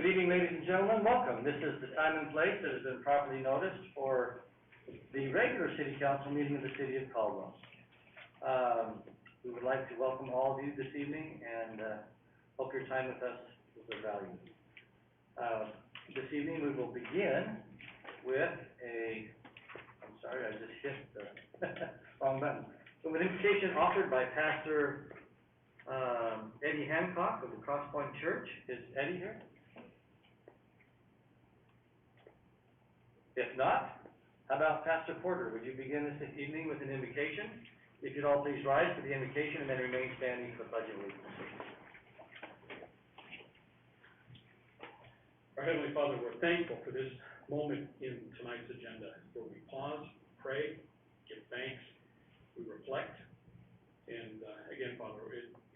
Good evening, ladies and gentlemen. Welcome. This is the time and place that has been properly noticed for the regular city council meeting of the city of Caldwell. We would like to welcome all of you this evening and hope your time with us was of value. This evening we will begin with I'm sorry, I just hit the wrong button. So with an invitation offered by Pastor Eddie Hancock of the Crosspoint Church. Is Eddie here? If not, how about Pastor Porter? Would you begin this evening with an invocation? If you'd all please rise for the invocation and then remain standing for the Pledge of Allegiance. Our Heavenly Father, we're thankful for this moment in tonight's agenda where we pause, pray, give thanks, we reflect, and again, Father,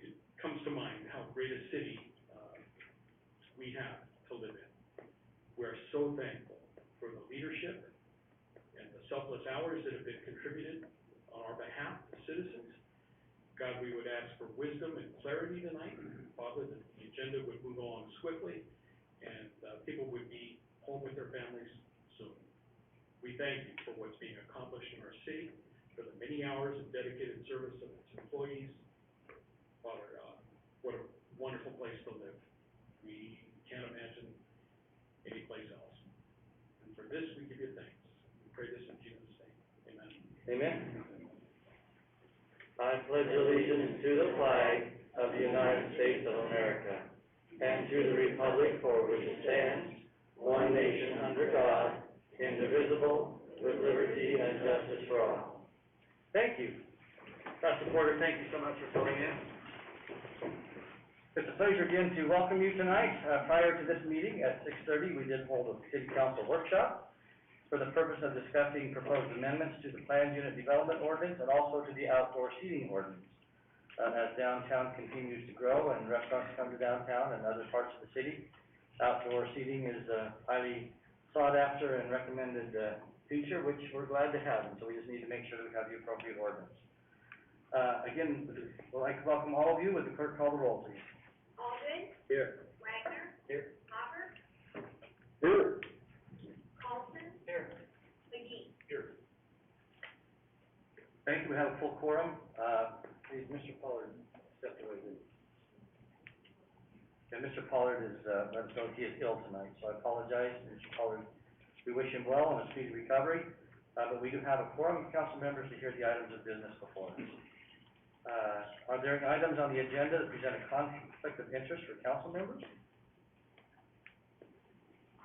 it comes to mind how great a city we have to live in. We're so thankful for the leadership and the selfless hours that have been contributed on our behalf to citizens. God, we would ask for wisdom and clarity tonight, Father, that the agenda would move along swiftly and people would be home with their families soon. We thank you for what's being accomplished in our city, for the many hours of dedicated service of its employees. Father, what a wonderful place to live. We can't imagine any place else. And for this, we give you thanks. We pray this in Jesus' name. Amen. Amen. I pledge allegiance to the flag of the United States of America and to the republic for which it stands, one nation under God, indivisible, with liberty and justice for all. Thank you. Pastor Porter, thank you so much for filling in. It's a pleasure again to welcome you tonight. Prior to this meeting at 6:30, we did hold a city council workshop for the purpose of discussing proposed amendments to the planned unit development ordinance and also to the outdoor seating ordinance. As downtown continues to grow and restaurants come to downtown and other parts of the city, outdoor seating is a highly sought after and recommended feature, which we're glad to have, and so we just need to make sure that we have the appropriate ordinance. Again, we'd like to welcome all of you. Would the clerk call the roll, please? Alden. Here. Wagner. Here. Hopper. Here. Carlson. Here. McGee. Here. Thank you. We have a full quorum. Please, Mr. Pollard, step away. Yeah, Mr. Pollard is, let us know he is ill tonight, so I apologize. Mr. Pollard, we wish him well and a speedy recovery, but we do have a quorum of council members to hear the items of business before us. Are there any items on the agenda that present a conflict of interest for council members?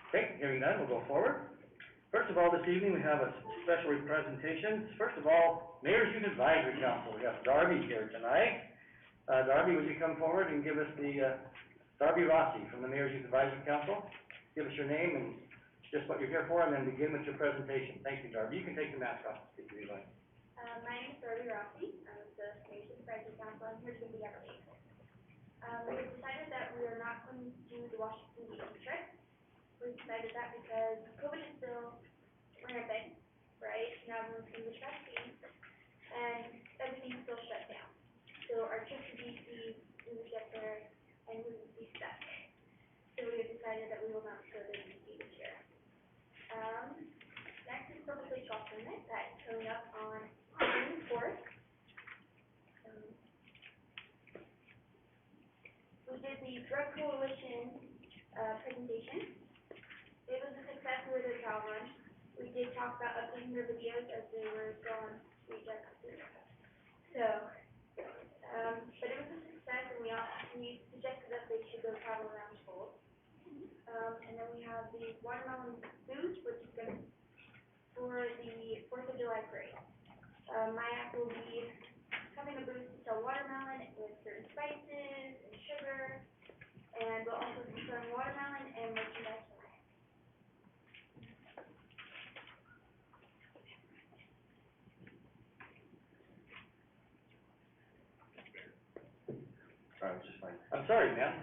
Okay, hearing none, we'll go forward. First of all, this evening we have a special presentation. First of all, Mayor's Youth Advisory Council. We have Darby here tonight. Darby, would you come forward and give us the, Darby Rossi from the Mayor's Youth Advisory Council. Give us your name and just what you're here for, and then begin with your presentation. Thank you, Darby. You can take your mask off if you like. My name is Darby Rossi. I'm with the Mayor's Youth Advisory Council. I'm here to give the update. We decided that we are not going to do the Washington D.C. trip. We decided that because COVID is still rampant, right? Now everyone's getting the vaccine, and everything's still shut down. So our trip to D.C., we would get there and we would be stuck. So we have decided that we will not go to D.C. this year. Next is Purple Place Golf Tournament that is coming up on June 4th. We did the Drug Coalition presentation. It was a success with the trial run. We did talk about updating their videos as they were still on reject. So, but it was a success, and we suggested that they should go travel around schools. And then we have the watermelon booth, which is going to for the 4th of July parade. MIAC will be having a booth to sell watermelon with certain spices and sugar, and we'll also be selling watermelon and merchandise. Just fine. I'm sorry, ma'am.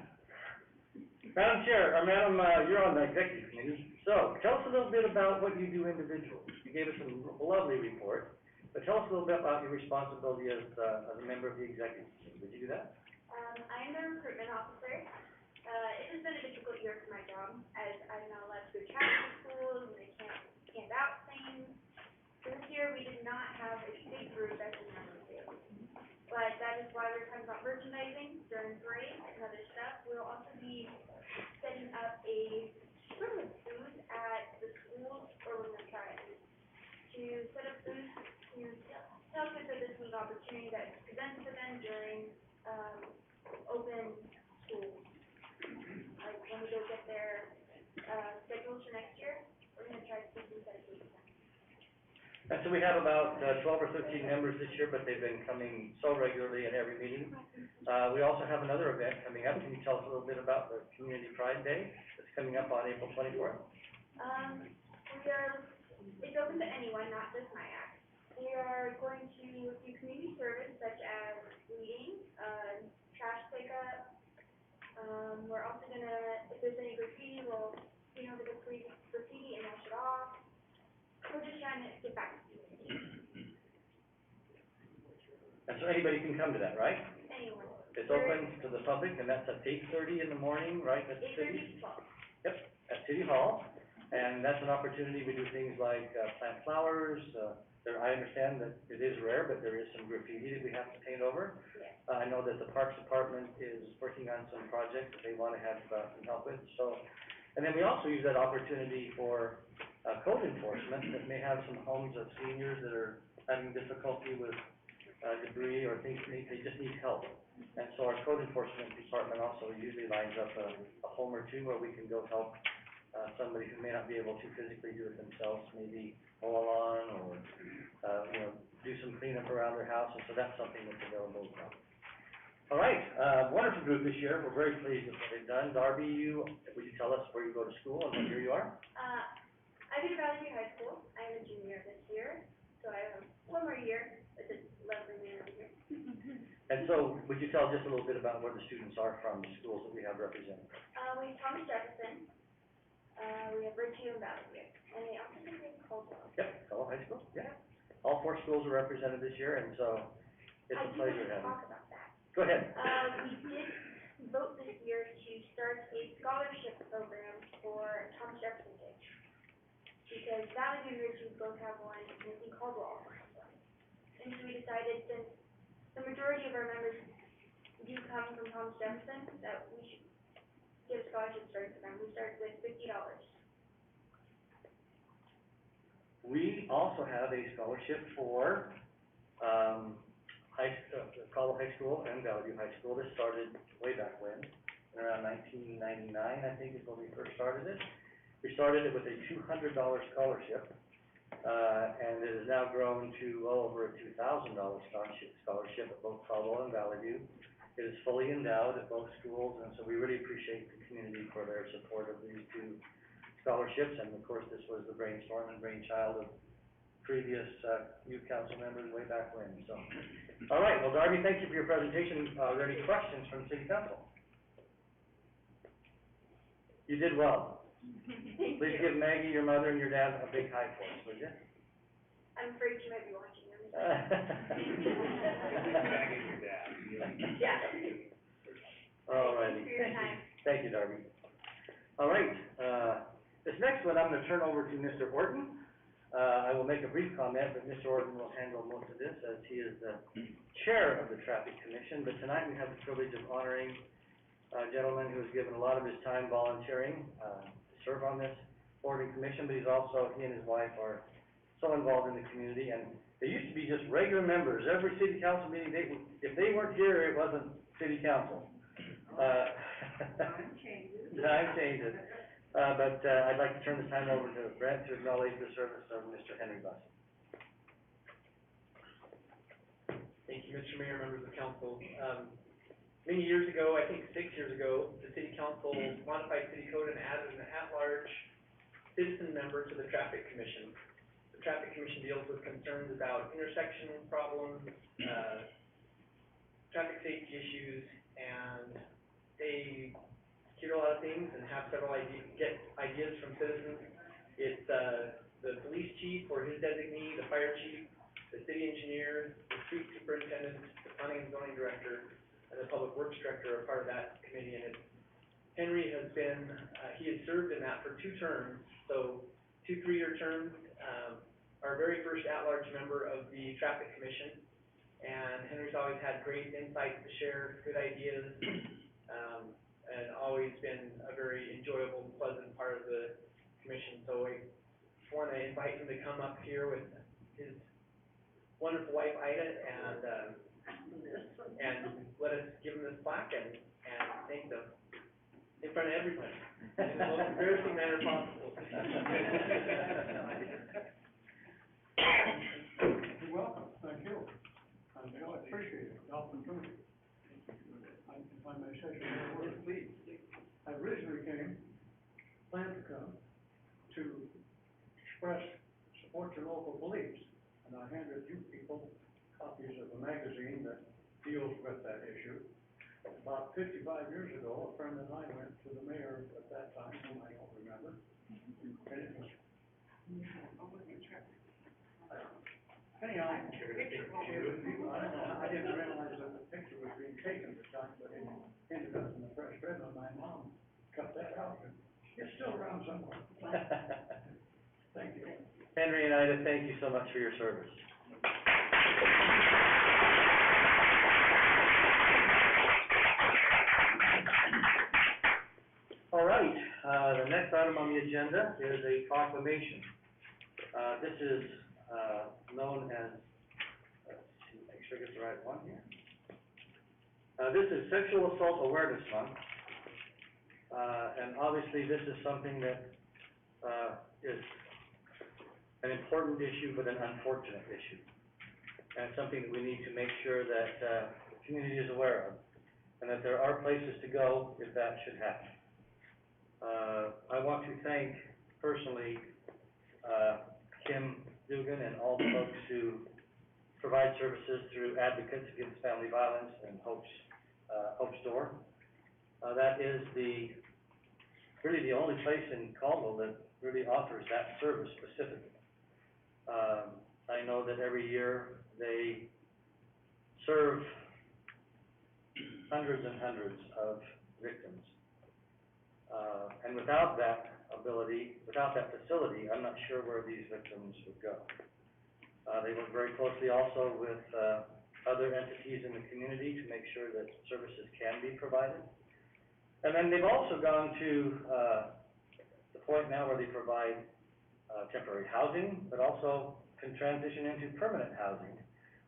Madam Chair, or Madam, you're on the executive committee. So, tell us a little bit about what you do individually. You gave us a lovely report, but tell us a little bit about your responsibility as a member of the executive committee. Would you do that? I am the recruitment officer. It is been a difficult year for my job, as I'm not allowed to go travel to schools, and I can't hand out things. So this year, we did not have a big group as we normally do. But that is why we're talking about merchandising during parades and other stuff. We'll also be setting up a sort of booth at the schools, or we're gonna try it, to set up booths to tell kids of this neat opportunity that presents to them during, open schools. Like when we go get their, schedules for next year, we're gonna try to see some dedicated time. And so we have about 12 or 13 members this year, but they've been coming so regularly in every meeting. We also have another event coming up. Can you tell us a little bit about the Community Pride Day that's coming up on April 24th? It's open to anyone, not just MIAC. We are going to do community service such as weeding, trash pickup. We're also gonna, if there's any graffiti, we'll clean over the graffiti and wash it off. We're just trying to get back to the community. And so anybody can come to that, right? Anyone. It's open to the public, and that's at 8:30 in the morning, right, at the city? 8:30 to 12. Yep, at City Hall, and that's an opportunity. We do things like, plant flowers, I understand that it is rare, but there is some graffiti that we have to paint over. Yes. I know that the Parks Department is working on some projects that they wanna have, some help with, so. And then we also use that opportunity for, code enforcement that may have some homes of seniors that are having difficulty with, debris or things, they just need help. And so our code enforcement department also usually lines up a home or two where we can go help, somebody who may not be able to physically do it themselves, maybe mow a lawn or, do some cleanup around their house, and so that's something that's available as well. All right, wonderful group this year, we're very pleased with what they've done. Darby, would you tell us where you go to school and what year you are? I go to Valley View High School. I am a junior this year, so I have one more year with this lovely man over here. And so, would you tell just a little bit about where the students are from, the schools that we have represented? We have Thomas Jefferson, we have Ridgeview and Valley View, and they also have Caldwell. Yep, Caldwell High School, yeah. All 4 schools are represented this year, and so it's a pleasure I do having you. want to talk about that. Go ahead. We did vote this year to start a scholarship program for Thomas Jefferson kids. Because Valley View and Ridgeview both have one, and I think Caldwell also has one. And so we decided, since the majority of our members do come from Thomas Jefferson, that we should give a scholarship starting for them. We started with $50. We also have a scholarship for, Caldwell High School and Valley View High School. This started way back when, around 1999, I think, is when we first started it. We started it with a $200 scholarship, and it has now grown to well over a $2,000 scholarship at both Caldwell and Valley View. It is fully endowed at both schools, and so we really appreciate the community for their support of these 2 scholarships. And of course, this was the brainstorm and brainchild of previous, youth council members way back when, so. All right, well, Darby, thank you for your presentation. Are there any questions from city council? You did well. Please give Maggie, your mother, and your dad a big high for us, would you? I'm afraid you might be watching them. Maggie, your dad. Yeah. All righty. Thank you for your time. Thank you, Darby. All right, this next one I'm gonna turn over to Mr. Orton. I will make a brief comment, but Mr. Orton will handle most of this, as he is the chair of the Traffic Commission. But tonight we have the privilege of honoring a gentleman who has given a lot of his time volunteering, to serve on this board and commission, but he's also, he and his wife are so involved in the community, and they used to be just regular members. Every city council meeting, if they weren't here, it wasn't city council. Time changes. Time changes. But I'd like to turn this time over to Brent to acknowledge the service of Mr. Henry Buss. Thank you, Mr. Mayor, members of council. Many years ago, I think 6 years ago, the city council modified city code and added an at-large citizen member to the traffic commission. The traffic commission deals with concerns about intersection problems, traffic safety issues, and they hear a lot of things and have several get ideas from citizens. It's, the police chief or his designee, the fire chief, the city engineer, the street superintendent, the planning and zoning director, and the public works director are part of that committee, and it's Henry has been, he has served in that for 2 terms, so 2 3-year terms. Our very first at-large member of the Traffic Commission, and Henry's always had great insights to share, good ideas, and always been a very enjoyable, pleasant part of the commission. So I just want to invite him to come up here with his wonderful wife Ida, and let us give him this plaque and thank them in front of everybody, in the most embarrassing manner possible. You're welcome, thank you. I appreciate it, often do. If I may say some words. Please. I originally planned to come to express support to local police, and I handed you people copies of a magazine that deals with that issue. About 55 years ago, a friend and I went to the mayor at that time, whom I don't remember, and it was, anyhow, I didn't realize that the picture was being taken at the time, but it ended up in the fresh bed, and my mom cut that out, and it's still around somewhere. Thank you. Henry and Ida, thank you so much for your service. All right, the next item on the agenda is a proclamation. This is known as, let's see, make sure I get the right one here. This is Sexual Assault Awareness Month, and obviously this is something that is an important issue, but an unfortunate issue, and something that we need to make sure that the community is aware of, and that there are places to go if that should happen. I want to thank personally Kim Dugan and all the folks who provide services through Advocates Against Family Violence and Hope's Door. That is really the only place in Caldwell that really offers that service specifically. I know that every year they serve hundreds and hundreds of victims. And without that ability, without that facility, I'm not sure where these victims would go. They work very closely also with other entities in the community to make sure that services can be provided. And then they've also gone to the point now where they provide temporary housing, but also can transition into permanent housing,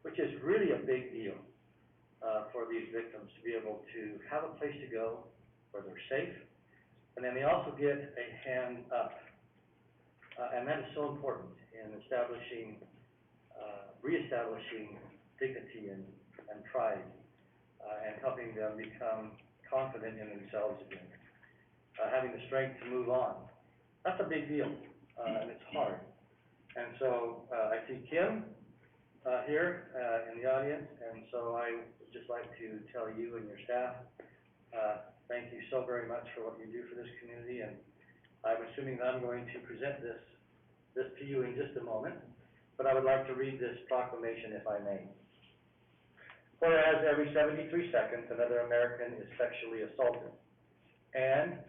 which is really a big deal for these victims to be able to have a place to go where they're safe. And then they also get a hand up, and that is so important in establishing, reestablishing dignity and pride, and helping them become confident in themselves again, having the strength to move on. That's a big deal, and it's hard. And so I see Kim here in the audience, and so I would just like to tell you and your staff, thank you so very much for what you do for this community, and I'm assuming that I'm going to present this to you in just a moment, but I would like to read this proclamation if I may. Whereas every 73 seconds another American is sexually assaulted, and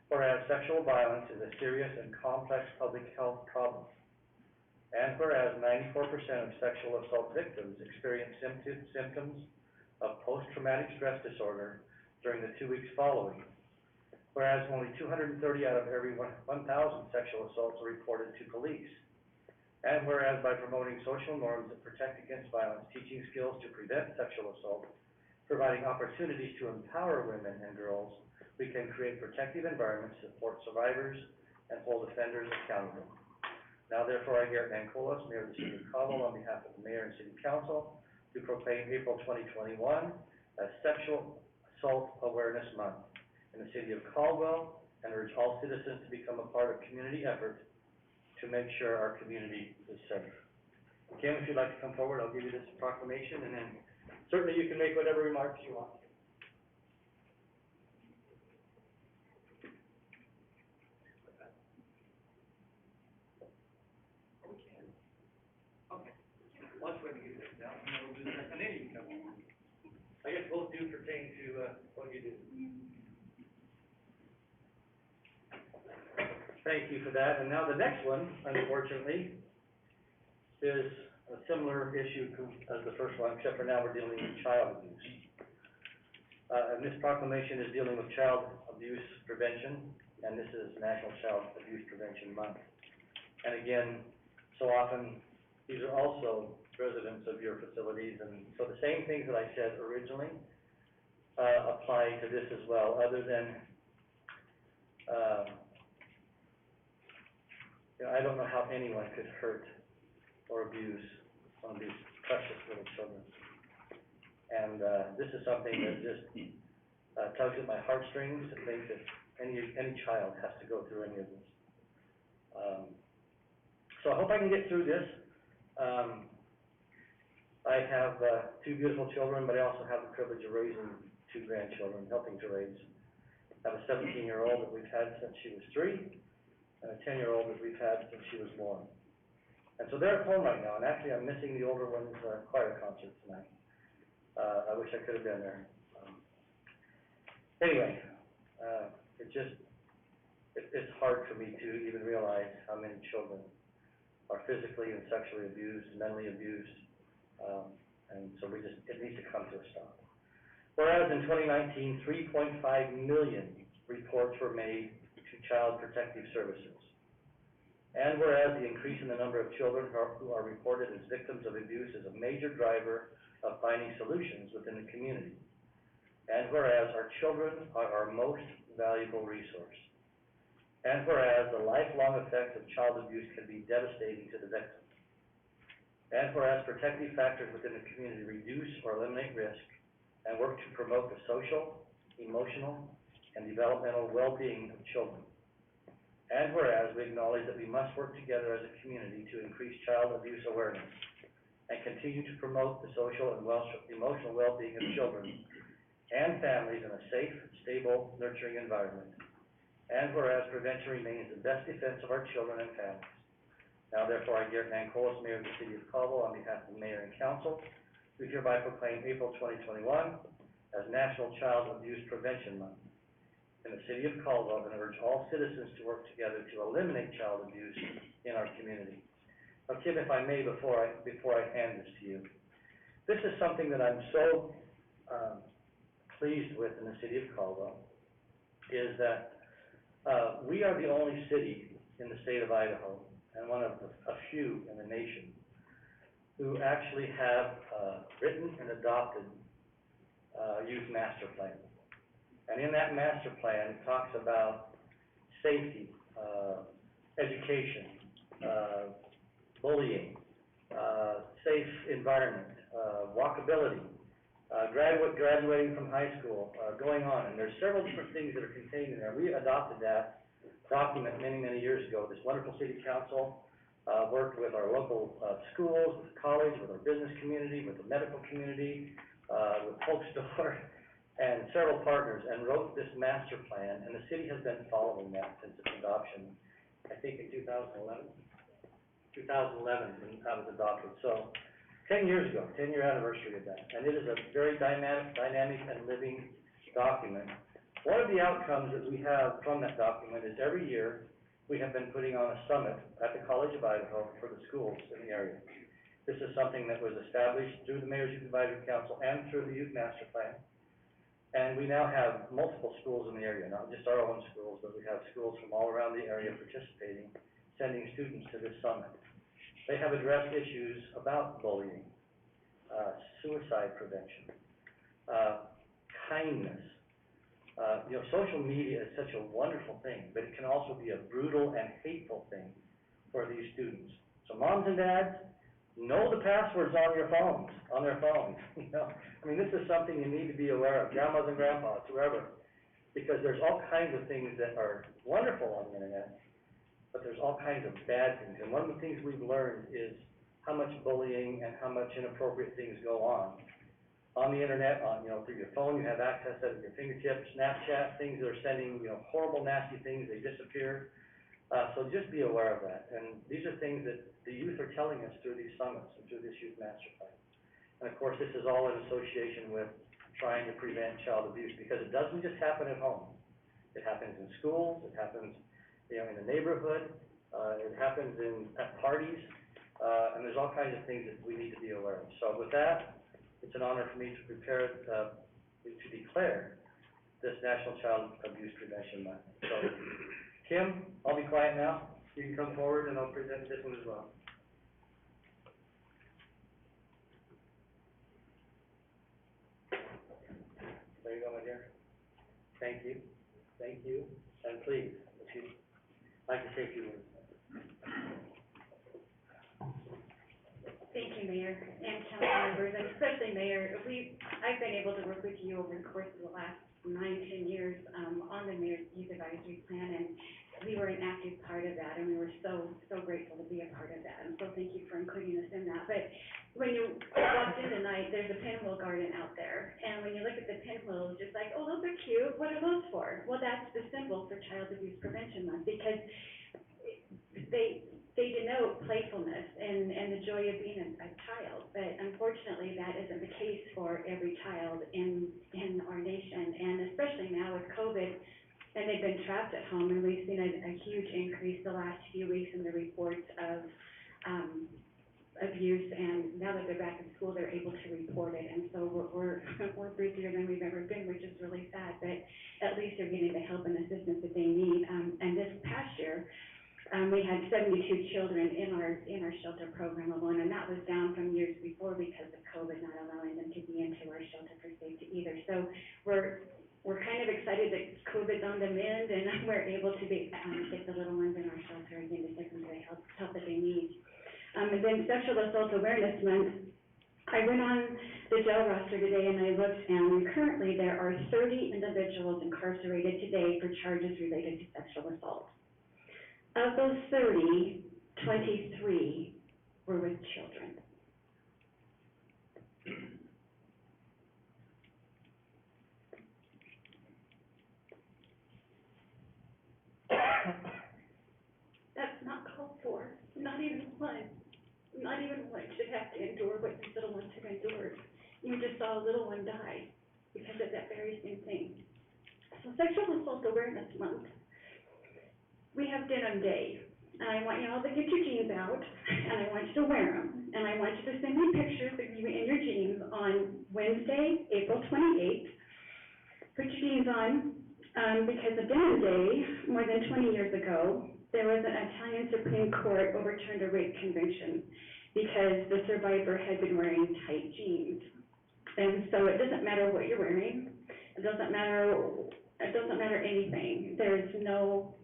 whereas sexual violence is a serious and complex public health problem, and whereas 94% of sexual assault victims experience symptoms of post-traumatic stress disorder during the 2 weeks following, whereas only 230 out of every 1,000 sexual assaults are reported to police, and whereas by promoting social norms that protect against violence, teaching skills to prevent sexual assault, providing opportunities to empower women and girls, we can create protective environments to support survivors and hold offenders accountable. Now therefore I, Garrett Nancolas, Mayor of the City of Caldwell, on behalf of the Mayor and City Council, do proclaim April 2021 as Sexual Assault Awareness Month in the City of Caldwell, and urge all citizens to become a part of community effort to make sure our community is safe. Kim, if you'd like to come forward, I'll give you this proclamation, and then certainly you can make whatever remarks you want. Once we get this down, we'll do this, and then you can come on. I guess both do pertain to what you do. thank you for that. And now the next one, unfortunately, is a similar issue as the first one, except for now we're dealing with child abuse. And this proclamation is dealing with child abuse prevention, and this is National Child Abuse Prevention Month. And again, so often, these are also residents of your facilities, and so the same things that I said originally apply to this as well, other than, you know, I don't know how anyone could hurt or abuse one of these precious little children. And this is something that just tugs at my heartstrings and thinks that any child has to go through any of this. So I hope I can get through this. I have two beautiful children, but I also have the privilege of raising two grandchildren, helping to raise. I have a 17-year-old that we've had since she was 3, and a 10-year-old that we've had since she was born. And so they're at home right now, and actually I'm missing the older one's choir concert tonight. I wish I could have been there. Anyway, it's hard for me to even realize how many children are physically and sexually abused, mentally abused, and so it needs to come to a stop. Whereas in 2019, 3.5 million reports were made to Child Protective Services. And whereas the increase in the number of children who are reported as victims of abuse is a major driver of finding solutions within the community. And whereas our children are our most valuable resource. And whereas the lifelong effects of child abuse can be devastating to the victims. And whereas protective factors within the community reduce or eliminate risk and work to promote the social, emotional, and developmental well-being of children. And whereas we acknowledge that we must work together as a community to increase child abuse awareness and continue to promote the social and emotional well-being of children and families in a safe, stable, nurturing environment. And whereas prevention remains the best defense of our children and families. Now therefore, I, Garrett Nancolis, Mayor of the City of Caldwell, on behalf of the Mayor and Council, do hereby proclaim April 2021 as National Child Abuse Prevention Month in the City of Caldwell, and urge all citizens to work together to eliminate child abuse in our community. Now, Kim, if I may, before I hand this to you, this is something that I'm so pleased with in the City of Caldwell, is that we are the only city in the state of Idaho, and one of a few in the nation, who actually have written and adopted youth master plan. And in that master plan, it talks about safety, education, bullying, safe environment, walkability, graduating from high school, going on. And there's several different things that are contained in there. We adopted that document many, many years ago. This wonderful city council worked with our local schools, with the college, with our business community, with the medical community, with Polk Store, and several partners, and wrote this master plan, and the city has been following that since its adoption, I think in 2011? 2011, when that was adopted. So 10 years ago, 10-year anniversary of that, and it is a very dynamic and living document. One of the outcomes that we have from that document is every year we have been putting on a summit at the College of Idaho for the schools in the area. This is something that was established through the Mayor's Youth Advisory Council and through the Youth Master Plan. And we now have multiple schools in the area, not just our own schools, but we have schools from all around the area participating, sending students to this summit. They have addressed issues about bullying, suicide prevention, kindness. You know, social media is such a wonderful thing, but it can also be a brutal and hateful thing for these students. So moms and dads, know the passwords on their phones, you know. I mean, this is something you need to be aware of, grandmas and grandpas, whoever, because there's all kinds of things that are wonderful on the internet, but there's all kinds of bad things. And one of the things we've learned is how much bullying and how much inappropriate things go on the internet, you know, through your phone. You have access at your fingertips, Snapchat, things that are sending, you know, horrible, nasty things, they disappear. So just be aware of that. And these are things that the youth are telling us through these summits and through this youth master plan. And of course, this is all in association with trying to prevent child abuse, because it doesn't just happen at home. It happens in schools, it happens in the neighborhood, it happens at parties, and there's all kinds of things that we need to be aware of. So with that, it's an honor for me to declare this National Child Abuse Prevention Month. So, Kim, I'll be quiet now. You can come forward and I'll present this one as well. There you go, my dear. Thank you. Thank you. And please, if you'd like to say a few words. Thank you, Mayor, and council members, and especially Mayor. I've been able to work with you over the course of the last 9-10 years, on the Mayor's Youth Advisory Plan, and we were an active part of that, and we were so grateful to be a part of that, and so thank you for including us in that. But when you walked in tonight, there's a pinwheel garden out there, and when you look at the pinwheels, just like, oh, those are cute, what are those for? Well, that's the symbol for Child Abuse Prevention Month, because they denote playfulness and the joy of being a child, but unfortunately that isn't the case for every child in our nation, and especially now with COVID, and they've been trapped at home, and we've seen a huge increase the last few weeks in the reports of abuse, and now that they're back in school, they're able to report it, and so we're busier than we've ever been, which is really sad, but at least they're getting the help and assistance that they need, and this past year, we had 72 children in our shelter program alone, and that was down from years before because of COVID not allowing them to be into our shelter for safety either. So we're kind of excited that COVID's on the mend, and we're able to get the little ones in our shelter again to give them the help that they need. And then Sexual Assault Awareness Month, I went on the jail roster today and I looked, and currently there are 30 individuals incarcerated today for charges related to sexual assault. Of those 30, 23 were with children. That's not called for. Not even one should have to endure what these little ones have endured. You just saw a little one die because of that very same thing. So Sexual Assault Awareness Month, we have Denim Day, and I want you all to get your jeans out, and I want you to wear them, and I want you to send me pictures of you in your jeans on Wednesday, April 28th. Put your jeans on, because of Denim Day, more than 20 years ago, there was an Italian Supreme Court overturned a rape conviction because the survivor had been wearing tight jeans. And so it doesn't matter what you're wearing, it doesn't matter anything. There's no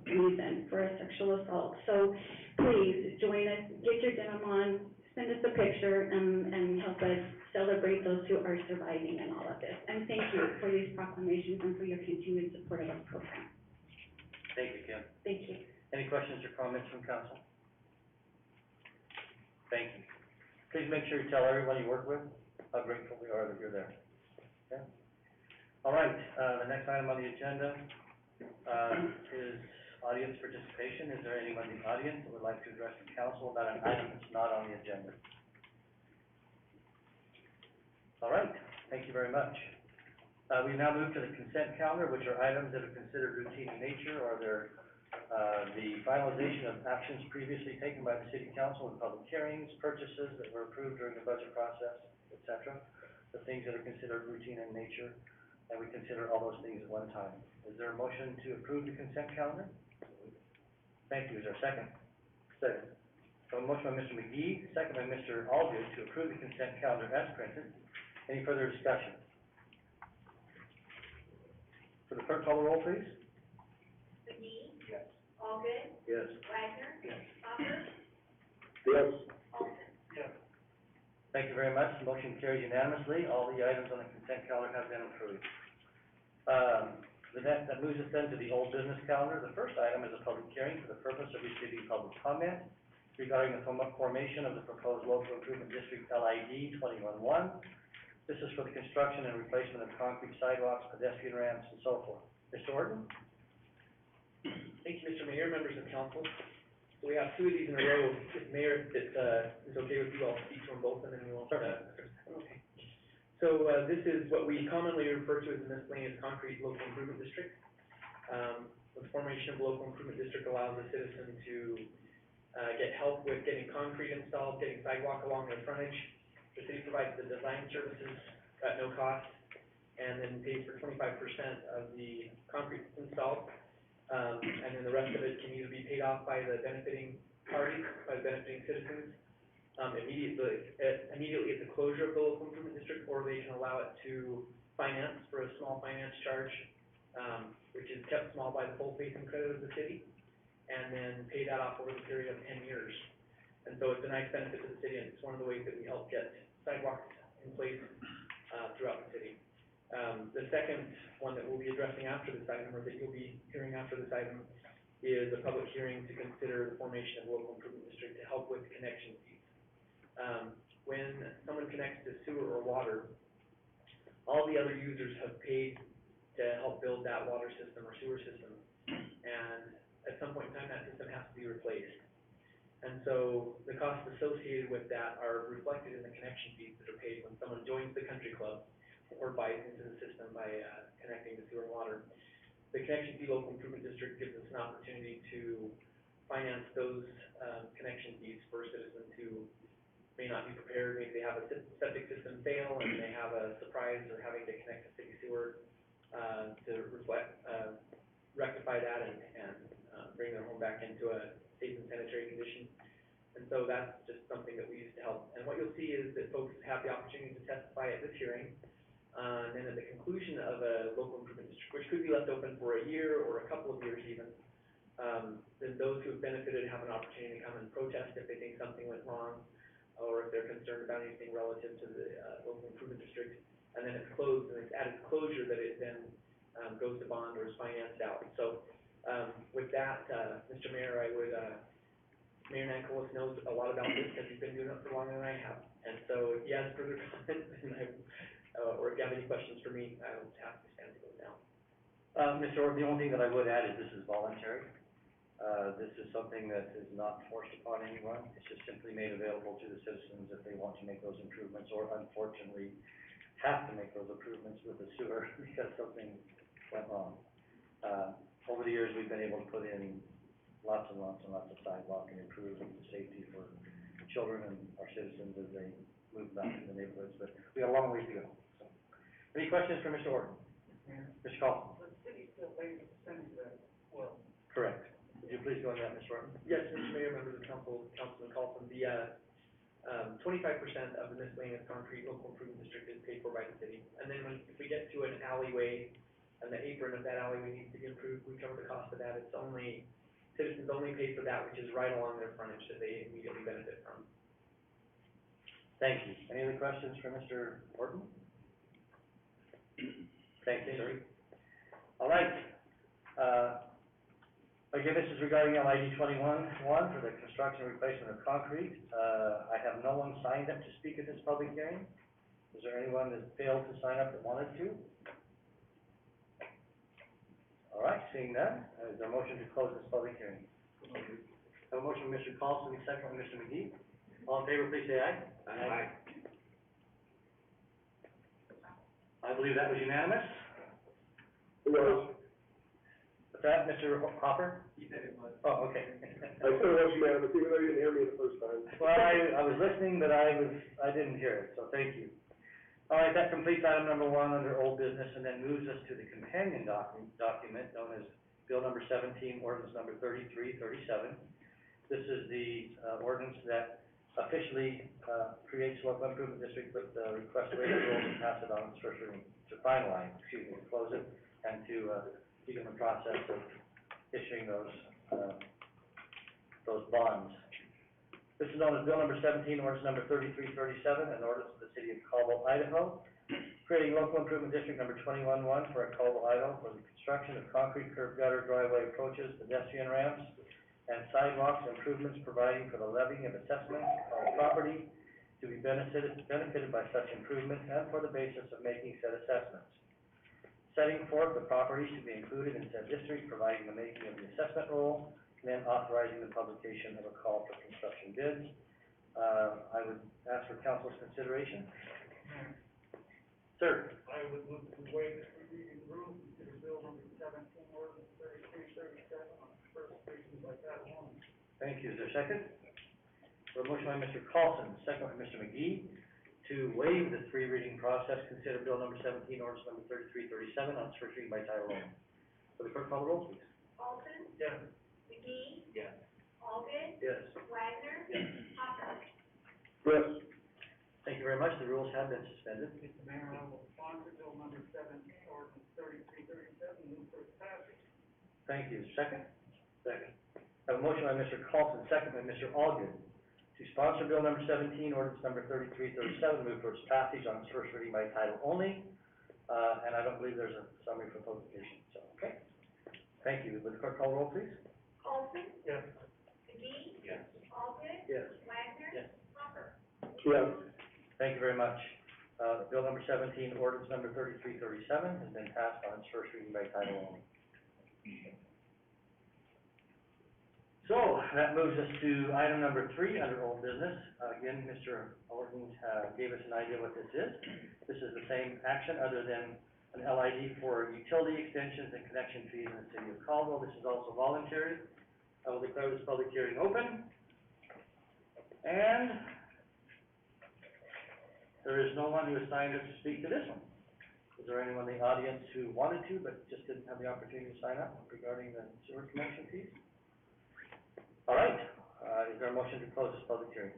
reason for a sexual assault. So please join us, get your denim on, send us a picture, and help us celebrate those who are surviving in all of this. And thank you for these proclamations and for your continued support of our program. Thank you, Kim. Thank you. Any questions or comments from council? Thank you. Please make sure you tell everyone you work with how grateful we are that you're there. Okay? All right, the next item on the agenda is audience participation. Is there anyone in the audience that would like to address the council about an item that's not on the agenda? All right, thank you very much. We now move to the consent calendar, which are items that are considered routine in nature, or they're the finalization of actions previously taken by the city council in public hearings, purchases that were approved during the budget process, etc. The things that are considered routine in nature, and we consider all those things at one time. Is there a motion to approve the consent calendar? Thank you. Is there a second? Second. So a motion by Mr. McGee, second by Mr. Aldridge to approve the consent calendar as printed. Any further discussion? For the clerk, call the roll, please. McGee? Yes. Allgood? Yes. Wagner? Yes. Hopper? Yes. Olson? Yes. Thank you very much. The motion carries unanimously. All the items on the consent calendar have been approved. That moves us then to the old business calendar. The first item is a public hearing for the purpose of receiving public comment regarding the formation of the proposed local improvement district LID 2011. This is for the construction and replacement of concrete sidewalks, pedestrian ramps, and so forth. Mr. Orton? Thank you, Mr. Mayor, members of council. So we have two of these in a row. If Mayor, if it's okay with you, I'll speak to them both and then we'll, okay. So, this is what we commonly refer to as the miscellaneous concrete local improvement district. The formation of a local improvement district allows a citizen to, get help with getting concrete installed, getting sidewalk along their frontage. The city provides the design services at no cost, and then pays for 25% of the concrete installed. And then the rest of it can either be paid off by the benefiting parties, by the benefiting citizens, immediately at the closure of the local improvement district, or they can allow it to finance for a small finance charge, which is kept small by the full faith and credit of the city, and then pay that off over the period of 10 years. And so it's a nice benefit to the city, and it's one of the ways that we help get sidewalks in place, throughout the city. The second one that we'll be addressing after this item, or that you'll be hearing after this item, is a public hearing to consider the formation of a local improvement district to help with connection fees. When someone connects to sewer or water, all the other users have paid to help build that water system or sewer system, and at some point in time, that system has to be replaced. And so the costs associated with that are reflected in the connection fees that are paid when someone joins the country club or buys into the system by connecting to sewer and water. The connection fee local improvement district gives us an opportunity to finance those connection fees for citizens who may not be prepared. Maybe they have a septic system fail and they have a surprise or having to connect to city sewer to rectify that and bring their home back into a safe and sanitary condition. And so that's just something that we use to help. And what you'll see is that folks have the opportunity to testify at this hearing. And then at the conclusion of a local improvement district, which could be left open for a year or a couple of years even, then those who have benefited have an opportunity to come and protest if they think something went wrong, or if they're concerned about anything relative to the local improvement district. And then it's closed, and it's at its closure that it then goes to bond or is financed out. So with that, Mr. Mayor, Mayor Nankolos knows a lot about this because he's been doing it for longer than I have. And so if he has further comments, or if you have any questions for me, I will have to stand to go now. Mr. Orr, the only thing that I would add is this is voluntary. This is something that is not forced upon anyone. It's just simply made available to the citizens if they want to make those improvements, or unfortunately have to make those improvements with the sewer because something went wrong. Over the years, we've been able to put in lots and lots and lots of sidewalk and improve the safety for children and our citizens as they move back to the neighborhoods, but we have a long ways to go. So, any questions for Mr. Orton? Mr. Call? The city still pays a percentage of that, well. Correct. Would you please go on that, Mr. Orton? Yes, Mr. Mayor, members of the council, Councilman Carlson, the 25% of the miscellaneous concrete local improvement district is paid for by the city. And then if we get to an alleyway and the apron of that alleyway needs to be improved, we cover the cost of that. Citizens only pay for that which is right along their frontage that they immediately benefit from. Thank you. Any other questions for Mr. Orton? Thank you, sir. All right. Again, this is regarding LID 21-1 for the construction and replacement of concrete. I have no one signed up to speak at this public hearing. Is there anyone that failed to sign up that wanted to? All right, seeing none, is there a motion to close this public hearing? Have a motion from Mr. Carlson, a second from Mr. McGee. All in favor, please say aye. Aye. I believe that was unanimous. Well, What's that, Mr. Hopper? He said it was. Oh, okay. I said it was unanimous, even though you didn't hear me the first time. Well, I was listening, but I didn't hear it, so thank you. All right, that completes item number 1 under old business, and then moves us to the companion document known as Bill number 17, ordinance number 3337. This is the ordinance that officially creates local improvement district, but request waiver rules and pass it on its first reading to finalize, to close it, and to begin the process of issuing those bonds. This is known as Bill number 17, ordinance number 3337, an ordinance of the city of Caldwell, Idaho, creating local improvement district number 21-1 for Caldwell, Idaho, for the construction of concrete curb gutter, driveway approaches, pedestrian ramps, and sidewalks improvements, providing for the levying of assessments on property to be benefited by such improvements, and for the basis of making said assessments. Setting forth the properties to be included in said district, providing the making of the assessment roll, and then authorizing the publication of a call for construction bids. I would ask for council's consideration. Sir? I would move to waive the reading rules, consider bill number 17, ordinance Thank you. Is there a second? For a motion by Mr. Carlson, second by Mr. McGee, to waive the three reading process, consider bill number 17, ordinance number 3337 on its first reading by title only. Will the clerk call the roll, please? Alton. Yes. McGee. Yes. Alden. Yes. Wagner. Yes. Hopper. Yes. Thank you very much. The rules have been suspended. Mr. Mayor, I will sponsor bill number 17, ordinance 3337, move for its passage. Thank you. Second? Second. I have a motion by Mr. Carlson, second by Mr. Allgood, to sponsor bill number 17, ordinance number 3337, move for its passage on its first reading by title only. And I don't believe there's a summary for publication, so, okay. Thank you. Would the clerk call the roll, please? Alton. Yes. McGee. Yes. Alden. Yes. Wagner. Yes. Hopper. Yes. Thank you very much. Bill number 17, ordinance number 3337 has been passed on its first reading by title only. So, that moves us to item number 3 under old business. Again, Mr. Orton, gave us an idea what this is. This is the same action other than an LID for utility extensions and connection fees in the city of Caldwell. This is also voluntary. I will declare this public hearing open. And there is no one who has signed up to speak to this one. Is there anyone in the audience who wanted to, but just didn't have the opportunity to sign up regarding the sewer connection fees? All right, is there a motion to close this public hearing?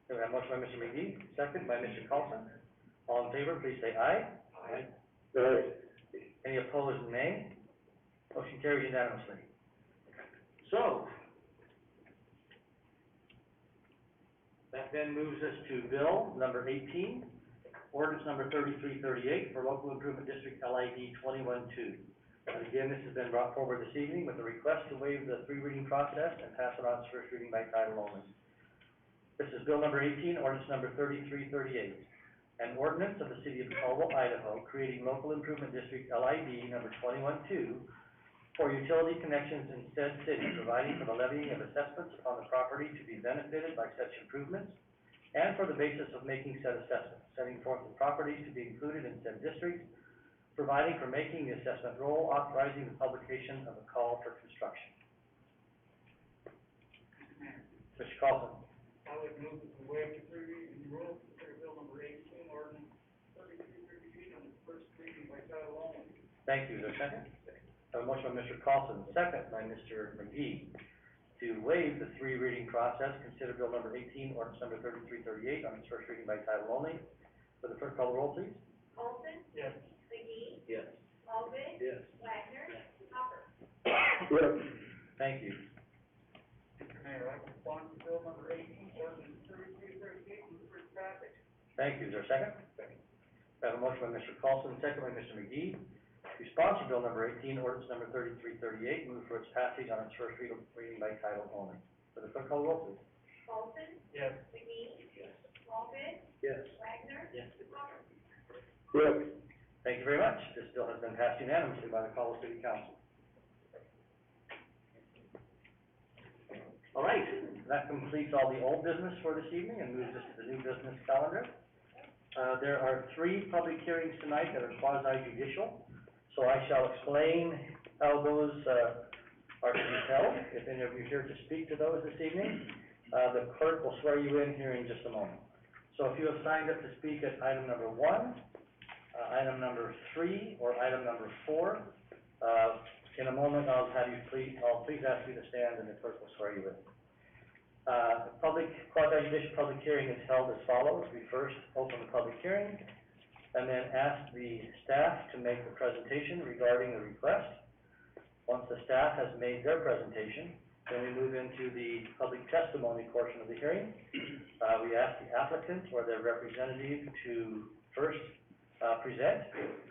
We have a motion by Mr. McGee, second by Mr. Carlson. All in favor, please say aye. Aye. Aye. Any opposed, nay. Motion carries unanimously. So, that then moves us to bill number 18, ordinance number 3338 for local improvement district LID 21-2. And again, this has been brought forward this evening with a request to waive the three reading process and pass it on its first reading by title only. This is bill number 18, ordinance number 3338. An ordinance of the city of Caldwell, Idaho, creating local improvement district LID number 21-2 for utility connections in said city, providing for the levying of assessments upon the property to be benefited by such improvements, and for the basis of making said assessments, setting forth the properties to be included in said district, providing for making the assessment roll, authorizing the publication of a call for construction. Mr. Carlson. I would move that we waive the three reading rule, consider bill number 18, ordinance 3338 on its first reading by title only. Thank you. Is there a second? I have a motion by Mr. Carlson, second by Mr. McGee, to waive the three reading process, consider bill number 18, ordinance number 3338 on its first reading by title only. Will the clerk call the roll, please? Alton. Yes. McGee. Yes. Alden. Yes. Wagner. Hopper. Yes. Thank you. Mr. Mayor, I will sponsor bill number 18, ordinance 3338, move for its passage. Thank you. Is there a second? Second. I have a motion by Mr. Carlson, second by Mr. McGee, to sponsor bill number 18, ordinance number 3338, move for its passage on its first reading by title only. Will the clerk call the roll, please? Alton. Yes. McGee. Yes. Alden. Yes. Wagner. Yes. Hopper. Yes. Thank you very much. This bill has been passed unanimously by the Caldwell City Council. All right, that completes all the old business for this evening and moves us to the new business calendar. There are 3 public hearings tonight that are quasi-judicial, so I shall explain how those are to be held. If any of you are here to speak to those this evening, the clerk will swear you in here in just a moment. So if you have signed up to speak at item number 1, item number 3, or item number 4, in a moment I'll please ask you to stand and the clerk will swear you in. The quasi-judicial public hearing is held as follows. We first open the public hearing and then ask the staff to make the presentation regarding the request. Once the staff has made their presentation, then we move into the public testimony portion of the hearing. We ask the applicant or their representative to first present,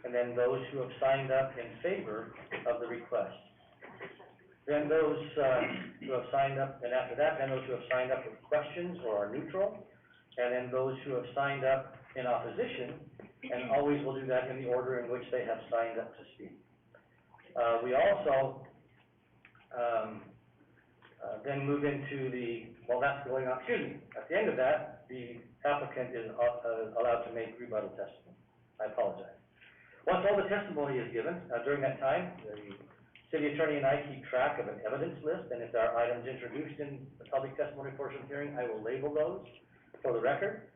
and then those who have signed up in favor of the request. Then those who have signed up, and after that, then those who have signed up with questions or are neutral, and then those who have signed up in opposition, and always will do that in the order in which they have signed up to speak. We also then move into that's going on, at the end of that, the applicant is allowed to make rebuttal testimony. I apologize. Once all the testimony is given, during that time, the City attorney and I keep track of an evidence list, and if there are items introduced in the public testimony portion of the hearing, I will label those for the record.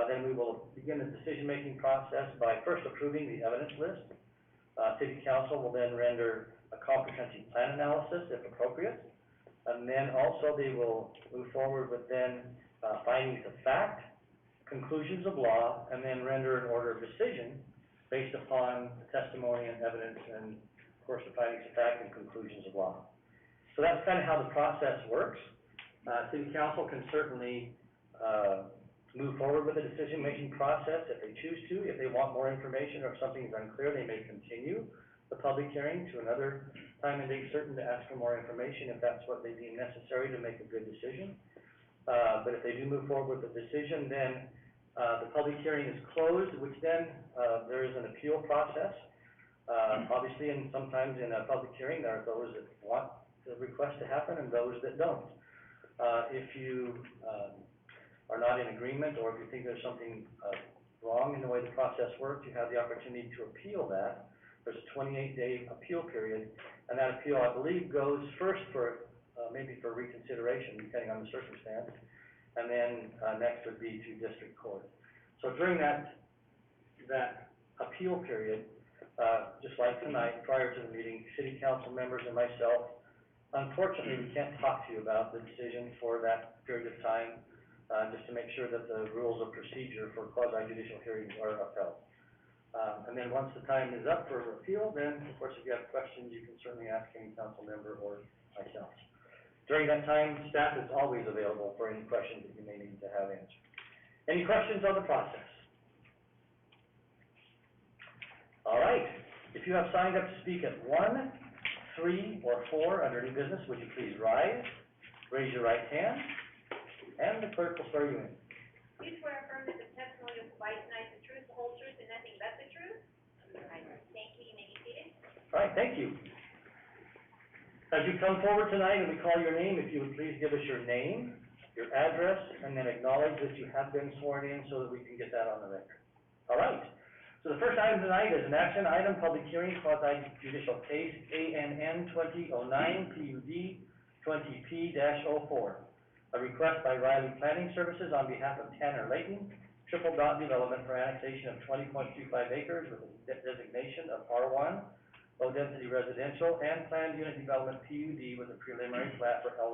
Then we will begin the decision-making process by first approving the evidence list. City council will then render a comprehensive plan analysis if appropriate. And then also they will move forward with then, findings of fact, conclusions of law, and then render an order of decision based upon the testimony and evidence and, of course, the findings of fact and conclusions of law. So that's kind of how the process works. City council can certainly, move forward with the decision-making process if they choose to. If they want more information or if something is unclear, they may continue the public hearing to another time and date certain to ask for more information if that's what they deem necessary to make a good decision. But if they do move forward with the decision, then the public hearing is closed, which then there is an appeal process. Obviously, and sometimes in a public hearing, there are those that want the request to happen and those that don't. If you are not in agreement, or if you think there's something wrong in the way the process works, you have the opportunity to appeal that. There's a 28-day appeal period, and that appeal, I believe, goes first for, maybe for reconsideration, depending on the circumstance, and then next would be to district court. So during that appeal period, just like tonight, prior to the meeting, city council members and myself, unfortunately, we can't talk to you about the decision for that period of time, just to make sure that the rules of procedure for quasi-judicial hearings are upheld. And then once the time is up for appeal, then, of course, if you have questions, you can certainly ask any council member or myself. During that time, staff is always available for any questions that you may need to have answered. Any questions on the process? All right. If you have signed up to speak at 1, 3, or 4 under new business, would you please rise, raise your right hand, and the clerk will swear you in. Do you swear affirm that the testimony you provide tonight is the truth, the whole truth, and nothing but the truth? I do. Thank you. You may be seated. All right, thank you. As you come forward tonight and we call your name, if you would please give us your name, your address, and then acknowledge that you have been sworn in so that we can get that on the record. All right. So the first item tonight is an action item, public hearing, quasi-judicial case, ANN 2009 PUD 20P-04. A request by Riley Planning Services on behalf of Tanner Layton, triple dot development for annexation of 20.25 acres with a designation of R1, low density residential, and planned unit development PUD with a preliminary plat for El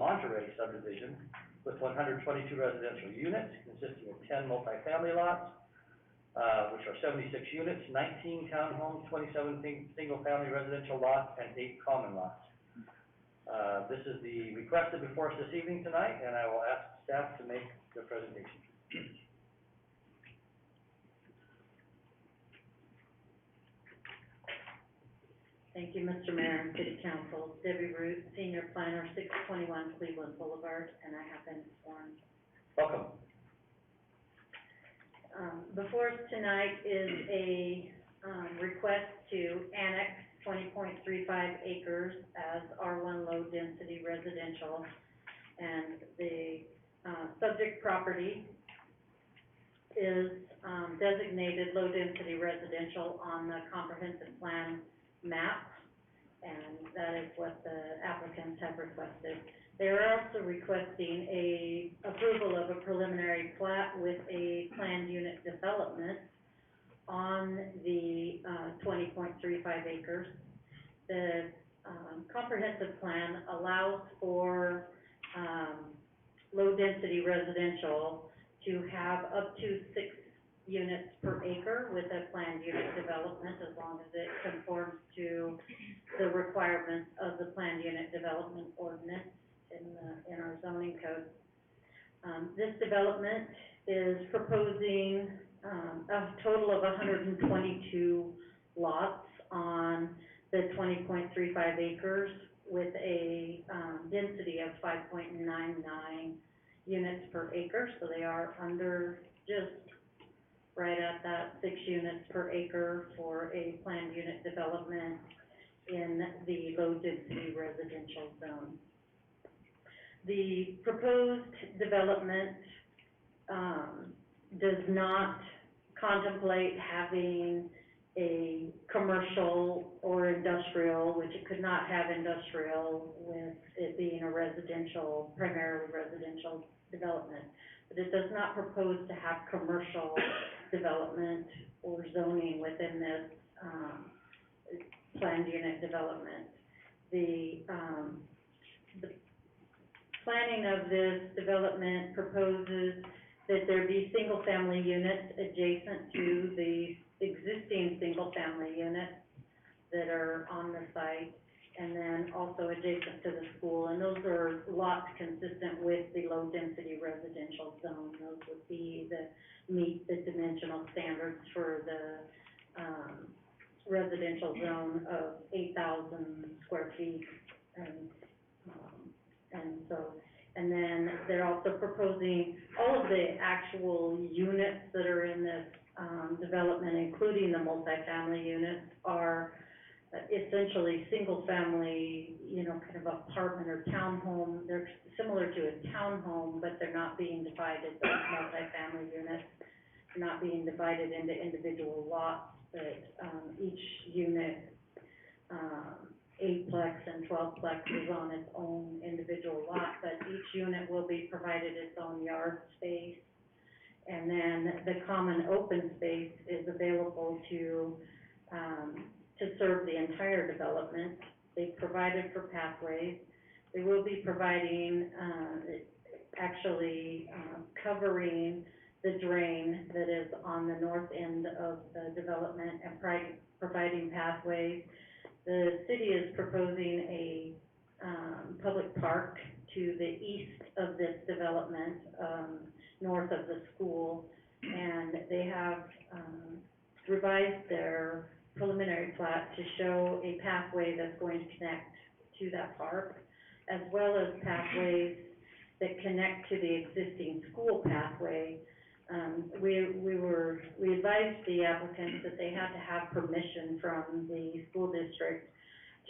Monterey subdivision with 122 residential units consisting of 10 multifamily lots, which are 76 units, 19 townhomes, 27 single-family residential lots, and 8 common lots. This is the requested before us this evening tonight, and I will ask staff to make the presentation. Thank you, Mr. Mayor and City Council. Debbie Root, Senior Planner, 621 Cleveland Boulevard, and I have been sworn. Welcome. Before us tonight is a request to annex 20.35 acres as R1 low-density residential, and the subject property is designated low-density residential on the comprehensive plan map, and that is what the applicants have requested. They are also requesting a approval of a preliminary plat with a planned unit development on the 20.35 acres. The comprehensive plan allows for low-density residential to have up to 6 units per acre with a planned unit development, as long as it conforms to the requirements of the planned unit development ordinance in our zoning code. This development is proposing a total of 122 lots on the 20.35 acres with a density of 5.99 units per acre, so they are under just right at that 6 units per acre for a planned unit development in the low-density residential zone. The proposed development does not contemplate having a commercial or industrial, which it could not have industrial with it being a residential, primarily residential development. But it does not propose to have commercial development or zoning within this, planned unit development. The planning of this development proposes that there be single-family units adjacent to the existing single-family units that are on the site, and then also adjacent to the school, and those are lots consistent with the low-density residential zone. Those would be meet the dimensional standards for the, residential zone of 8,000 square feet, and so, and then they're also proposing all of the actual units that are in this, development, including the multifamily units, are essentially single-family, you know, kind of apartment or townhome. They're similar to a townhome, but they're not being divided, those multifamily units are not being divided into individual lots, but, each unit, 8-plex and 12-plex is on its own individual lot, but each unit will be provided its own yard space. And then the common open space is available to serve the entire development. They've provided for pathways. They will be providing, covering the drain that is on the north end of the development and providing pathways. The city is proposing a, public park to the east of this development, north of the school, and they have, revised their preliminary plat to show a pathway that's going to connect to that park, as well as pathways that connect to the existing school pathway. We advised the applicants that they had to have permission from the school district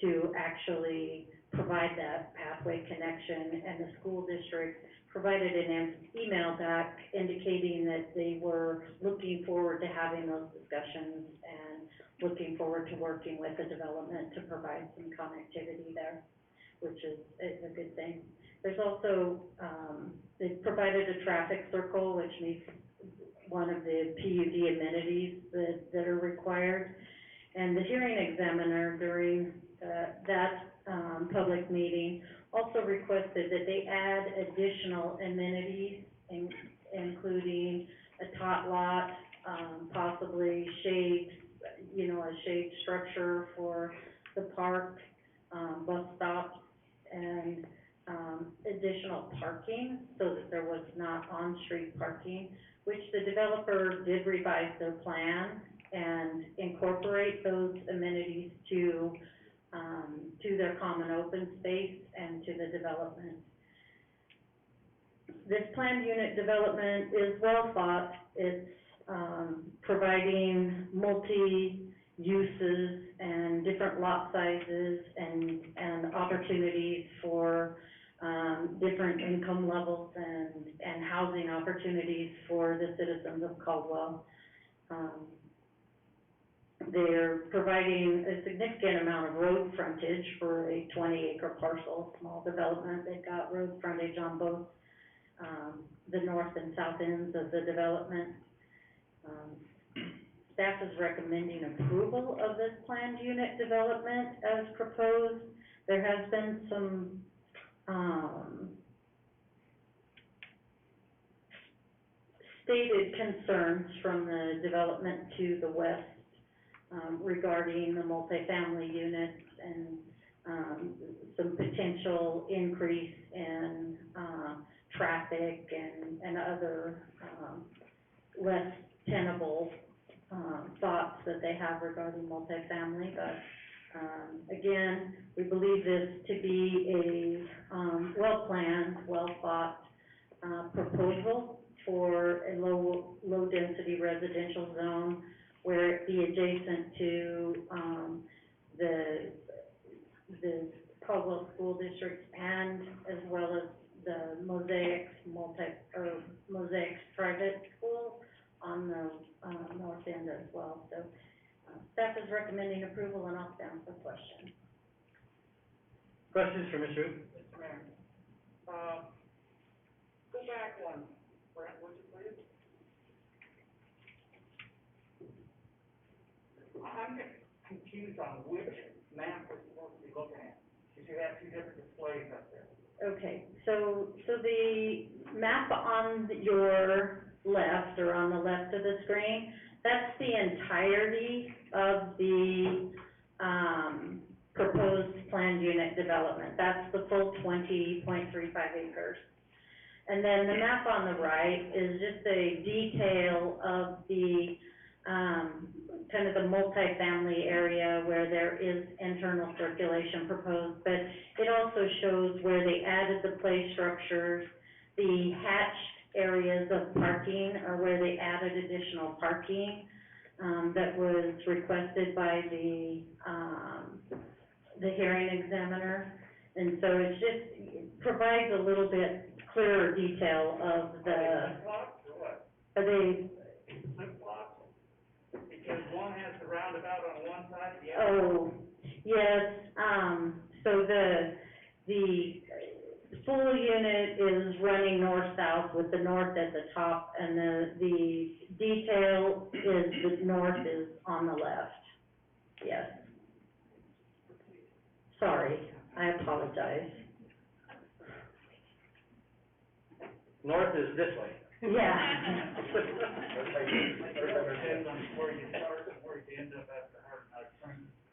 to actually provide that pathway connection, and the school district provided an email back indicating that they were looking forward to having those discussions and looking forward to working with the development to provide some connectivity there, which is a good thing. There's also, they've provided a traffic circle, which meets one of the PUD amenities that are required. And the hearing examiner during that public meeting also requested that they add additional amenities, including a tot lot, possibly shade, you know, a shade structure for the park, bus stops, and additional parking so that there was not on-street parking, which the developer did revise their plan and incorporate those amenities to their common open space and to the development. This planned unit development is well thought. It's providing multi-uses and different lot sizes and opportunities for different income levels and housing opportunities for the citizens of Caldwell. They're providing a significant amount of road frontage for a 20-acre parcel, small development. They've got road frontage on both the north and south ends of the development. Staff is recommending approval of this planned unit development as proposed. There has been some stated concerns from the development to the west regarding the multifamily units and some potential increase in traffic and other less tenable thoughts that they have regarding multifamily. But again, we believe this to be a well-planned, well-thought proposal for a low-density residential zone where it be adjacent to the Caldwell School District and as well as the Mosaics Mosaics private school on the north end as well. So Staff is recommending approval, and I'll stand for questions. Questions for Ms. Root? Mr. Mayor, go back one, Brent, would you please? I'm confused on which map we're supposed to be looking at, because you have two different displays up there. Okay, so the map on your left, or on the left of the screen, that's the entirety of the, proposed planned unit development. That's the full 20.35 acres. And then the map on the right is just a detail of the, kind of the multifamily area where there is internal circulation proposed, but it also shows where they added the play structures, the hatched areas of parking, or where they added additional parking, that was requested by the hearing examiner. And so it's just, it provides a little bit clearer detail of the, Flip-flops or what? are they, Flip-flops? Because one has the roundabout on one side, the other. oh, yes, so the full unit is running north-south with the north at the top, and the detail is, the north is on the left, yes. Sorry, I apologize. North is this way. Yeah. Depends on where you start and where you end up after Hard Knot.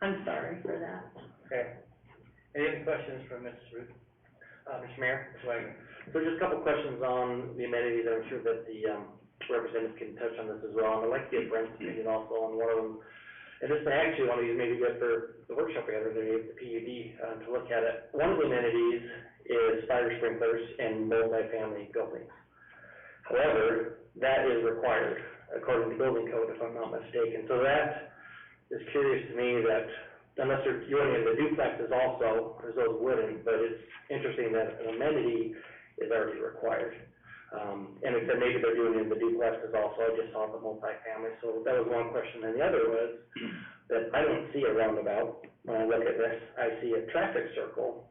I'm sorry for that. Okay. Any other questions for Ms. Root? Mr. Mayor, Ms. Wagner? so just a couple questions on the amenities. I'm sure that the representative can touch on this as well. And I'd like to get Brent's opinion also on one of them. And this may actually one of these maybe good for the workshop we had earlier, the PUD, to look at it. One of the amenities is fire sprinklers in multifamily buildings. However, that is required according to building code, if I'm not mistaken. So that is curious to me that unless you're doing it in the duplexes also, because those wouldn't, but it's interesting that an amenity is already required. And it said maybe they're doing it in the duplexes also, I just saw the multifamily, so that was one question. And the other was that I don't see a roundabout when I look at this. I see a traffic circle,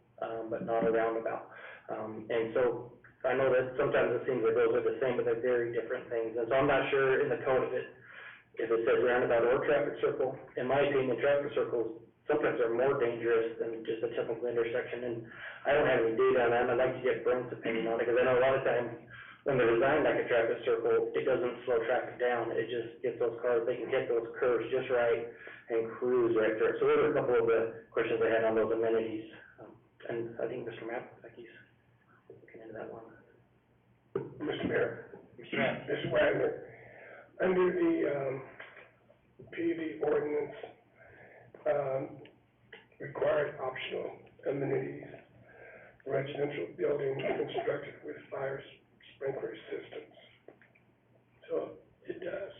but not a roundabout. And so I know that sometimes it seems like those are the same, but they're very different things. And so I'm not sure in the code if it says roundabout or traffic circle. In my opinion, traffic circles sometimes are more dangerous than just a typical intersection. And I don't have any data on that, and I'd like to get Brent's opinion on it, because I know a lot of times when they're designed like a traffic circle, it doesn't slow traffic down. It just gets those cars, they can hit those curves just right and cruise right through it. So those are a couple of the questions I had on those amenities. And I think Mr. Mapp, like he's looking into that one. Mr. Mayor, Mr. Matt? Ms. Wagner, under the, PUD ordinance, required optional amenities, residential buildings constructed with fire sprinkler systems. So it does.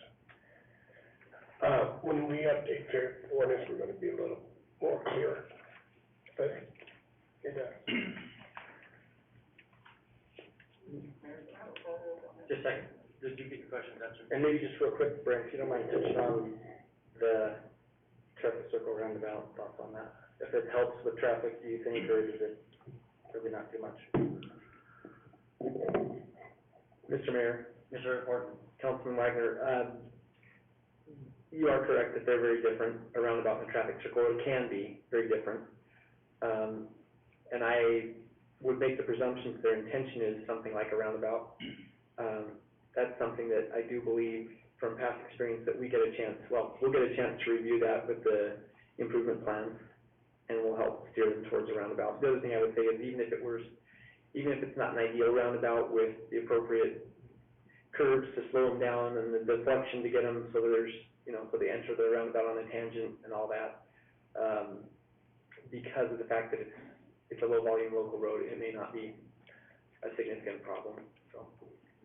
When we update the ordinance, we're gonna be a little more clear, but it does. Just a second. Did you get your questions answered? And maybe just real quick, Brent, if you don't mind touching on the traffic circle roundabout, thoughts on that? If it helps with traffic, do you think, or is it really not too much? Mr. Mayor, Mr. Horton? Councilman Wagner, you are correct that they're very different, a roundabout and a traffic circle. It can be very different. And I would make the presumption that their intention is something like a roundabout. That's something that I do believe from past experience that we get a chance, we'll get a chance to review that with the improvement plans, and we'll help steer them towards a roundabout. The other thing I would say is even if it's not an ideal roundabout with the appropriate curves to slow them down and the deflection to get them so that there's, so they enter the roundabout on a tangent and all that, because of the fact that it's a low volume local road, it may not be a significant problem. So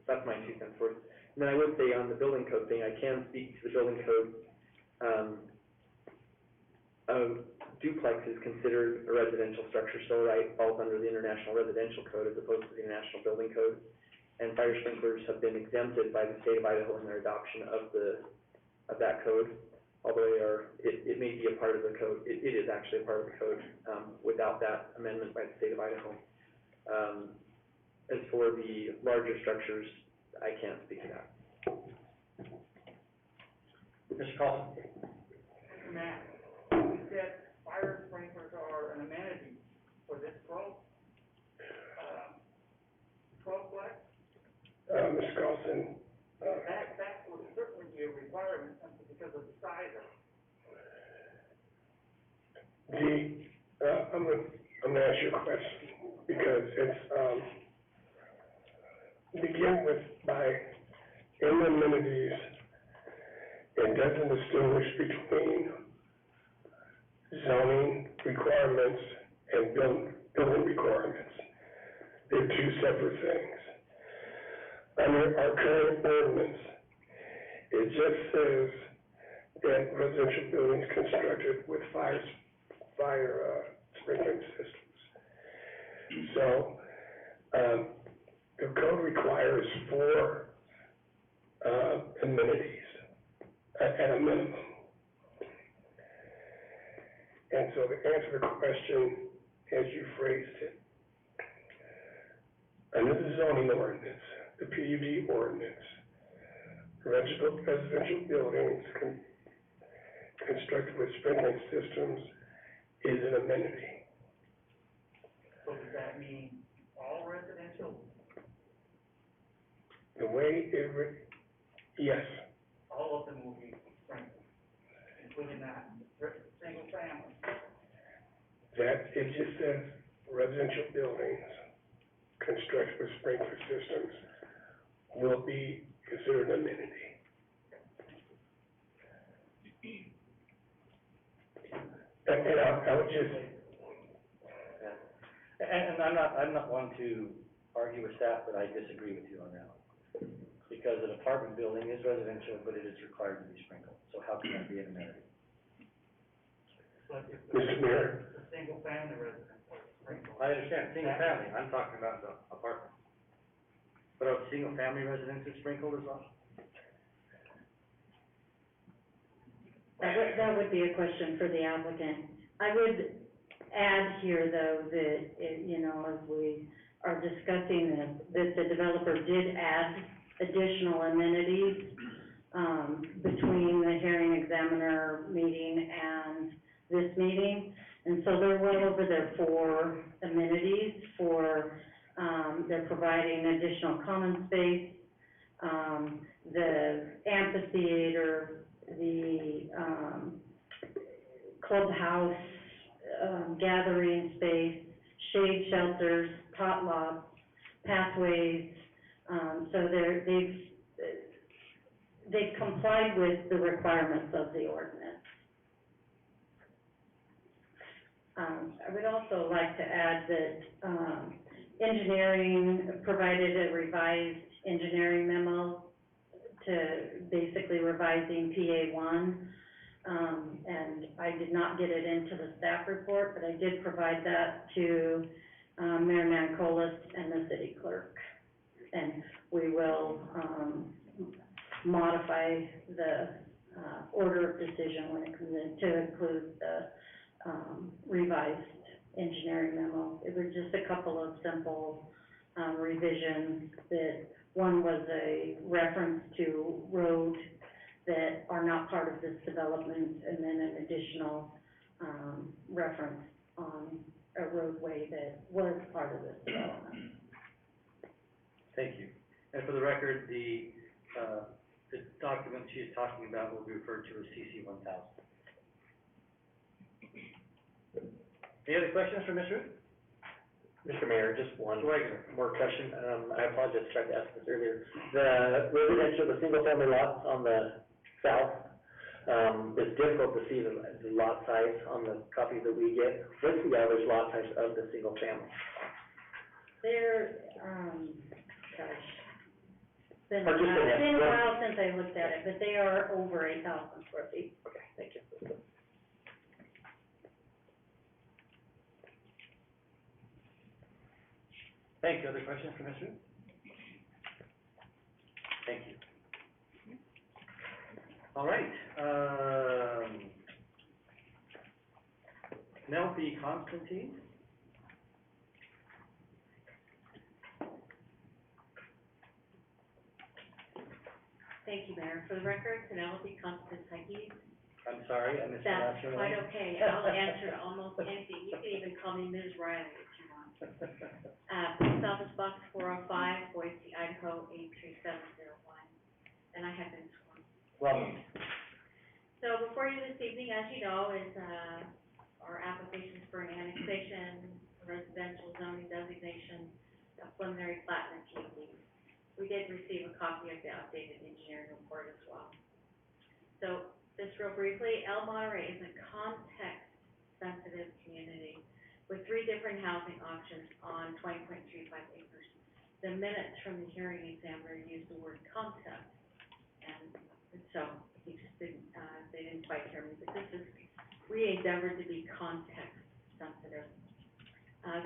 that's my 2 cents worth. And then I would say on the building code thing, I can speak to the building code. A duplex is considered a residential structure, so it falls under the International Residential Code as opposed to the International Building Code. And fire sprinklers have been exempted by the state of Idaho in their adoption of that code. although it may be a part of the code, it is actually a part of the code, without that amendment by the state of Idaho. As for the larger structures, I can't speak to that. Mr. Carlson? Matt, you said fire sprinklers are an amenity for this 12-plex? Mr. Carlson, That would certainly be a requirement simply because of the size of it. I'm gonna ask you a question, because it's, begin with by, in the amenities, it doesn't distinguish between zoning requirements and building requirements. They're two separate things. Under our current ordinance, it just says that residential buildings constructed with fire sprinkling systems. So, the code requires 4 amenities at a minimum. And so to answer the question as you phrased it, under the zoning ordinance, the PUD ordinance, residential buildings constructed with sprinkling systems is an amenity. So does that mean all residential, The way yes, all of them will be sprinkled, including that single family? that, it just says residential buildings constructed with sprinkler systems will be considered an amenity. And I would just, And I'm not one to argue with staff, but I disagree with you on that one. Because an apartment building is residential, but it is required to be sprinkled, so how can that be an amenity? But if Mr. Mayor, the single family residence was sprinkled. I understand, single family, I'm talking about the apartment. But a single family residence is sprinkled as well? That would be a question for the applicant. I would add here, though, that, as we are discussing this, that the developer did add additional amenities, between the hearing examiner meeting and this meeting. And so they're well over their 4 amenities for, they're providing additional common space, the amphitheater, the, clubhouse, gathering space, shade shelters, potlucks, pathways. So they've complied with the requirements of the ordinance. I would also like to add that, engineering provided a revised engineering memo to basically revising PA1. And I did not get it into the staff report, but I did provide that to, Mayor Mancolas and the city clerk. And we will, modify the, order of decision when it comes in to include the, revised engineering memo. It was just a couple of simple, revisions that, one was a reference to roads that are not part of this development, and then an additional, reference on a roadway that was part of this development. Thank you. And for the record, the document she is talking about will be referred to as CC 1000. Any other questions for Ms. Ruth? Mr. Mayor, just one Regular. more question. I apologize, I tried to ask this earlier. The residential, the single-family lots on the south, it's difficult to see the lot size on the copies that we get. What's the average lot size of the single family? They're, gosh, it's been Or just an a estimate. while since I looked at it, but they are over 8,000 square feet. Okay, thank you. Thank you. Other questions for Ms. Ruth? Thank you. All right, Penelope Constantine. Thank you, Mayor. For the record, Penelope Constantine. I'm sorry, I mispronounced That's your quite name. okay. I'll answer almost anything. You can even call me Ms. Riley if you want. Post Office Box 405, Boise, Idaho, 83701. And I have been sworn. Welcome. So before you this evening, as you know, is, our applications for an annexation, residential zoning designation, a preliminary plat and a PUD. We did receive a copy of the updated engineering report as well. So, just real briefly, El Monterey is a context-sensitive community with 3 different housing options on 20.35 acres. The minutes from the hearing examiner used the word concept, and so he just didn't, they didn't quite hear me, but this is, we endeavored to be context-sensitive.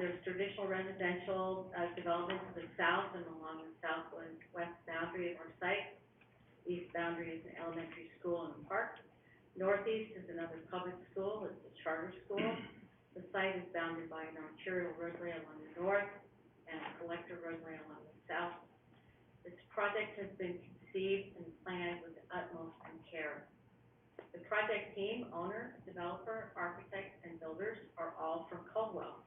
There's traditional residential, development to the south and along the southwest boundary of our site. East boundary is an elementary school and a park. Northeast is another public school, it's a charter school. The site is bounded by an arterial roadway along the north and a collector roadway along the south. This project has been conceived and planned with the utmost care. The project team, owner, developer, architect, and builders are all from Caldwell.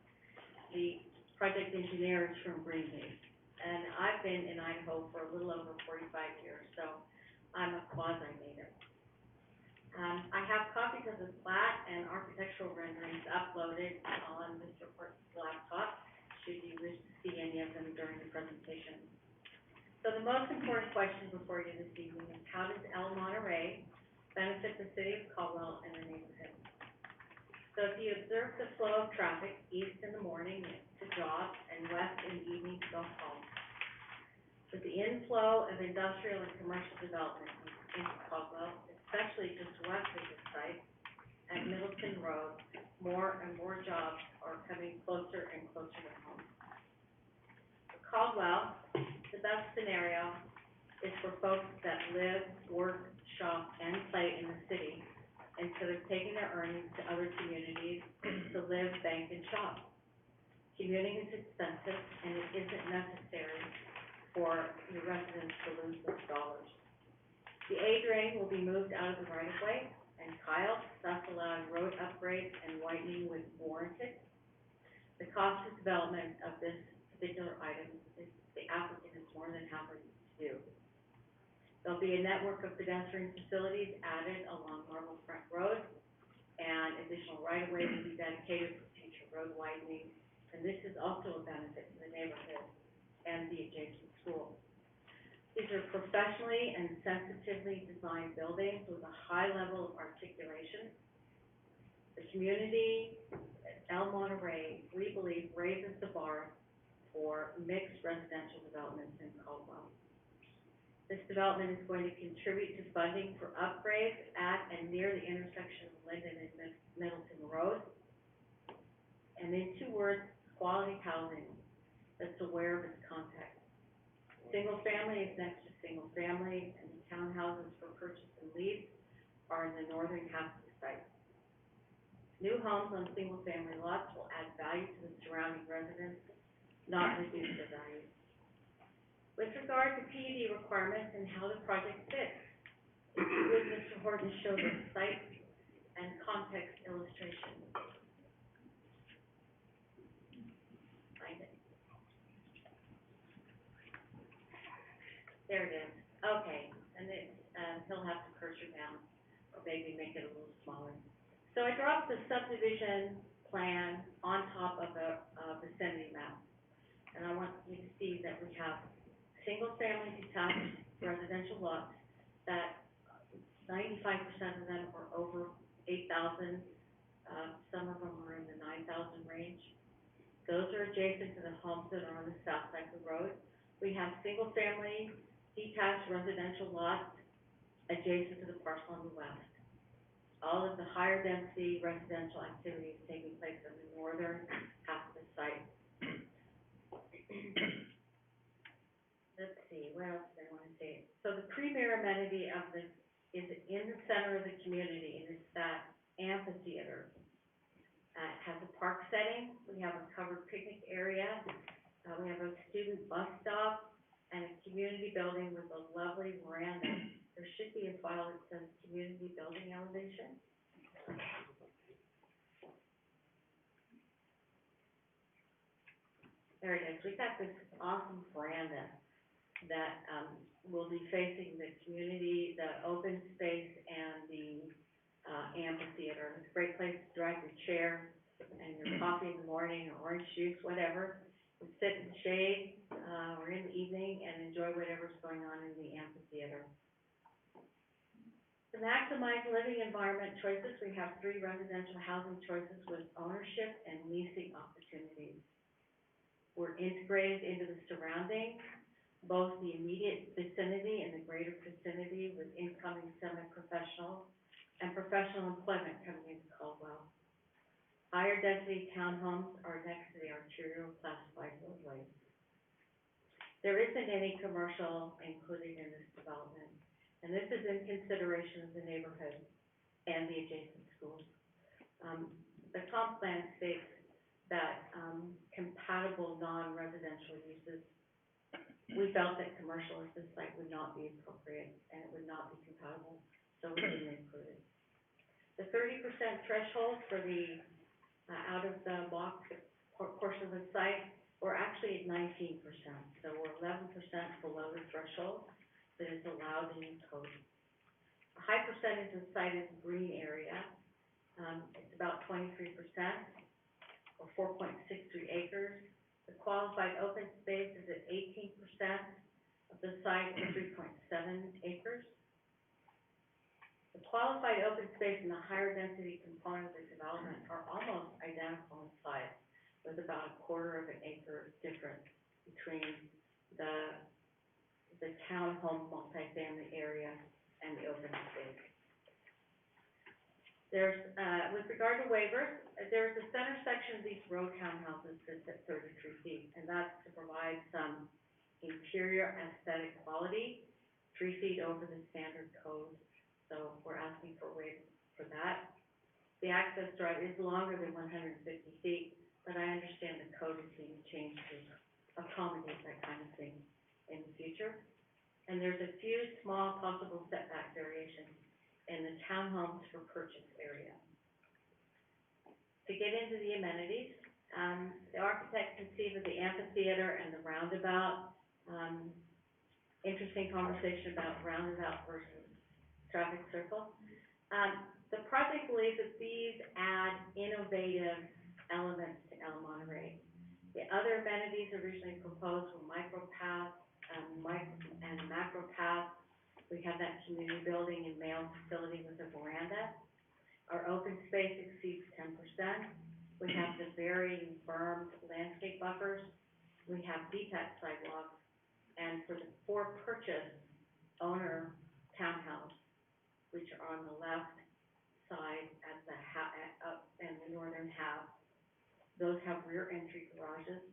The project engineer is from Green Bay. And I've been in Idaho for a little over 45 years, so I'm a quasi-native. I have copies of the plat and architectural renderings uploaded on Mr. Horton's laptop, should you wish to see any of them during the presentation. So the most important question before you this evening is, how does El Monterey benefit the city of Caldwell and the neighborhood? So if you observe the flow of traffic, east in the morning to jobs and west in the evening to go home, with the inflow of industrial and commercial development into Caldwell, especially just west of the site, at Middleton Road, more and more jobs are coming closer and closer to home. For Caldwell, the best scenario is for folks that live, work, shop, and play in the city, instead of taking their earnings to other communities to live, bank, and shop. Commuting is expensive, and it isn't necessary for the residents to lose those dollars. The A drain will be moved out of the right-of-way and tiled, thus allowing road upgrades and widening when warranted. The cost of development of this particular item is, the applicant is more than happy to do. There'll be a network of pedestrian facilities added along Marble Front Road, and additional right-of-way will be dedicated for future road widening, and this is also a benefit to the neighborhood and the adjacent school. These are professionally and sensitively designed buildings with a high level of articulation. The community at El Monterey, we believe, raises the bar for mixed residential developments in Caldwell. This development is going to contribute to funding for upgrades at and near the intersection of Linden and Middleton Road. And in 2 words, quality housing that's aware of its context. Single family is next to single family, and the townhouses for purchase and lease are in the northern half of the site. New homes on single family lots will add value to the surrounding residents, not reduce their value. With regard to PUD requirements and how the project fits, if you would, Mr. Horton, show the site and context illustration. Find it. There it is. Okay, and it, he'll have to cursor down, or maybe make it a little smaller. So I dropped the subdivision plan on top of a vicinity map, and I want you to see that we have single-family detached residential lots that 95% of them are over 8,000. Some of them are in the 9,000 range. Those are adjacent to the homes that are on the south side of the road. We have single-family detached residential lots adjacent to the parcel on the west. All of the higher density residential activity is taking place in the northern half of the site. Let's see, what else do I want to say? So the premier amenity of this is in the center of the community, and it's that amphitheater. It has park setting. We have a covered picnic area. We have a student bus stop and a community building with a lovely veranda. There should be a file that says community building elevation. There it is. We've got this awesome veranda that, will be facing the community, the open space, and the, amphitheater. It's a great place to drive your chair and your coffee in the morning, or orange juice, whatever. And sit in the shade, or in the evening and enjoy whatever's going on in the amphitheater. To maximize living environment choices, we have 3 residential housing choices with ownership and leasing opportunities. We're integrated into the surroundings, both the immediate vicinity and the greater vicinity, with incoming semi-professional and professional employment coming into Caldwell. Higher density townhomes are next to the arterial classified roadways. There isn't any commercial included in this development, and this is in consideration of the neighborhood and the adjacent schools. The comp plan states that, compatible non-residential uses, we felt that commercial at this site would not be appropriate and it would not be compatible, so we didn't include it. The 30% threshold for the, out of the box portion of the site, we're actually at 19%, so we're 11% below the threshold that is allowed in the code. A high percentage of the site is green area. It's about 23%, or 4.63 acres. The qualified open space is at 18% of the site, or 3.7 acres. The qualified open space and the higher density component of the development are almost identical in size, with about 1/4 of an acre difference between the townhome multifamily area and the open space. There's, with regard to waivers, there's a center section of these row townhouses that's at 33 feet, and that's to provide some interior aesthetic quality, 3 feet over the standard code. So we're asking for a waiver for that. The access drive is longer than 150 feet, but I understand the code is being changed to accommodate that kind of thing in the future. And there's a few small possible setback variations in the townhomes for purchase area. To get into the amenities, the architect conceived of the amphitheater and the roundabout. Interesting conversation about roundabout versus traffic circle. The project believes that these add innovative elements to El Monterey. The other amenities originally proposed were micropaths, and macropaths. We have that community building and mail facility with a veranda. Our open space exceeds 10%. We have the very firm landscape buffers. We have detached sidewalks. And for purchase owner townhouse, which are on the left side at the up in the northern half, those have rear entry garages.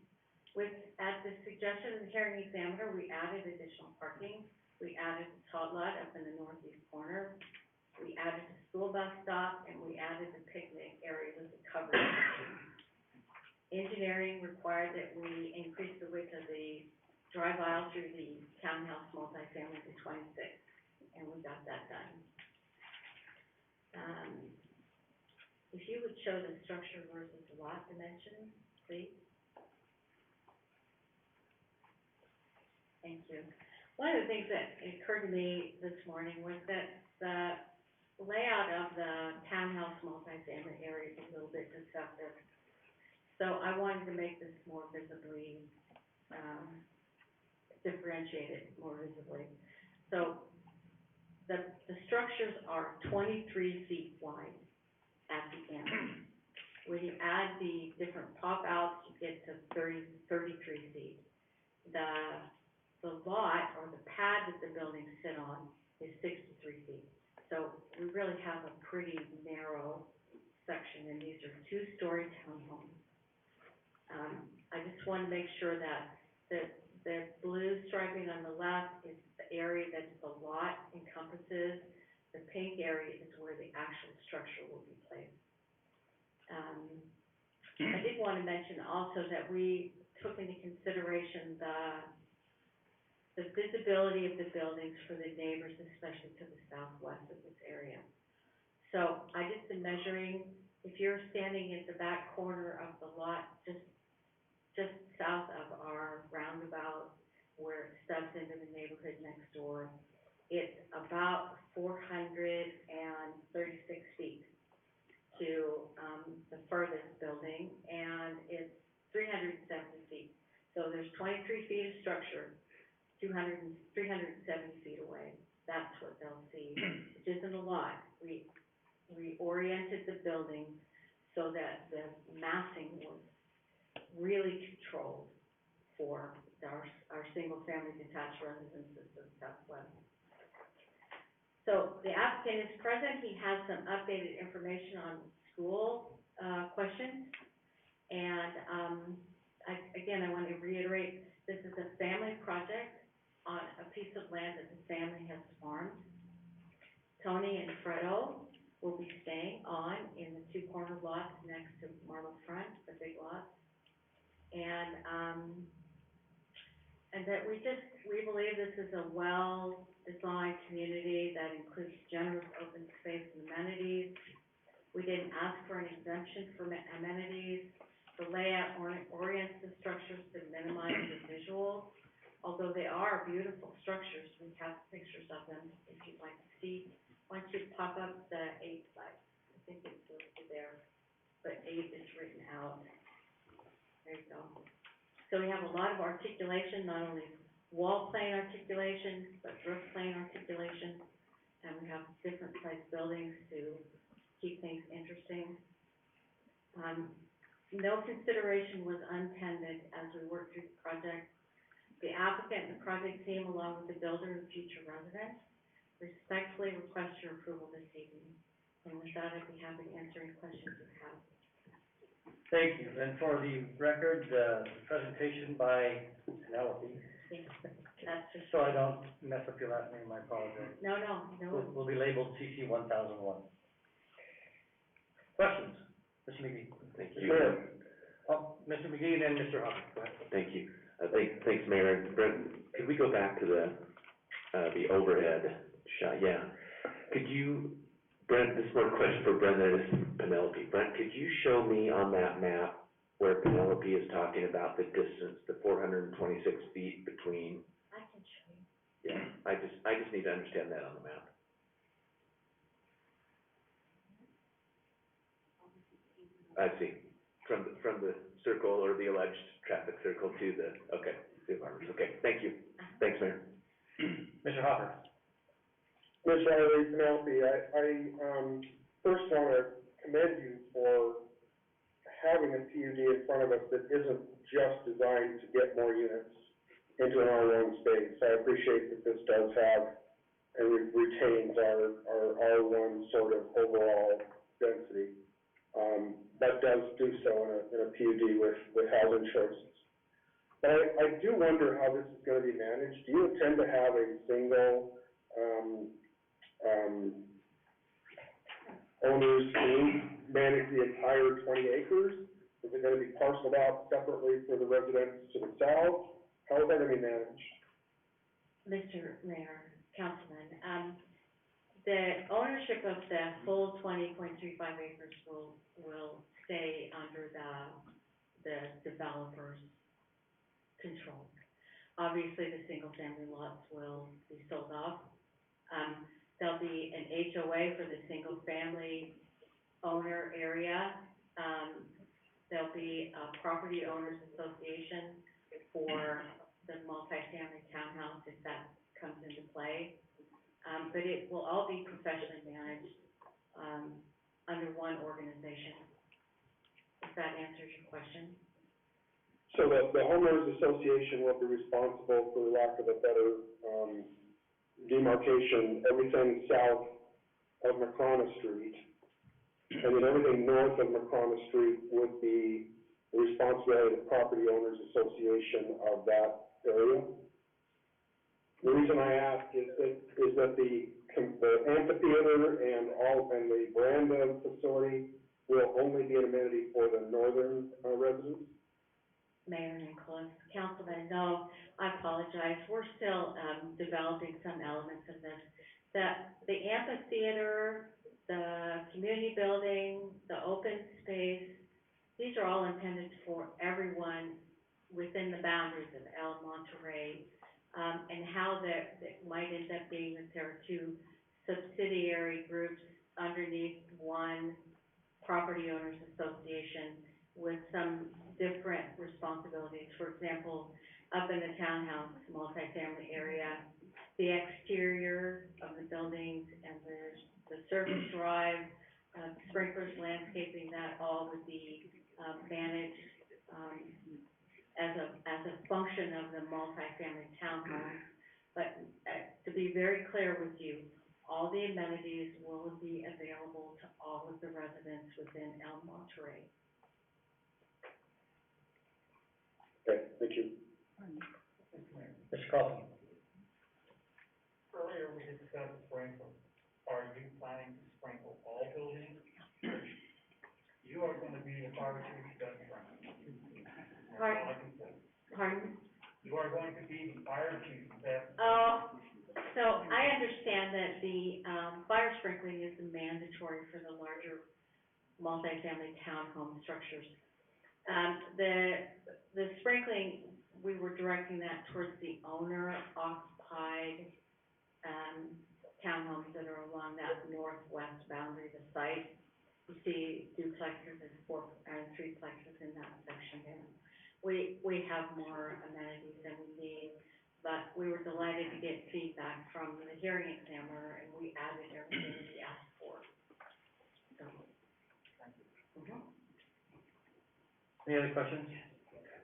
At the suggestion of the hearing examiner, we added additional parking. We added the tot lot up in the northeast corner. We added the school bus stop, and we added the picnic area with the covered section. Engineering required that we increase the width of the drive aisle through the townhouse multifamily to 26, and we got that done. If you would show the structure versus the lot dimensions, please. Thank you. One of the things that occurred to me this morning was that the layout of the townhouse multifamily area is a little bit deceptive. So I wanted to make this more visibly, differentiated more visibly. So the structures are 23 feet wide at the end. When you add the different pop outs, you get to 33 feet. The lot, or the pad that the buildings sit on, is 63 feet. So we really have a pretty narrow section, and these are 2-story townhomes. I just want to make sure that the blue striping on the left is the area that the lot encompasses. The pink area is where the actual structure will be placed. I did want to mention also that we took into consideration the visibility of the buildings for the neighbors, especially to the southwest of this area. So I just been measuring, if you're standing at the back corner of the lot, just south of our roundabout, where it stubs into the neighborhood next door, it's about 436 feet to, the furthest building, and it's 370 feet. So there's 23 feet of structure, 370 feet away. That's what they'll see, which isn't a lot. We oriented the building so that the massing was really controlled for our single-family detached residences in Southwest. So the applicant is present. He has some updated information on school questions. And I want to reiterate, this is a family project on a piece of land that the family has farmed. Tony and Fredo will be staying on in the two corner lots next to Marble Front, the big lots. And that we believe this is a well-designed community that includes generous open space and amenities. We didn't ask for an exemption for amenities. The layout orients the structures to minimize the visual, although they are beautiful structures. We have pictures of them if you'd like to see. Why don't you pop up the 8 slide? I think it's listed there, but 8 is written out. There you go. So we have a lot of articulation, not only wall plane articulation, but roof plane articulation. And we have different sized buildings to keep things interesting. No consideration was intended as we worked through the project. The applicant and the project team, along with the builder and future residents, respectfully request your approval this evening. And with that, I'd be happy to answer any questions you have. Thank you. And for the record, the presentation by Penelope, Yes, that's just. so I don't mess up your last name, I apologize. No. Will be labeled CC 1001. Questions? Mr. McGee? Thank you. Sure. Oh, Mr. McGee and then Mr. Hopper, go ahead. Thank you. Thanks, Mayor. And Brent, could we go back to the overhead shot? Yeah. Could you, Brent, this is more a question for Brent than it is for Penelope. Brent, could you show me on that map where Penelope is talking about the distance, the 426 feet between? I can show you. Yeah, I just need to understand that on the map. I see. From the circle or the alleged traffic circle to the, okay, the apartments. Okay, thank you. Thanks, Mayor. Mr. Hopper? Ms. Riley, Penelope, I first want to commend you for having a PUD in front of us that isn't just designed to get more units into an R1 space. I appreciate that this does have and retains our R1 sort of overall density, but does do so in a PUD with housing choices. But I do wonder how this is going to be managed. Do you intend to have a single owner's team manage the entire 20 acres? Is it going to be parceled out separately for the residents to the south? How is that going to be managed? Mr. Mayor, Councilman, the ownership of the full 20.35 acres will stay under the developer's control. Obviously, the single-family lots will be sold off. There'll be an HOA for the single-family owner area. There'll be a property owners association for the multifamily townhouse if that comes into play. But it will all be professionally managed under one organization. If that answers your question. So the homeowners association will be responsible, for lack of a better demarcation, everything south of McCrona Street, and then everything north of McCrona Street would be the responsibility of the property owners association of that area. The reason I ask is that the amphitheater and the veranda facility will only be an amenity for the northern, residents? Mayor Nicholas, Councilman, no, I apologize, we're still, developing some elements of this. The amphitheater, the community building, the open space, these are all intended for everyone within the boundaries of El Monterey. And how that might end up being that there are two subsidiary groups underneath one property owners association with some different responsibilities. For example, up in the townhouse multifamily area, the exterior of the buildings and the service drive, sprinklers, landscaping, that all would be, managed, as a function of the multifamily townhome. But, to be very clear with you, all the amenities will be available to all of the residents within El Monterey. Okay, thank you. Mr. Carlson? Earlier, we discussed sprinkles. Are you planning to sprinkle all buildings? You are gonna be the fire chief's best friend. That's all I can say. Pardon? You are going to be the fire chief's best. So I understand that the, fire sprinkling is mandatory for the larger multifamily townhome structures. The sprinkling, we were directing that towards the owner-occupied, townhomes that are along that northwest boundary of the site. You see duplexes and threeplexes in that section there. We have more amenities than we need, but we were delighted to get feedback from the hearing examiner, and we added everything we asked for. So. Mhm. Any other questions?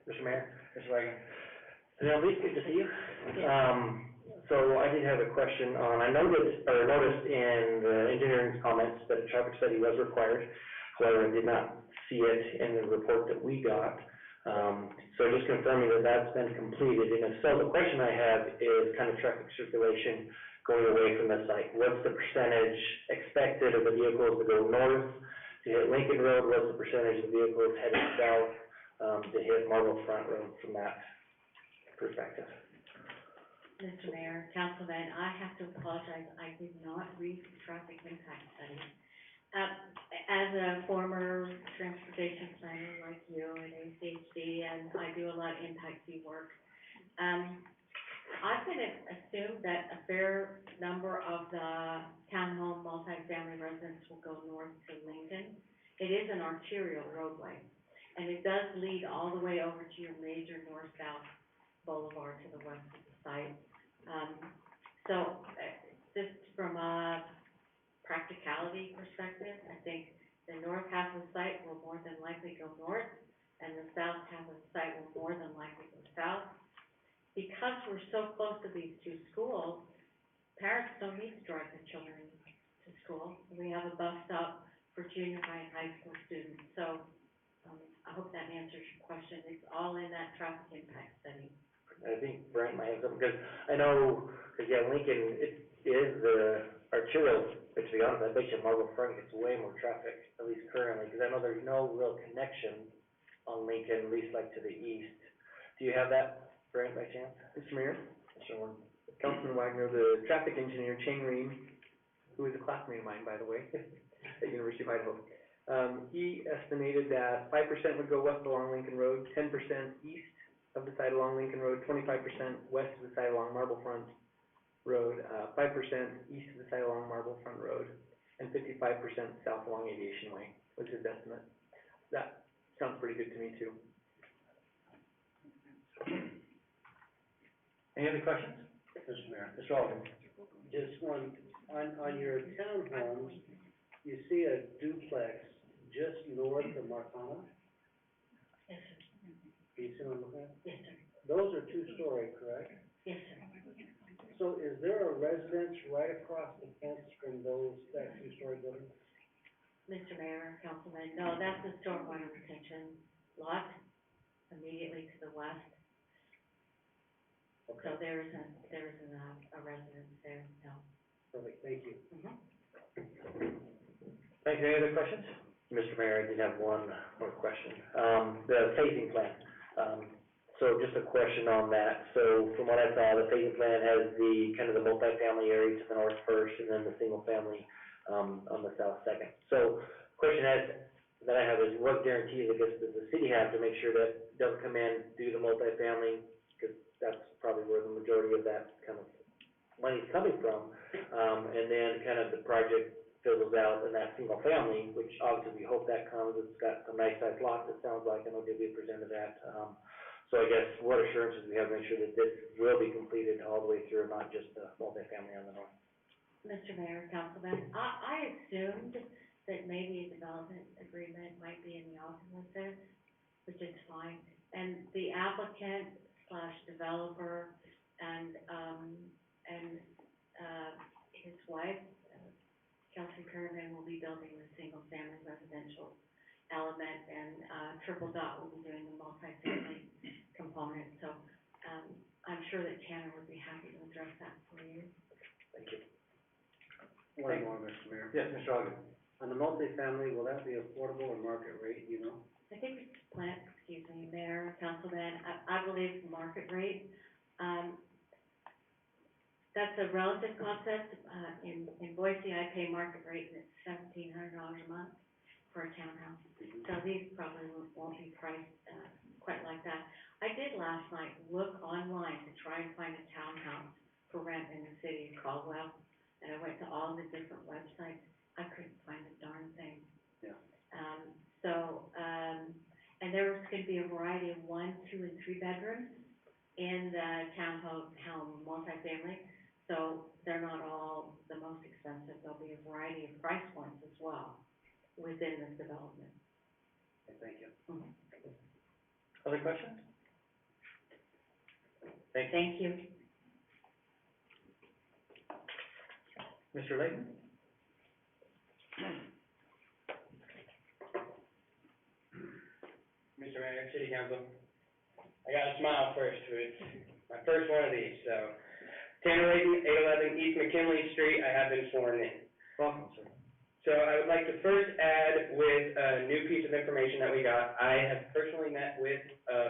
Mr. Mayor? Mr. Wagner? Penelope, good to see you. So I did have a question on, I noticed in the engineering's comments that a traffic study was required. However, I did not see it in the report that we got. So just confirming that that's been completed, and if so, the question I have is kind of traffic circulation going away from the site. What's the percentage expected of the vehicles that go north to hit Lincoln Road? What's the percentage of the vehicles headed south, to hit Marble Front Road from that perspective? Mr. Mayor, Councilman, I have to apologize, I did not read the traffic impact study. As a former transportation planner like you at ACHD, and I do a lot of impact fee work, I'm gonna assume that a fair number of the townhome multifamily residents will go north to Lincoln. It is an arterial roadway, and it does lead all the way over to your major north-south boulevard to the west of the site. Just from a practicality perspective, I think the north half of the site will more than likely go north, and the south half of the site will more than likely go south. Because we're so close to these two schools, parents don't need to drive their children to school. We have a bus stop for junior high and high school students, so, I hope that answers your question. It's all in that traffic impact study. I think Brent might have something, because I know, Lincoln, it is the arterial, but to be honest, I bet you Marble Front gets way more traffic, at least currently, because I know there's no real connection on Lincoln, at least like to the east. Do you have that, Brent, by chance? Mr. Mayor, Sure. Councilman Wagner, the traffic engineer, Chang Ream, who is a classmate of mine, by the way, at University of Idaho, he estimated that 5% would go west along Lincoln Road, 10% east of the side along Lincoln Road, 25% west of the side along Marble Front Road, 5% east of the side along Marble Front Road, and 55% south along Aviation Way was his estimate. That sounds pretty good to me, too. Any other questions? Mr. Mayor. Mr. Alden? Just one, on your townhomes, you see a duplex just north of Marcana? Yes, sir. Do you see what I'm looking at? Yes, sir. Those are two-story, correct? Yes, sir. So is there a residence right across the fence from that two-story building? Mr. Mayor, Councilman, no, that's the stormwater retention lot immediately to the west. Okay, So there isn't a residence there, no. perfect, thank you. Mhm. Thank you. Any other questions? Mr. Mayor, I did have one more question. The phasing plan. So just a question on that. So from what I saw, the phasing plan has the, kind of the multifamily area to the north first, and then the single family, on the south second. So question that I have is, what guarantees, I guess, does the city have to make sure that it doesn't come in, do the multifamily, because that's probably where the majority of that kind of money's coming from, and then kind of the project fizzles out in that single family, which obviously we hope that comes, it's got some nice sized lots, it sounds like, I know Divya presented that, so I guess what assurances do we have to make sure that this will be completed all the way through, not just the multifamily on the north? Mr. Mayor, Councilman, I assumed that maybe a development agreement might be in the offing with this, which is fine. And the applicant / developer and his wife, Kelsey Kerman, will be building the single-family residential element, and Triple Dot will be doing the multifamily component. So, I'm sure that Tanner would be happy to address that for you. Thank you. One more, Mr. Mayor. Yes, Mr. Ogden. On the multifamily, will that be affordable or market rate, you know? I think it's Mayor, Councilman, I believe market rate. That's a relative concept. In Boise, I pay market rate, and it's $1,700 a month for a townhouse. So these probably won't be priced, quite like that. I did last night look online to try and find a townhouse for rent in the city of Caldwell, and I went to all the different websites. I couldn't find a darn thing. Yeah. And there's gonna be a variety of 1, 2, and 3 bedrooms in the townhome multifamily. So they're not all the most expensive. There'll be a variety of price points as well within this development. Okay, thank you. Mhm. Other questions? Thank you. Mr. Layton? Mr. Mayor, City Council, I got a smile first, it's my first one of these, so. Tanner Layton, 811 East McKinley Street, I have been sworn in. Welcome, sir. So I would like to first add with a new piece of information that we got. I have personally met with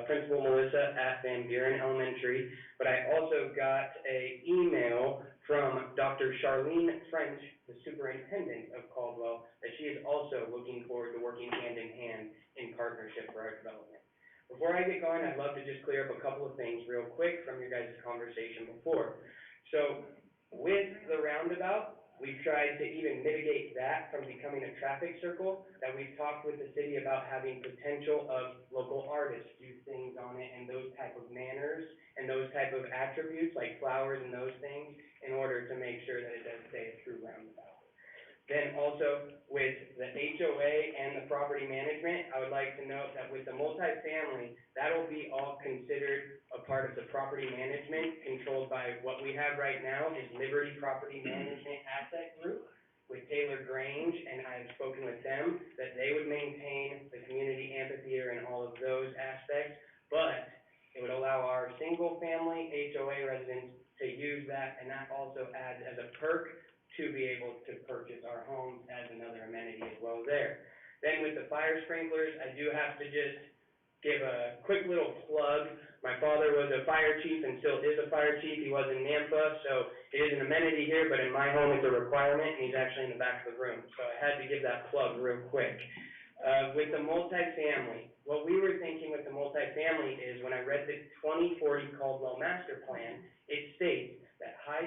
Principal Melissa at Van Buren Elementary, but I also got a email from Dr. Charlene French, the superintendent of Caldwell, that she is also looking forward to working hand in hand in partnership for our development. Before I get going, I'd love to just clear up a couple of things real quick from your guys' conversation before. So with the roundabout, we've tried to even mitigate that from becoming a traffic circle, that we've talked with the city about having potential of local artists do things on it and those type of manners and those type of attributes like flowers and those things in order to make sure that it does stay a true roundabout. Then also with the HOA and the property management, I would like to note that with the multifamily, that'll be all considered a part of the property management controlled by what we have right now is Liberty Property Management Asset Group with Taylor Grange, and I've spoken with them that they would maintain the community amphitheater and all of those aspects, but it would allow our single family HOA residents to use that, and that also adds as a perk to be able to purchase our homes as another amenity as well there. Then with the fire sprinklers, I do have to just give a quick little plug. My father was a fire chief and still is a fire chief. He was in Nampa, so it is an amenity here, but in my home it's a requirement, and he's actually in the back of the room. So I had to give that plug real quick. With the multifamily, what we were thinking with the multifamily is when I read the 2040 Caldwell Master Plan, it states that high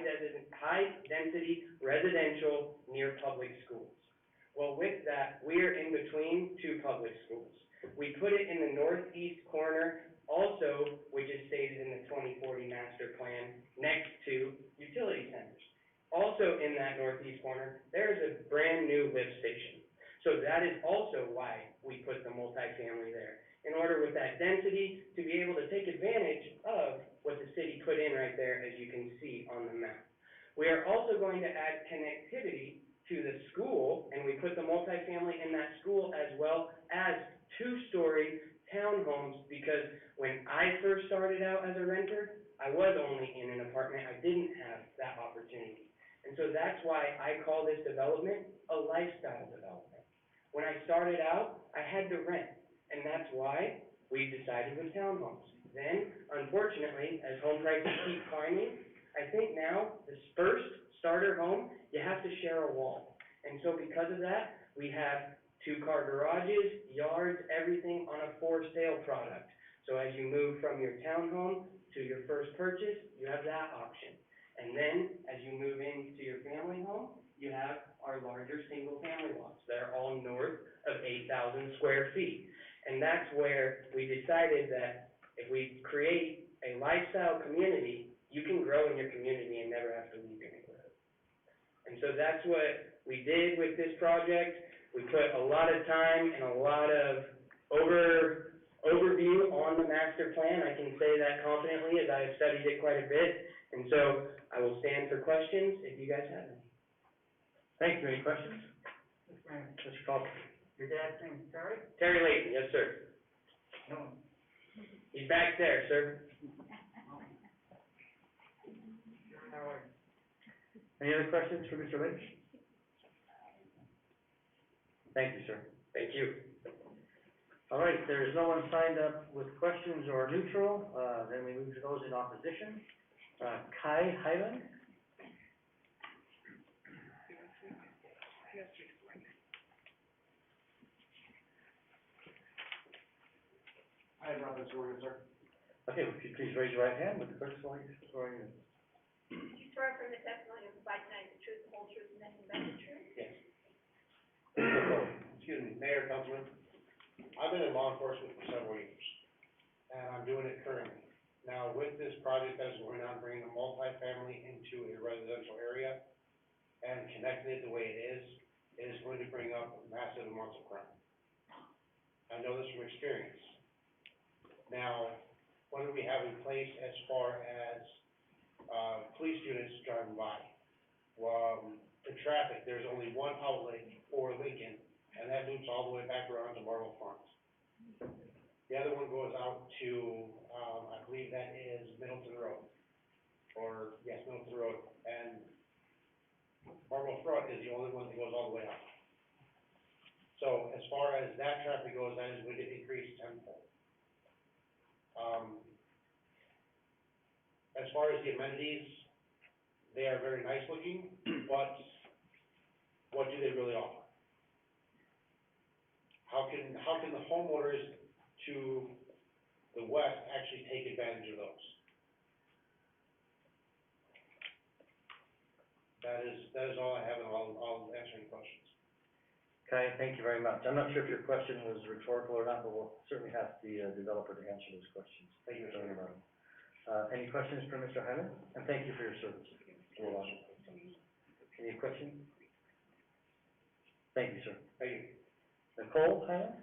density residential near public schools. Well, with that, we are in between 2 public schools. We put it in the northeast corner, also, which is stated in the 2040 master plan, next to utility centers. Also in that northeast corner, there is a brand new lift station. So that is also why we put the multifamily there, in order with that density to be able to take advantage of what the city put in right there, as you can see on the map. We are also going to add connectivity to the school, and we put the multifamily in that school as well as 2-story townhomes, because when I first started out as a renter, I was only in an apartment. I didn't have that opportunity. And so that's why I call this development a lifestyle development. When I started out, I had to rent, and that's why we decided with townhomes. Then, unfortunately, as home prices keep climbing, I think now, this first starter home, you have to share a wall. And so because of that, we have 2-car garages, yards, everything on a for sale product. So as you move from your townhome to your first purchase, you have that option. And then, as you move into your family home, you have our larger single-family lots. They're all north of 8,000 square feet. And that's where we decided that if we create a lifestyle community, you can grow in your community and never have to leave your neighborhood. And so that's what we did with this project. We put a lot of time and a lot of overview on the master plan. I can say that confidently as I have studied it quite a bit. And so I will stand for questions if you guys have any. Thank you. Any questions? Mr. Coffey? Your dad's name is Terry? Terry Layton, yes, sir. No. He's back there, sir. Any other questions for Mr. Lynch? Thank you, sir. Thank you. All right, there is no one signed up with questions or neutral, then we move to those in opposition. Kai Highland? I have Robert Zorn, sir. Okay, would you please raise your right hand with the clerk swearing in? Do you swear from the testimony you provide tonight the truth, the whole truth, and nothing but the truth? Yes. Excuse me, Mayor, Councilman, I've been in law enforcement for several years, and I'm doing it currently. Now, with this project that's going on, bringing a multifamily into a residential area and connecting it the way it is going to bring up massive amounts of crime. I know this from experience. Now, what do we have in place as far as, police units driving by? Well, the traffic, there's only one outlet for Lincoln, and that loops all the way back around to Marble Farms. The other one goes out to, I believe that is Middleton Road, Middleton Road, and Marble Front is the only one that goes all the way out. So as far as that traffic goes, that is going to increase tenfold. As far as the amenities, they are very nice looking, but what do they really offer? How can the homeowners to the west actually take advantage of those? That is all I have, and I'll answer any questions. Kai, thank you very much. I'm not sure if your question was rhetorical or not, but we'll certainly ask the developer to answer those questions. Thank you, Mr. Mayor. Any questions for Mr. Highland? And thank you for your service. Any questions? Thank you, sir. Thank you. Nicole Highland?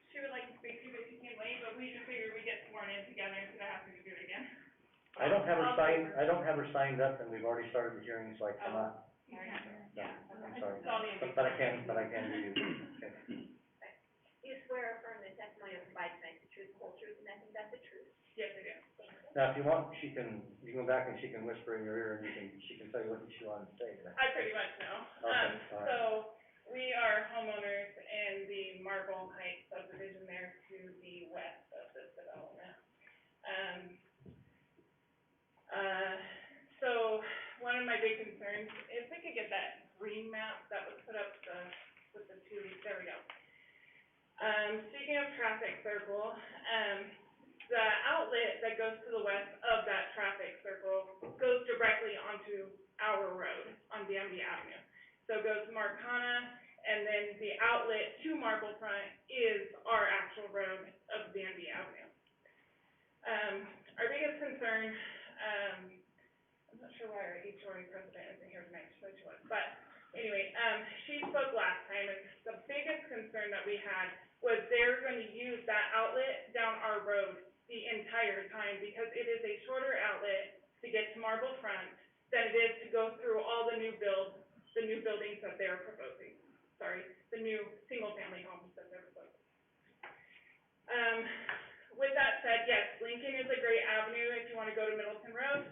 She would like to speak to you, but she came late, but we just figured we'd get sworn in together instead of having to do it again. I don't have her signed up, and we've already started the hearing, so I cannot. No, I'm sorry. But I can do you. Okay. Do you swear or affirm the testimony you provide tonight the truth, the whole truth, and nothing but the truth? Yes, I do. Now, if you want, you can go back and she can whisper in your ear, and she can tell you what she wanted to say. I pretty much know. Okay, all right. So, we are homeowners in the Marble Heights subdivision there to the west of this development. So, one of my big concerns, if we could get that green map that was put up with the two, there we go. Speaking of traffic circle, the outlet that goes to the west of that traffic circle goes directly onto our road on Danby Avenue. So it goes to Marcana, and then the outlet to Marble Front is our actual road of Danby Avenue. Our biggest concern, I'm not sure why our HOA president isn't here tonight, she said she was, but anyway, she spoke last time, and the biggest concern that we had was they're going to use that outlet down our road the entire time, because it is a shorter outlet to get to Marble Front than it is to go through all the new buildings that they're proposing. The new single-family homes that they're proposing. With that said, yes, Lincoln is a great avenue if you want to go to Middleton Road.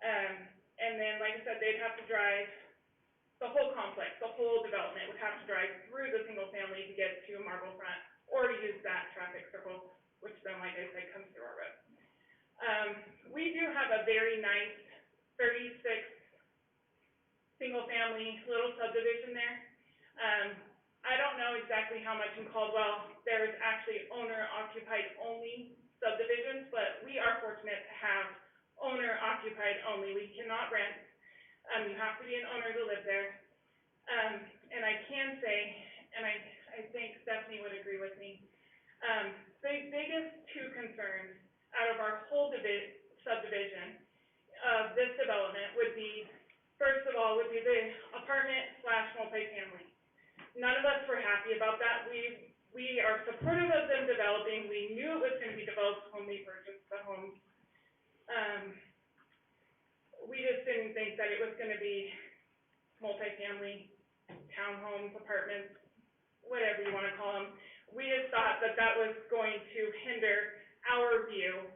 And then, like like I said, they'd have to drive, the whole complex, the whole development would have to drive through the single family to get to Marble Front, or to use that traffic circle, which then, like I said, comes through our road. We do have a very nice 36 single family little subdivision there. I don't know exactly how much in Caldwell. There's actually owner occupied only subdivisions, but we are fortunate to have owner occupied only. We cannot rent. You have to be an owner to live there. And I can say, and I think Stephanie would agree with me, the biggest two concerns out of our whole subdivision of this development would be, first of all, would be the apartment/multifamily. None of us were happy about that. We are supportive of them developing. We knew it was going to be developed when we purchased the homes. We just didn't think that it was going to be multifamily, townhomes, apartments, whatever you want to call them. We just thought that that was going to hinder our view.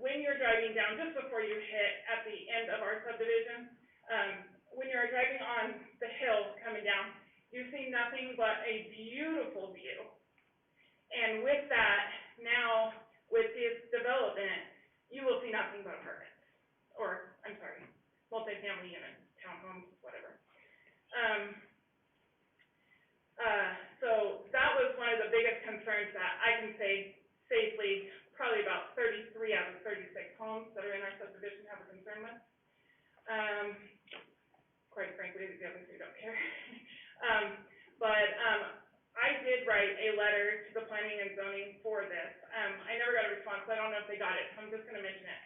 When you're driving down, just before you hit at the end of our subdivision, when you're driving on the hill coming down, you see nothing but a beautiful view. And with that, now with this development, you will see nothing but apartments. Or, I'm sorry, multifamily units, townhomes, whatever. So that was one of the biggest concerns that I can say safely, probably about 33 out of 36 homes that are in our subdivision have a concern with. Quite frankly, the other two don't care. I did write a letter to the planning and zoning for this. I never got a response, so I don't know if they got it, so I'm just gonna mention it.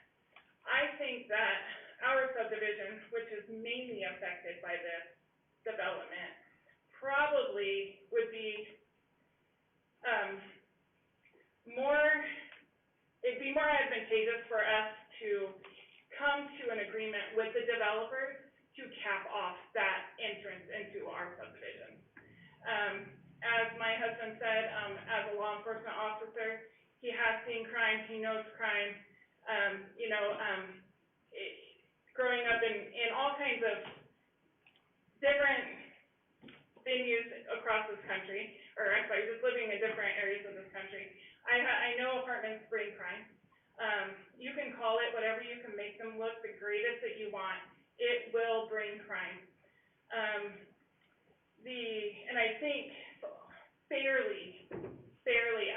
I think that our subdivision, which is mainly affected by this development, probably would be, it'd be more advantageous for us to come to an agreement with the developers to cap off that entrance into our subdivision. As my husband said, as a law enforcement officer, he has seen crime, he knows crime. Growing up in all kinds of different venues across this country, or I'm sorry, just living in different areas of this country, I know apartments bring crime. You can call it whatever, you can make them look the greatest that you want. It will bring crime. And I think fairly,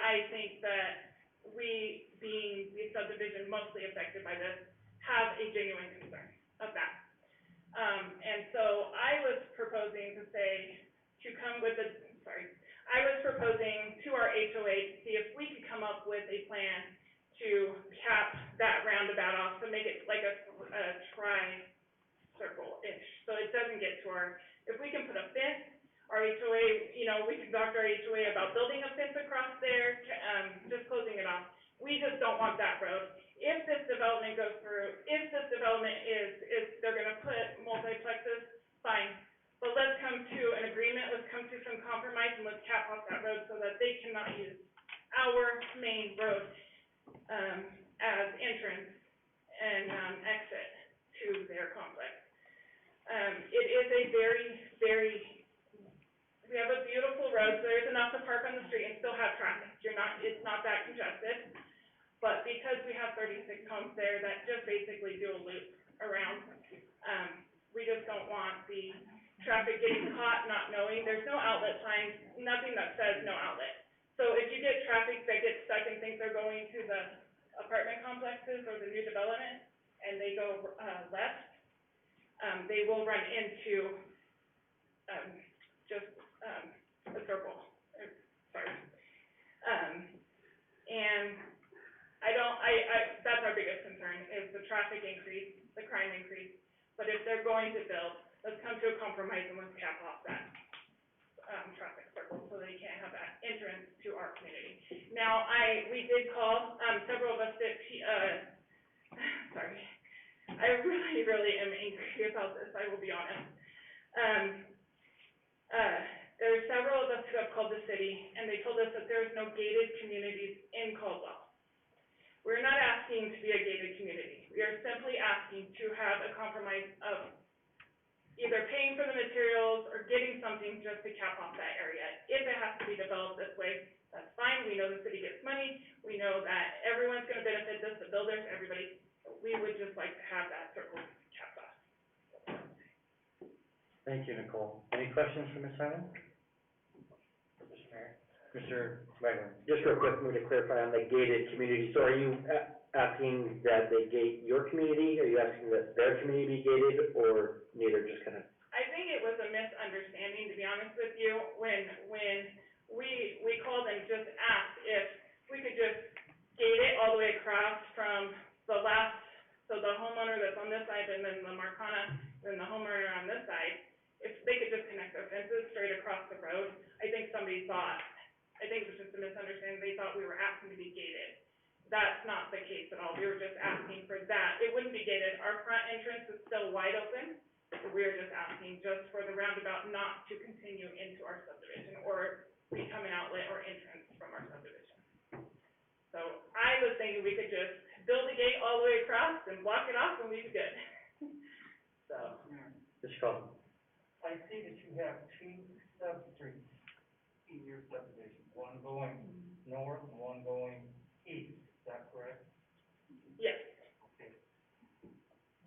I think that we, being the subdivision mostly affected by this, have a genuine concern of that. And so I was proposing I was proposing to our HOA to see if we could come up with a plan to cap that roundabout off, to make it like a tri-circle-ish, so it doesn't get to if we can put a fence, our HOA, we can talk to our HOA about building a fence across there, just closing it off. We just don't want that road. If this development goes through, if this development is they're gonna put multiplexes, fine. But let's come to an agreement, let's come to some compromise, and let's cap off that road so that they cannot use our main road, as entrance and, exit to their complex. It is a very, we have a beautiful road, so there's enough to park on the street and still have traffic. It's not that congested. But because we have 36 homes there that just basically do a loop around, we just don't want the traffic getting caught not knowing. There's no outlet signs, nothing that says no outlet. So if you get traffic that gets stuck and thinks they're going to the apartment complexes or the new development, and they go left, they will run into a circle. And that's our biggest concern, is the traffic increase, the crime increase. But if they're going to build, let's come to a compromise and let's cap off that traffic circle so they can't have that entrance to our community. Now, we did call, several of us did, sorry, I really am angry about this, I will be honest. There are several of us who have called the city, and they told us that there's no gated communities in Caldwell. We're not asking to be a gated community. We are simply asking to have a compromise of either paying for the materials or getting something just to cap off that area. If it has to be developed this way, that's fine, we know the city gets money, we know that everyone's gonna benefit this, the builders, everybody. We would just like to have that circle capped off. Thank you, Nicole. Any questions for Ms. Hyman? Mr. Mayor? Mr. Wagner? Just real quick, for me to clarify on the gated community, so are you asking that they gate your community, are you asking that their community be gated, or neither, just kind of? I think it was a misunderstanding, to be honest with you, when we called and just asked if we could just gate it all the way across from the last, so the homeowner that's on this side and then the Marcana, then the homeowner on this side, if they could just connect their fences straight across the road. I think somebody thought, I think it was just a misunderstanding, they thought we were asking to be gated. That's not the case at all, we were just asking for that. It wouldn't be gated, our front entrance is still wide open, so we were just asking just for the roundabout not to continue into our subdivision or become an outlet or entrance from our subdivision. So I was thinking we could just build a gate all the way across and block it off and we'd be good. So. Mr. Coffin? I see that you have two sub-streets in your subdivision, one going north and one going east, is that correct? Yes. Okay.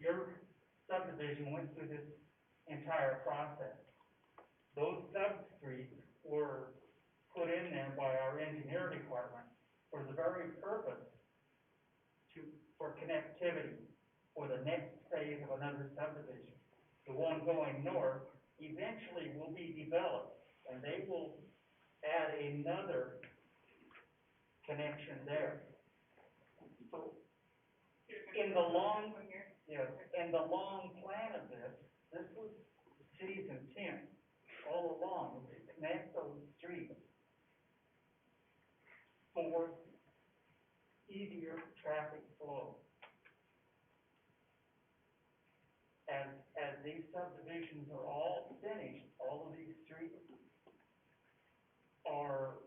Your subdivision went through this entire process. Those sub-streets were put in there by our engineer department for the very purpose for connectivity for the next phase of another subdivision. The one going north eventually will be developed, and they will add another connection there. So, in the long plan of this was the city's intent all along, to connect those streets for easier traffic flow. As these subdivisions are all finished, all of these streets are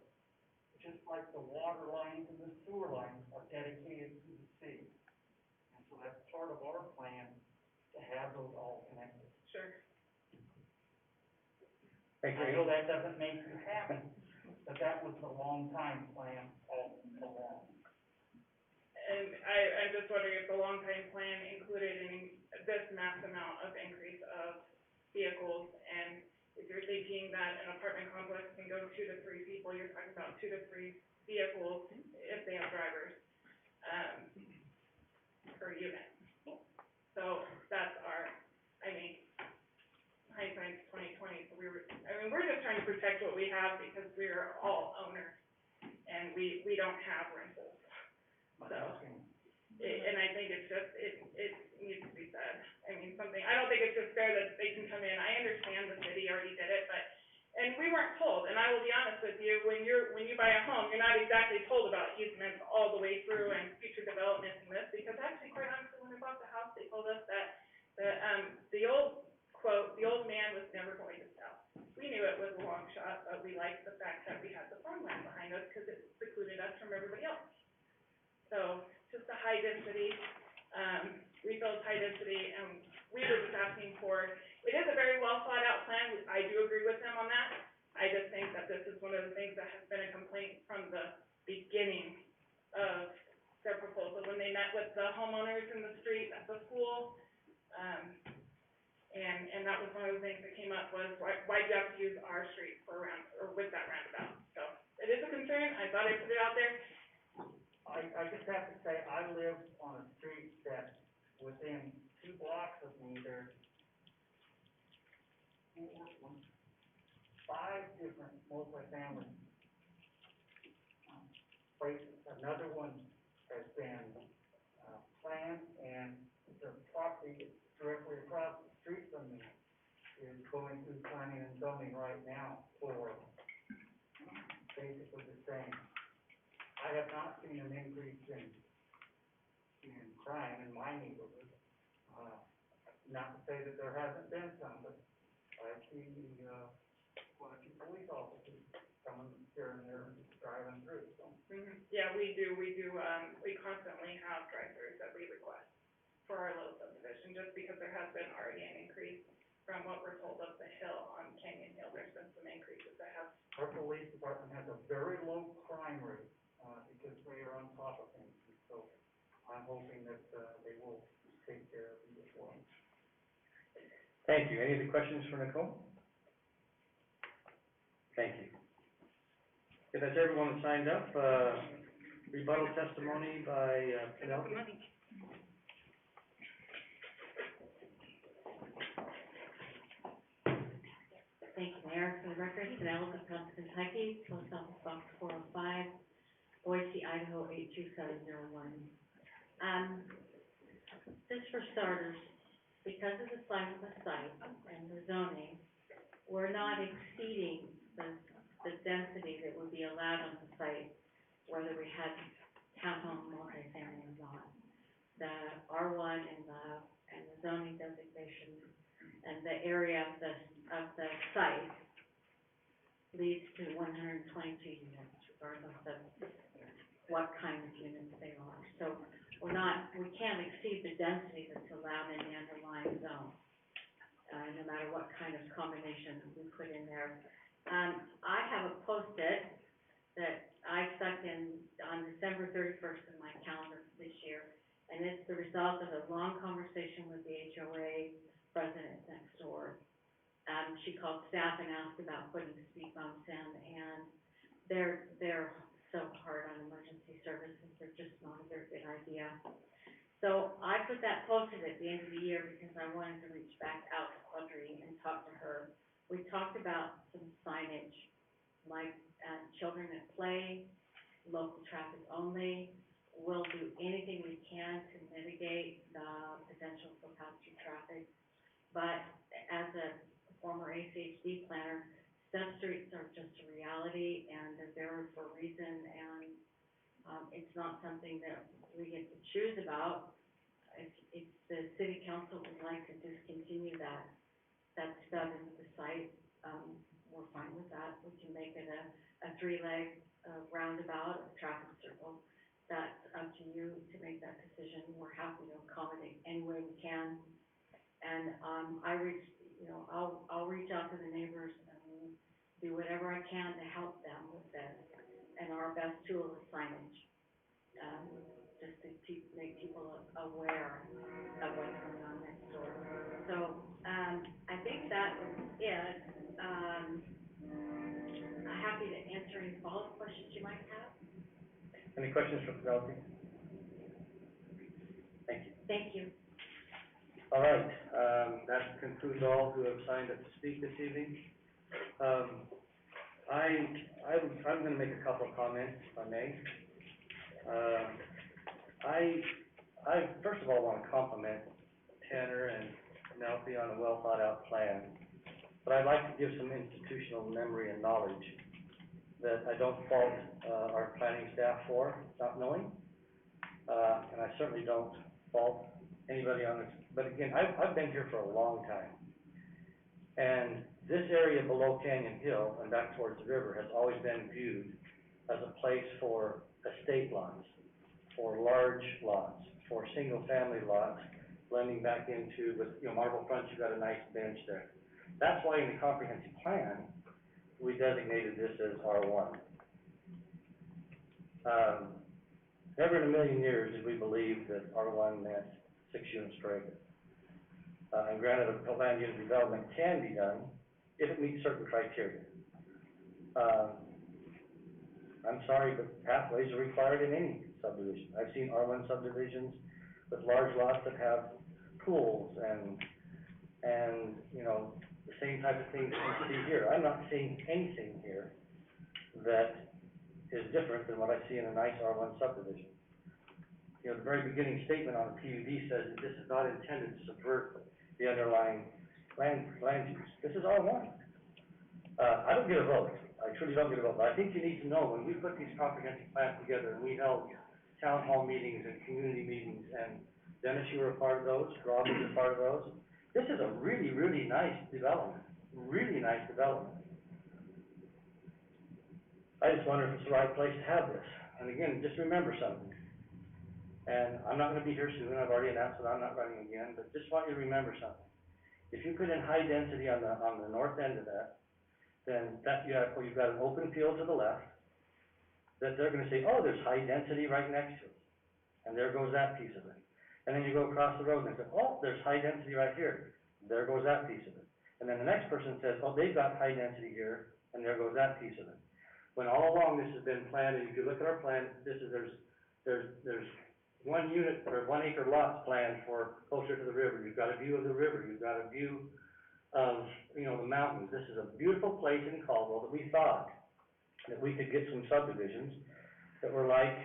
just like the water lines and the sewer lines are dedicated to the city. And so that's part of our plan, to have those all connected. Sure. Thank I you. know that doesn't make you happy, but that was the long time plan all along. And I'm just wondering if the long-time plan included this mass amount of increase of vehicles, and if you're thinking that an apartment complex can go 2 to 3 people, you're talking about 2 to 3 vehicles if they have drivers, per unit. So that's hindsight's 20/20, so we're just trying to protect what we have because we're all owners, and we don't have rentals. So, and I think it's just, it needs to be said. I don't think it's just fair that they can come in. I understand the city already did it, and we weren't told, and I will be honest with you, when you buy a home, you're not exactly told about easements all the way through and future developments and this, because actually, quite honestly, when we bought the house, they told us that, the old, quote, the old man was never going to sell. We knew it was a long shot, but we liked the fact that we had the farmland behind us, because it secluded us from everybody else. So, just a high density, we felt high density, and we were just asking for, it is a very well thought out plan, I do agree with them on that. I just think that this is one of the things that has been a complaint from the beginning of their proposal, when they met with the homeowners in the street at the school, and that was one of the things that came up was, why do you have to use our street with that roundabout? So, it is a concern, I thought I'd put it out there. I just have to say, I live on a street that within 2 blocks of me, there's 5 different multifamily places. Another one has been planned, and the property directly across the street from me is going through planning and zoning right now for basically the same. I have not seen an increase in crime in my neighborhood. Not to say that there hasn't been some, but I see quite a few police officers coming here and there driving through, so. Yeah, we do, we constantly have drive-throughs that we request for our little subdivision, just because there has been already an increase. from what we're told up the hill on Canyon Hill, there's been some increases that have. Our police department has a very low crime rate, because they are on top of things, and so I'm hoping that, they will take care of you as well. Thank you. Any other questions for Nicole? Thank you. If that's everyone that signed up, rebuttal testimony by, Penelope? Thank you, Mayor. For the record, Penelope Combs, Kentucky, Post Office Box 405, Boise, Idaho 82701. Just for starters, because of the size of the site and the zoning, we're not exceeding the density that would be allowed on the site, whether we had townhome, multifamily or not. The R1 and the zoning designation and the area of the site leads to 122 units, regardless of what kind of units they are. So we can't exceed the density that's allowed in the underlying zone, no matter what kind of combination we put in there. I have a post-it that I stuck in on December 31st in my calendar this year, and it's the result of a long conversation with the HOA president next door. She called staff and asked about putting speed bumps in, and they're so hard on emergency services, they're just not a very good idea. So I put that post-it at the end of the year because I wanted to reach back out to Audrey and talk to her. We talked about some signage, like children at play, local traffic only. We'll do anything we can to mitigate the potential for pass-through traffic. But as a former ACHD planner, step streets are just a reality, and they're there for a reason, and it's not something that we get to choose about. If the city council would like to discontinue that stub into the site, we're fine with that. We can make it a three-leg roundabout, a traffic circle. That's up to you to make that decision. We're happy to accommodate any way we can. And I'll reach out to the neighbors and do whatever I can to help them with this. And our best tool is signage, just to make people aware of what's going on next door. So I think that was it. I'm happy to answer any follow-up questions you might have. Any questions for Penelope? Thank you. Thank you. All right, that concludes all who have signed up to speak this evening. I'm gonna make a couple of comments, if I may. I first of all want to compliment Tanner and Penelope on a well thought out plan, but I'd like to give some institutional memory and knowledge that I don't fault our planning staff for not knowing, and I certainly don't fault anybody on this. But again, I've been here for a long time, and this area below Canyon Hill and back towards the river has always been viewed as a place for estate lots, for large lots, for single-family lots, blending back into, with, marble fronts, you've got a nice bench there. That's why in the comprehensive plan, we designated this as R1. Never in a million years did we believe that R1 meant 6 units per acre. And granted, a land unit development can be done if it meets certain criteria. I'm sorry, but pathways are required in any subdivision. I've seen R1 subdivisions with large lots that have pools and the same type of thing that you see here. I'm not seeing anything here that is different than what I see in a nice R1 subdivision. The very beginning statement on the PUD says that this is not intended to subvert the underlying land use. This is R1. I don't get a vote. I truly don't get a vote. But I think you need to know, when we put these comprehensive plans together and we held town hall meetings and community meetings, and Dennis, you were a part of those, Rob was a part of those. This is a really, really nice development. Really nice development. I just wonder if it's the right place to have this. And again, just remember something. And I'm not going to be here soon. I've already announced that I'm not running again, but just want you to remember something. If you put in high density on the north end of that, then you've got an open field to the left, that they're gonna say, oh, there's high density right next to it. And there goes that piece of it. And then you go across the road and they say, oh, there's high density right here. There goes that piece of it. And then the next person says, oh, they've got high density here, and there goes that piece of it. When all along this has been planned, and if you look at our plan, there's 1 unit or 1 acre lots planned for closer to the river. You've got a view of the river, you've got a view of, you know, the mountains. This is a beautiful place in Caldwell that we thought that we could get some subdivisions that were like,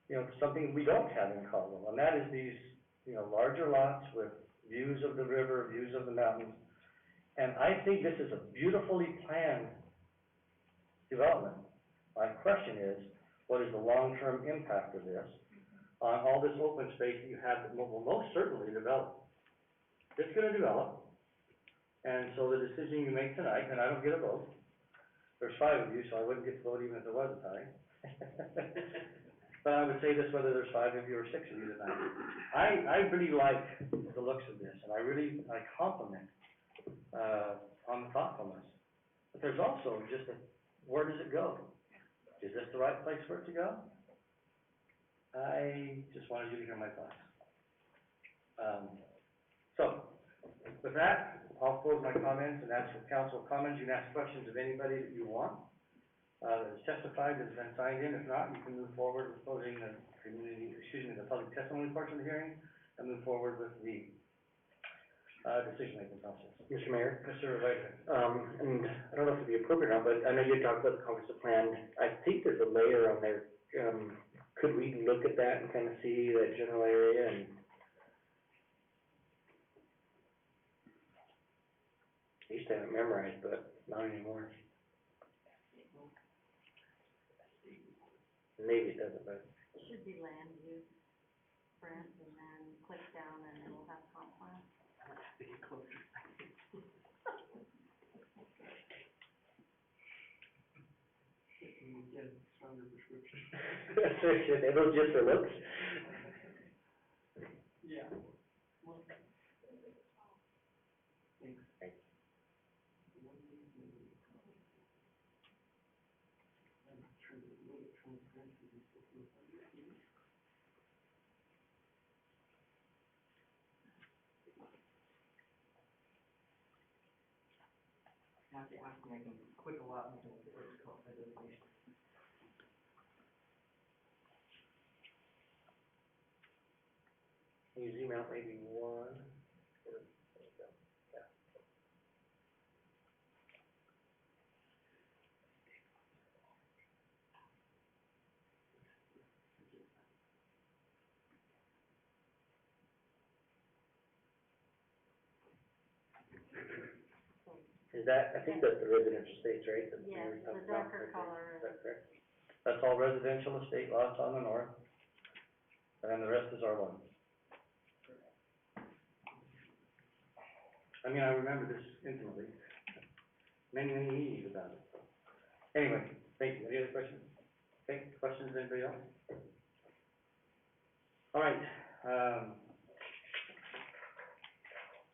you know, something we don't have in Caldwell. And that is these, you know, larger lots with views of the river, views of the mountains. And I think this is a beautifully planned development. My question is, what is the long-term impact of this on all this open space that you have that will most certainly develop? It's gonna develop, and so the decision you make tonight, and I don't get a vote, there's 5 of you, so I wouldn't get to vote even if there was a tie. But I would say this, whether there's 5 of you or 6 of you tonight. I really like the looks of this, and I compliment, on the thoughtfulness. But there's also just where does it go? Is this the right place for it to go? I just wanted you to hear my thoughts. So, with that, I'll close my comments and ask for council comments. You can ask questions of anybody that you want, that has testified, that has been signed in. If not, you can move forward with closing the the public testimony portion of the hearing, and move forward with the, decision-making process. Mr. Mayor? Mr. Leiter. And I don't know if it'd be appropriate or not, but I know you talked about the comprehensive plan. I think there's a layer on there. Could we look at that and kind of see that general area and? I used to have it memorized, but not anymore. Maybe it doesn't, but. It should be land use, Brent, and then click down and it will have comp plan. Get a stronger prescription. It was just for looks. Yeah. Thanks. You have to ask me, I can click a lot until it's called identification. Can you zoom out maybe one? There you go. Yeah. Is that, I think that's the residential states, right? that we Yes, were talking the about darker right there. color Is that correct? That's all residential estate lots on the north, and then the rest is R1. I mean, I remember this intimately, many meetings about it. Anyway, thank you. Any other questions? Okay, questions, anybody else? All right,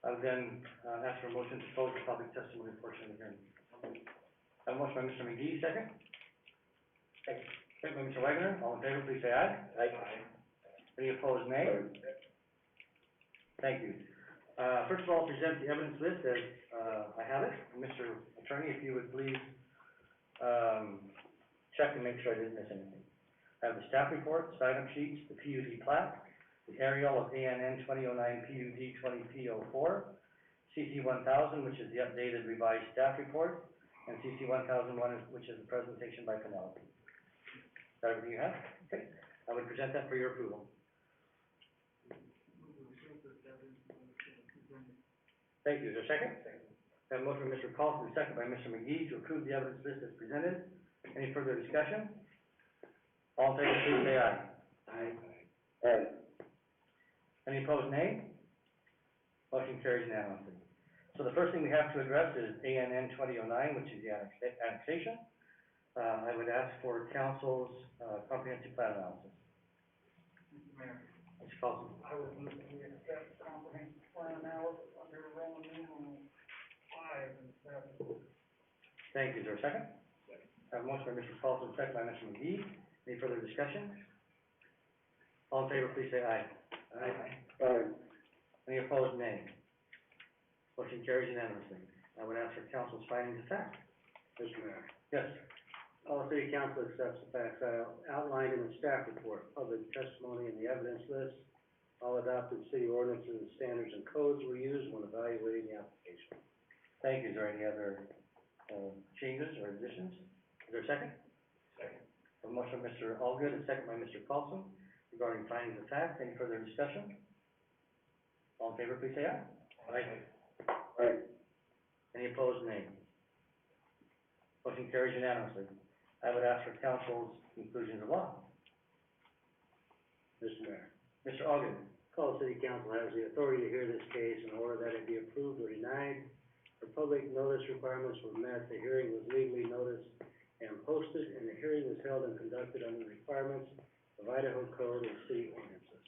I would then, ask for a motion to close the public testimony portion of the hearing. I have a motion by Mr. McGee, second. Second by Mr. Wagner. All in favor, please say aye. Aye. Any opposed, nay? Thank you. First of all, present the evidence list as, I have it. Mr. Attorney, if you would please, check and make sure I didn't miss anything. I have the staff report, sign-up sheets, the PUD plat, the aerial of ANN 2009 PUD 20P04, CC 1000, which is the updated revised staff report, and CC 1001, which is the presentation by Penelope. Is that everything you have? Okay. I would present that for your approval. Thank you. Is there a second? I have a motion by Mr. Paulson, second by Mr. McGee to approve the evidence list as presented. Any further discussion? All in favor, please say aye. Aye. Aye. Any opposed, nay? Motion carries unanimously. So the first thing we have to address is ANN 2009, which is the annexation. I would ask for council's, comprehensive plan analysis. Mr. Mayor, Mr. Paulson. I would move that we accept comprehensive plan analysis on up here Roman numeral 5 and 7. Thank you, is there a second? I have a motion by Mr. Paulson, second by Mr. McGee. Any further discussion? All in favor, please say aye. Aye. Any opposed, nay. Motion carries unanimously. I would ask for council's findings of fact. Mr. Mayor. Yes. All the city council accepts the facts outlined in the staff report, public testimony, and the evidence list. All adopted city ordinances, standards, and codes were used when evaluating the application. Thank you. Is there any other, changes or additions? Is there a second? Second. A motion by Mr. Allgood, and second by Mr. Paulson, regarding findings of fact. Any further discussion? All in favor, please say aye. Aye. Any opposed, nay. Motion carries unanimously. I would ask for council's conclusions of law. Mr. Mayor. Mr. Allgood. Call City Council has the authority to hear this case in order that it be approved or denied. The public notice requirements were met, the hearing was legally noticed and posted, and the hearing was held and conducted under the requirements of Idaho Code and city ordinances.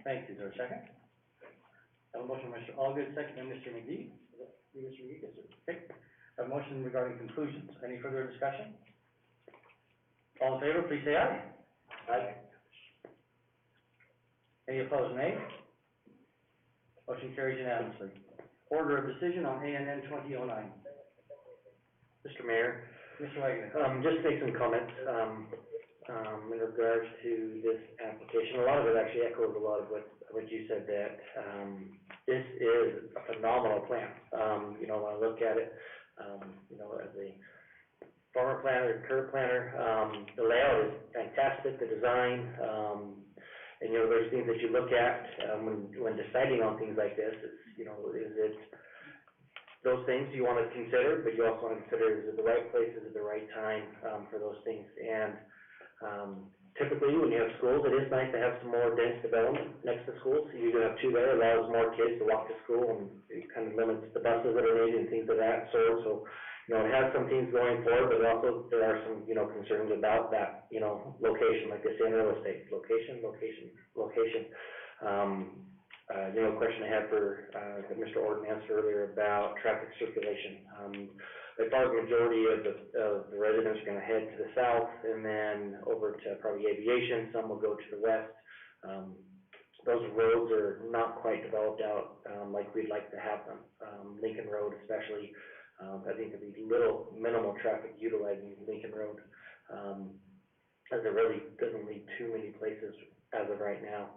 Thank you. Is there a second? I have a motion by Mr. Allgood, second by Mr. McGee. You, Mr. McGee? Yes, sir. Okay. I have a motion regarding conclusions. Any further discussion? All in favor, please say aye. Aye. Any opposed, nay? Motion carries unanimously. Order of decision on ANN 2009. Mr. Mayor, Mr. Wagner. just to make some comments, in regards to this application. A lot of it actually echoes a lot of what you said, that, this is a phenomenal plan. You know, when I look at it, you know, as a former planner, current planner, the layout is fantastic, the design, and, you know, there's things that you look at, when deciding on things like this, it's, you know, is it those things you want to consider, but you also want to consider, is it the right place, is it the right time, for those things, and, typically, when you have schools, it is nice to have some more dense development next to schools. You do have two there, allows more kids to walk to school, and it kind of limits the buses that are needed and things of that sort. So, you know, it has some things going forward, but also there are some, you know, concerns about that, you know, location, like they say in real estate, location. You know, a question I had for, that Mr. Orton answered earlier about traffic circulation. By far the majority of the residents are gonna head to the south and then over to probably Aviation, some will go to the west. Those roads are not quite developed out, like we'd like to have them. Lincoln Road especially, I think there'd be minimal traffic utilizing Lincoln Road, as it really doesn't lead too many places as of right now.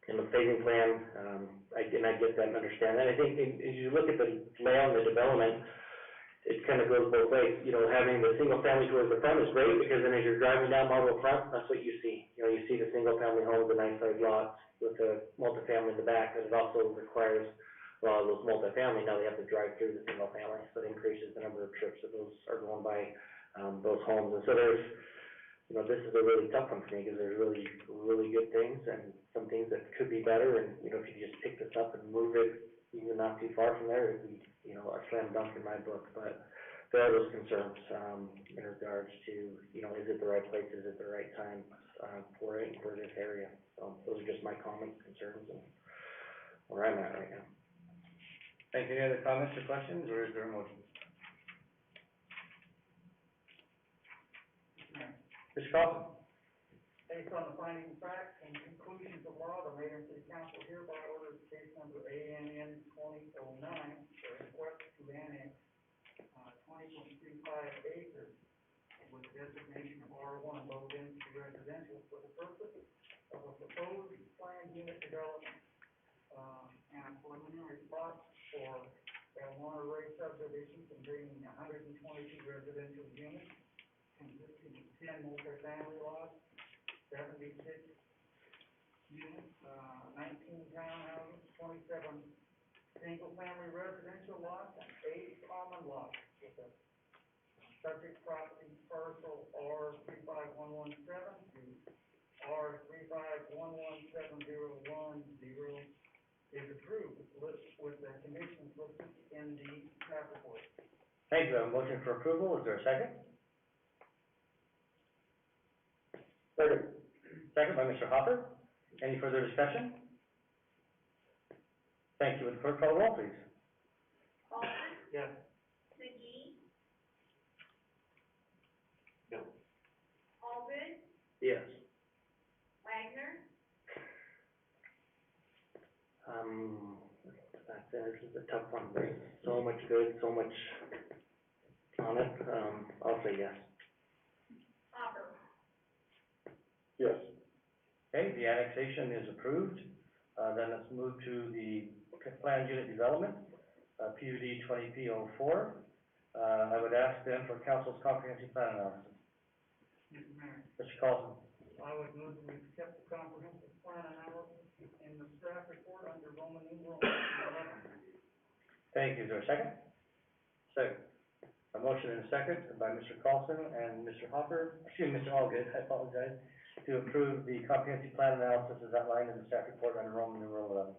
In the phasing plan, I get that and understand that. I think as you look at the layout and the development, it kind of goes both ways. You know, having the single family towards the front is great, because then as you're driving down Marlboro Front, that's what you see. You know, you see the single family homes, the nice sized lots with the multifamily in the back, but it also requires a lot of those multifamily, now they have to drive through the single family, so it increases the number of trips that those are going by, those homes. And so there's, you know, this is a really tough one for me, because there's really good things and some things that could be better, and, you know, if you just pick this up and move it, even not too far from there, it'd be, you know, a slam dunk in my book. But there are those concerns, in regards to, you know, is it the right place, is it the right time, for it, for this area? So those are just my comments, concerns, and where I'm at right now. Thank you. Any other comments or questions, or is there a motion? Mr. Coffin. Based on the findings, facts, and conclusions of law, the mayor and city council hereby orders case number ANN 2009, for request to annex, 20.25 acres with designation of R1 low density residential for the purpose of a proposed planned unit development, and preliminary plots for El Monterey subdivision containing 122 residential units consisting of 10 multifamily lots, 76 units, 19 townhouses, 27 single-family residential lots, and 8 common lots with a subject property parcel R35117 to R3511710 is approved with the conditions listed in the staff report. Thank you. I have a motion for approval. Is there a second? Second by Mr. Hopper. Any further discussion? Thank you. Would the clerk call the roll, please? Paulson? Yes. McGee? No. Allgood? Yes. Wagner? This is a tough one, there's so much good, so much on it, I'll say yes. Hopper? Yes. Okay, the annexation is approved. Then let's move to the planned unit development, PUD 20P04. I would ask then for council's comprehensive plan analysis. Mr. Mayor, Mr. Carlson, I would move that we accept the comprehensive plan analysis in the staff report under Roman numeral 11. thank you. Is there a second? Second. A motion and a second by Mr. Carlson and Mr. Hopper, Mr. Allgood, I apologize, to approve the comprehensive plan analysis as outlined in the staff report under Roman numeral 11.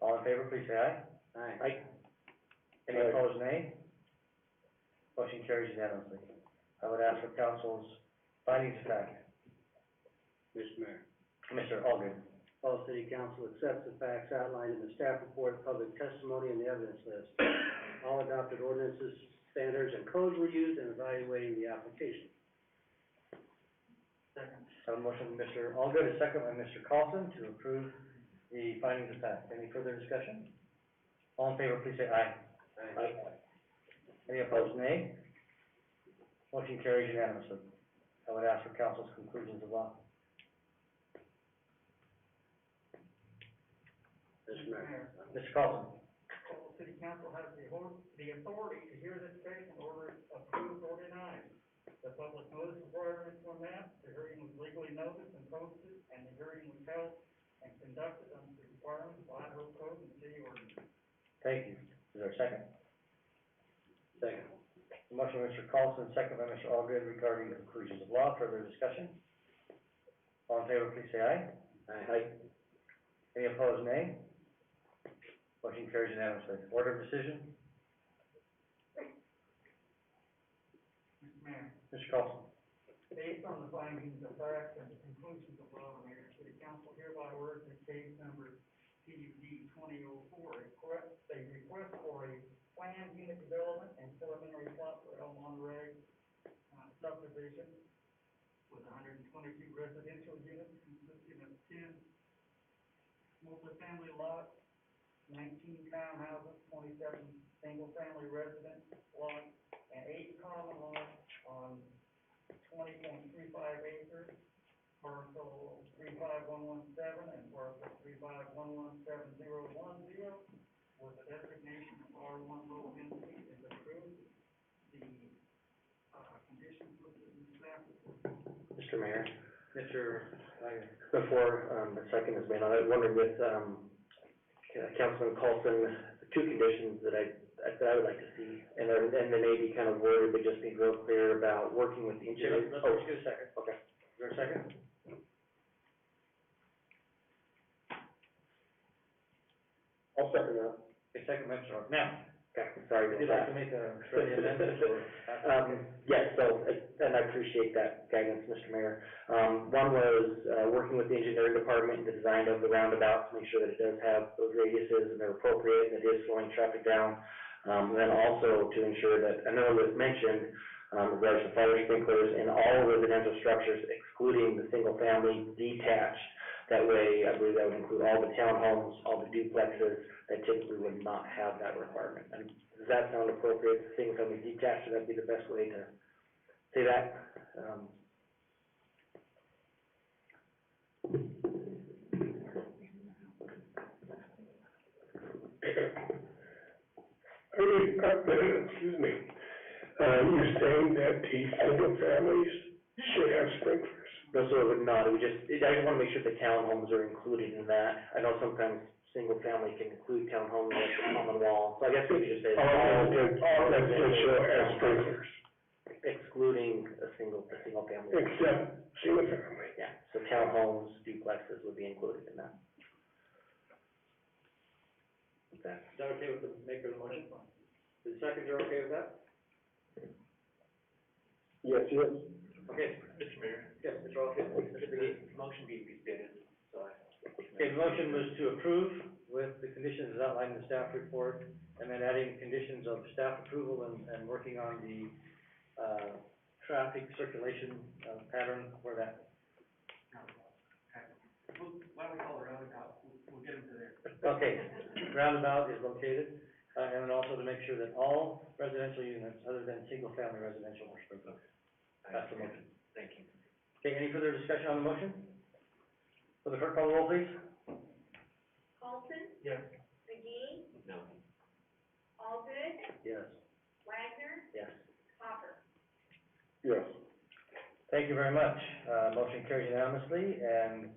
All in favor, please say aye. Aye. Any Aye. opposed, nay? Motion carries unanimously. I would ask for council's findings of fact. Mr. Mayor. Mr. Allgood. Falls City Council accepts the facts outlined in the staff report, public testimony, and the evidence list. All adopted ordinances, standards, and codes were used in evaluating the application. Second. A motion from Mr. Allgood, a second by Mr. Carlson to approve the findings of fact. Any further discussion? All in favor, please say aye. Aye. Any opposed, nay? Motion carries unanimously. I would ask for council's conclusions of law. Mr. Mayor. Mr. Carlson. Falls City Council has the authority to hear this case and order it approved or denied. The public notice requirements were met, the hearing was legally noticed and posted, and the hearing was held and conducted under the requirements of Idaho Code and city ordinance. Thank you. Is there a second? Second. A motion by Mr. Carlson, second by Mr. Allgood regarding the conclusions of law. Further discussion? All in favor, please say aye. Aye. Any opposed, nay? Motion carries unanimously. Order of decision? Mr. Mayor, Mr. Carlson. based on the findings of fact and the conclusions of law, the Mayor City Council hereby orders the case number PUD 2004, a request for a planned unit development and preliminary plot for El Monterey subdivision with 122 residential units consisting of 10 multifamily lots, 19 townhouses, 27 single-family residence lots, and 8 common lots on 20.35 acres, parcel 35117 and parcel 351171010, with the designation of R1 low density is approved. The conditions listed in the staff report. Mr. Mayor, Mr. Wagner. before, the second is made, I wondered with, Councilman Carlson, the two conditions that I would like to see, and they may be kind of worded, but just be real clear about working with the engineer. Let's Oh, get a second. okay. Is there a second? I'll second that. A second by Mr. Allgood. Now, Okay, sorry would about you like that. to make a friendly amendment or? Yes, so, and I appreciate that guidance, Mr. Mayor. One was, working with the engineering department in the design of the roundabout to make sure that it does have those radiuses and they're appropriate and it is slowing traffic down. Then also to ensure that, I know it was mentioned, regards to fire sprinklers in all residential structures excluding the single-family detached. That way, I believe that would include all the townhomes, all the duplexes that typically would not have that requirement. And does that sound appropriate, single-family detached, would that be the best way to say that? Excuse me, you're saying that the single families should have sprinklers? No, so it would not, it would just, I just wanna make sure the townhomes are included in that. I know sometimes single family can include townhomes like the common wall, so I guess we could just say. All residential has sprinklers, Excluding a single family. except single family. Yeah, so townhomes, duplexes would be included in that. Okay. Is that okay with the maker of the motion? The second, you're okay with that? Yes, yes. Okay. Mr. Mayor, Yes, Mr. Allgood. could the motion be restated, so I Okay, the motion was to approve with the conditions as outlined in the staff report, and then adding conditions of staff approval and working on the, traffic circulation, pattern for that. Why don't we call it roundabout, we'll get them to there. Okay, roundabout is located, and then also to make sure that all residential units other than single-family residential are sprinkled. That's the motion. Thank you. Okay, any further discussion on the motion? For the clerk, call the roll, please. Carlson, Yes. McGee, No. Allgood, Yes. Wagner, Yes. Hopper. Yes. Thank you very much. Motion carries unanimously, and,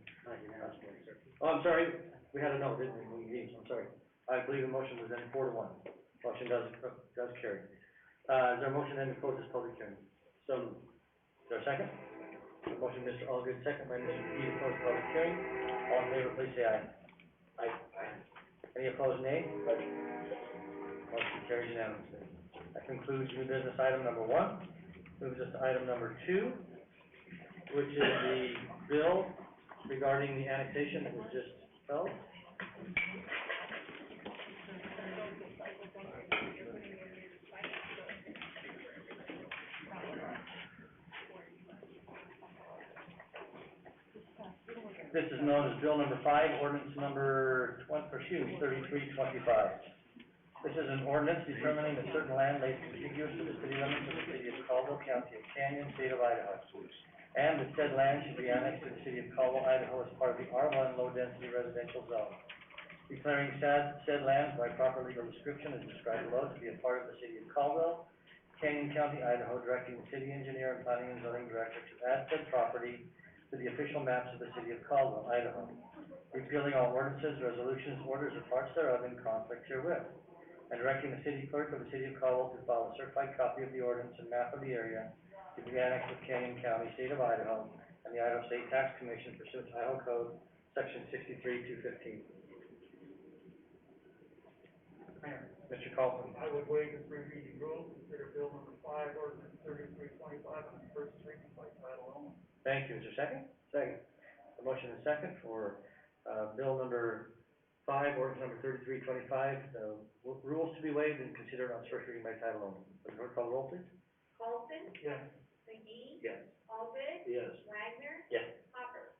oh, I'm sorry, we had a no, didn't we, I'm sorry. I believe the motion was then 4-1. Motion does carry. Is there a motion then to close this public hearing? So, is there a second? A motion, Mr. Allgood, second by Mr. McGee to close the public hearing. All in favor, please say aye. Aye. Any opposed, nay? Motion carries unanimously. That concludes new business item number 1. Moves us to item number 2, which is the bill regarding the annexation that was just held. This is known as Bill number 5, ordinance number 3325. This is an ordinance determining that certain land lays contiguous to the city limits of the city of Caldwell, county of Canyon, state of Idaho. And that said land should be annexed to the city of Caldwell, Idaho as part of the R1 low-density residential zone. Declaring said land by proper legal description as described below to be a part of the city of Caldwell, Canyon County, Idaho, directing the city engineer and planning and zoning director to add said property to the official maps of the city of Caldwell, Idaho. Repealing all ordinances, resolutions, orders, or parts thereof in conflict herewith. And directing the city clerk of the city of Caldwell to file a certified copy of the ordinance and map of the area to be annexed with Canyon County, state of Idaho, and the Idaho State Tax Commission pursuant to Idaho Code, section 63-215. Mayor, Mr. Carlson. I would waive the 3 reading rule, consider bill number 5, ordinance 3325 on its first reading by title only. Thank you. Is there a second? Second. A motion is second for, bill number 5, ordinance number 3325, rules to be waived and considered on its first reading by title only. Would the clerk call the roll, please? Carlson, Yes. McGee, Yes. Allgood, Yes. Wagner, Yes. Hopper.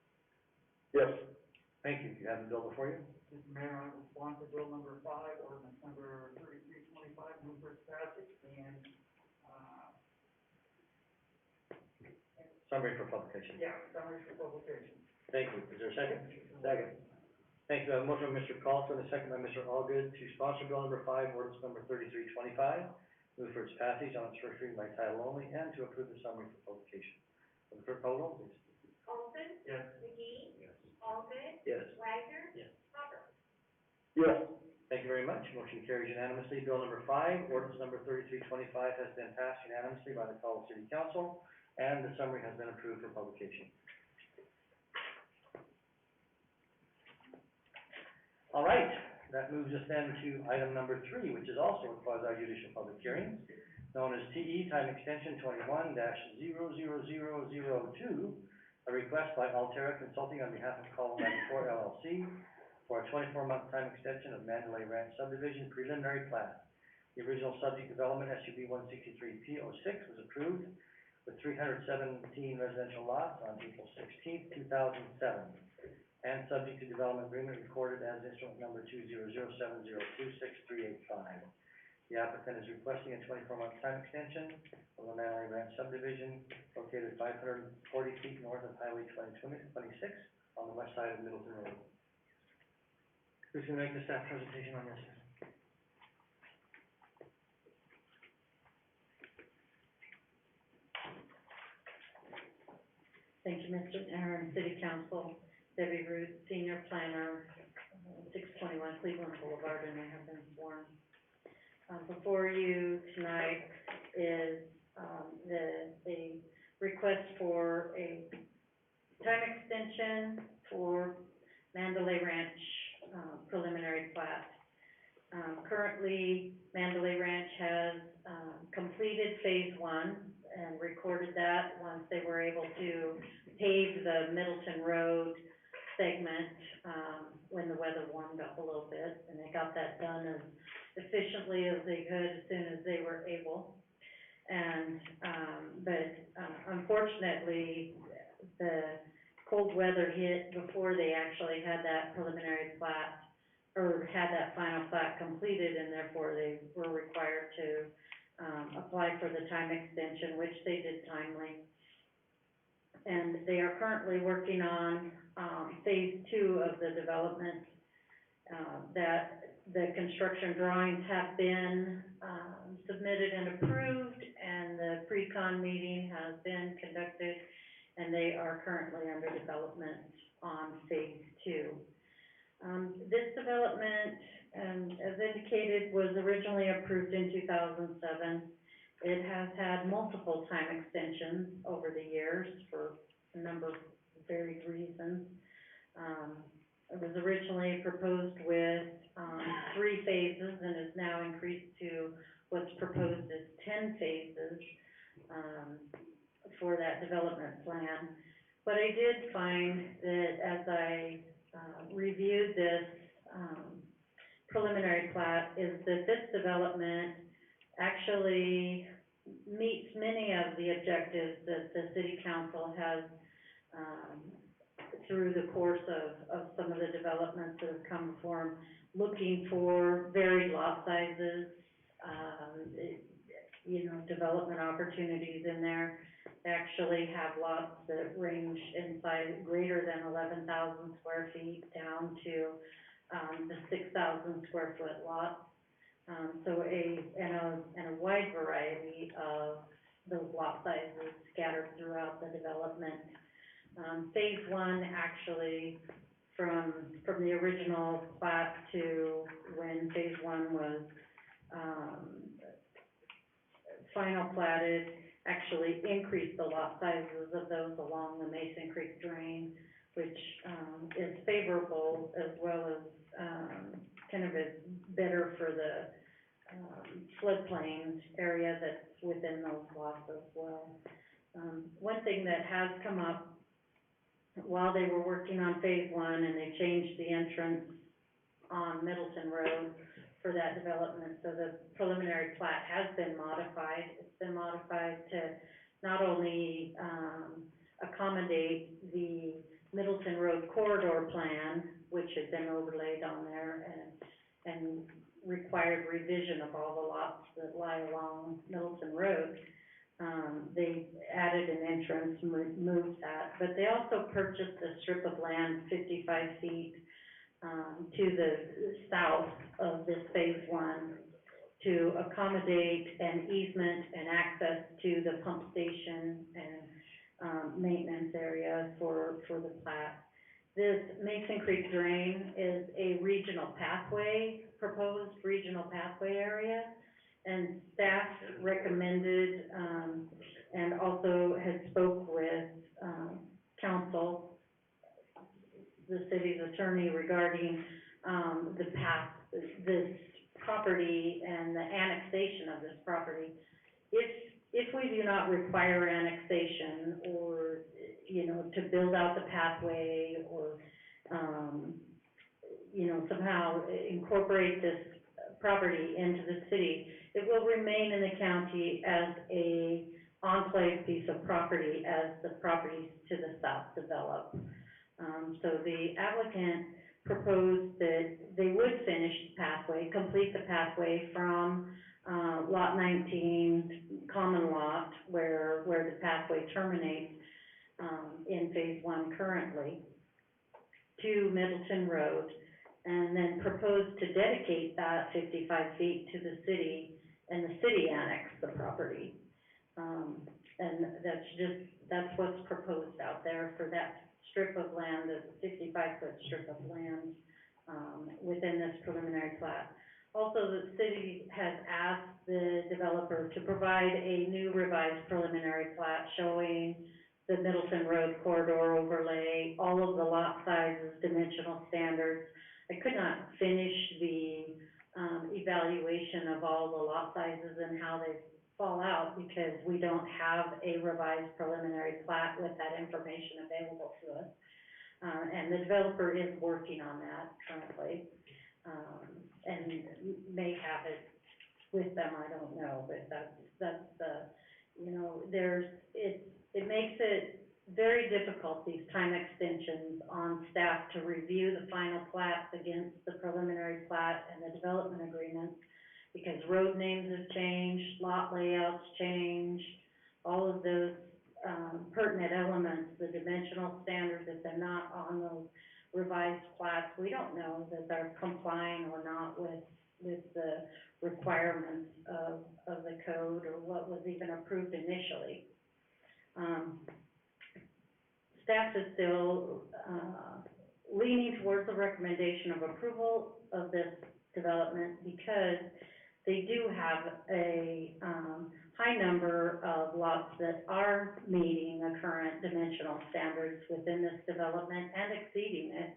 Yes. Thank you. You have the bill before you? Mr. Mayor, I will sponsor bill number 5, ordinance number 3325, move for its passage, and, Summary for publication. summary for publication. Thank you. Is there a second? Second. Thank you. I have a motion by Mr. Carlson, a second by Mr. Allgood to sponsor bill number 5, ordinance number 3325, move for its passage on its first reading by title only, and to approve the summary for publication. Will the clerk call the roll, please? Carlson, Yes. McGee, Yes. Allgood, Yes. Wagner, Yes. Hopper. Yes. Thank you very much. Motion carries unanimously. Bill number 5, ordinance number 3325 has been passed unanimously by the Caldwell City Council, and the summary has been approved for publication. All right, that moves us then to item number 3, which is also a quasi-judicial public hearing, known as TE Time Extension 21-00002, a request by Altera Consulting on behalf of Caldwell 94 LLC for a 24-month time extension of Mandalay Ranch subdivision preliminary plat. The original subject development, SUB 163P06, was approved with 317 residential lots on April 16th, 2007, and subject to development agreement recorded as instrument number 20070263885. The applicant is requesting a 24-month time extension of the Mandalay Ranch subdivision located 540 feet north of Highway 2026 on the west side of Middleton Road. Who's going to make the staff presentation on this? Thank you, Mr. Aaron, City Council, Debbie Root, Senior Planner, 621 Cleveland Boulevard, and I have been sworn. Before you tonight is, the request for a time extension for Mandalay Ranch, preliminary plat. Currently, Mandalay Ranch has, completed phase 1 and recorded that once they were able to pave the Middleton Road, segment, when the weather warmed up a little bit, and they got that done as efficiently as they could as soon as they were able. And, unfortunately, the cold weather hit before they actually had that preliminary plat, or had that final plat completed, and therefore they were required to, apply for the time extension, which they did timely. And they are currently working on, phase 2 of the development, that the construction drawings have been, submitted and approved, and the pre-con meeting has been conducted, and they are currently under development on phase 2. This development, as indicated, was originally approved in 2007. It has had multiple time extensions over the years for a number of varied reasons. It was originally proposed with, 3 phases, and is now increased to what's proposed as 10 phases, for that development plan. But I did find that as I, reviewed this, preliminary plat, is that this development actually meets many of the objectives that the city council has, through the course of some of the developments that have come before 'em, looking for varied lot sizes, development opportunities in there. They actually have lots that range in size greater than 11,000 square feet down to, the 6,000 square foot lots. So a wide variety of those lot sizes scattered throughout the development. Phase 1 actually, from the original plat to when phase 1 was, final platted, actually increased the lot sizes of those along the Mason Creek drain, which, is favorable as well as, kind of is better for the, floodplain area that's within those lots as well. One thing that has come up while they were working on phase 1, and they changed the entrance on Middleton Road for that development, so the preliminary plat has been modified. It's been modified to not only, accommodate the Middleton Road corridor plan, which had been overlaid on there, and required revision of all the lots that lie along Middleton Road. They added an entrance, moved that, but they also purchased a strip of land 55 feet, to the south of this phase 1 to accommodate an easement and access to the pump station and, maintenance area for the plat. This Mason Creek drain is a regional pathway, proposed regional pathway area, and staff recommended, and also had spoke with, council, the city's attorney, regarding, this property and the annexation of this property. If we do not require annexation or, to build out the pathway or, somehow incorporate this property into the city, it will remain in the county as a enclave piece of property as the properties to the south develop. So the applicant proposed that they would finish the pathway, complete the pathway from, lot 19, common lot, where the pathway terminates, in phase 1 currently, to Middleton Road, and then propose to dedicate that 55 feet to the city, and the city annex the property. And that's what's proposed out there for that strip of land, the 55-foot strip of land, within this preliminary plat. Also, the city has asked the developer to provide a new revised preliminary plat showing the Middleton Road corridor overlay, all of the lot sizes, dimensional standards. I could not finish the, evaluation of all the lot sizes and how they fall out because we don't have a revised preliminary plat with that information available to us. And the developer is working on that currently, and may have it with them, I don't know, but that's the, you know, it makes it very difficult, these time extensions on staff to review the final plats against the preliminary plat and the development agreements, because road names have changed, lot layouts changed, all of those, pertinent elements, the dimensional standards, if they're not on those revised plats, we don't know that they're complying or not with the requirements of the code or what was even approved initially. Staff is still, leaning towards the recommendation of approval of this development because they do have a, high number of lots that are meeting the current dimensional standards within this development and exceeding it.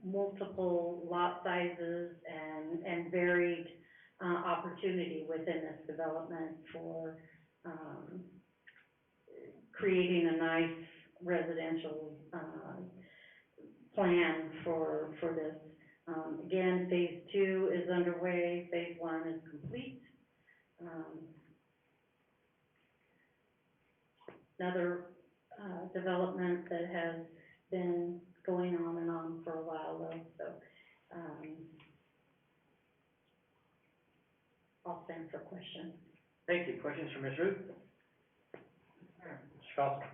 Multiple lot sizes and varied, opportunity within this development for, creating a nice residential, plan for this. Again, phase 2 is underway, phase 1 is complete. Another, development that has been going on and on for a while though, so, I'll stand for questions. Thank you. Questions for Ms. Ruth? Mr. Carlson?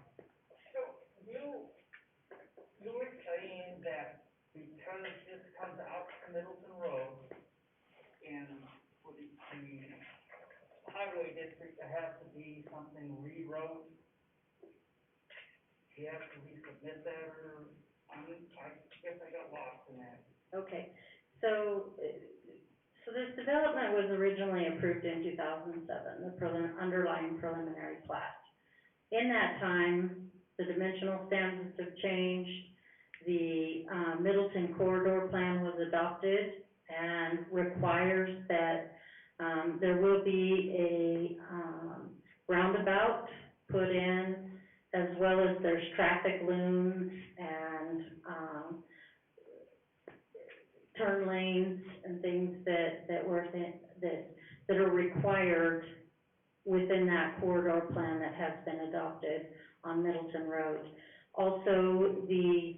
So you were saying that because this comes out to Middleton Road and for the highway district, there has to be something rewrote. Do you have to resubmit that, or, I guess I got lost in that. Okay, so this development was originally approved in 2007, the underlying preliminary plat. In that time, the dimensional standards have changed, the, Middleton corridor plan was adopted and requires that, there will be a, roundabout put in, as well as there's traffic looms and, turn lanes and things that are required within that corridor plan that has been adopted on Middleton Road. Also, the,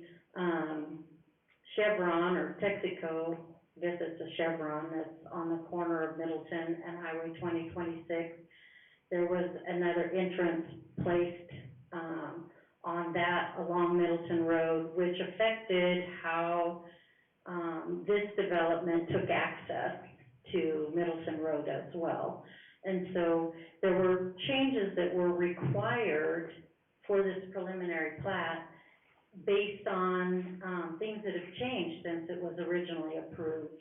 Chevron or Texaco, I guess it's a Chevron that's on the corner of Middleton and Highway 2026. There was another entrance placed, on that along Middleton Road, which affected how, this development took access to Middleton Road as well. And so there were changes that were required for this preliminary plat based on, things that have changed since it was originally approved.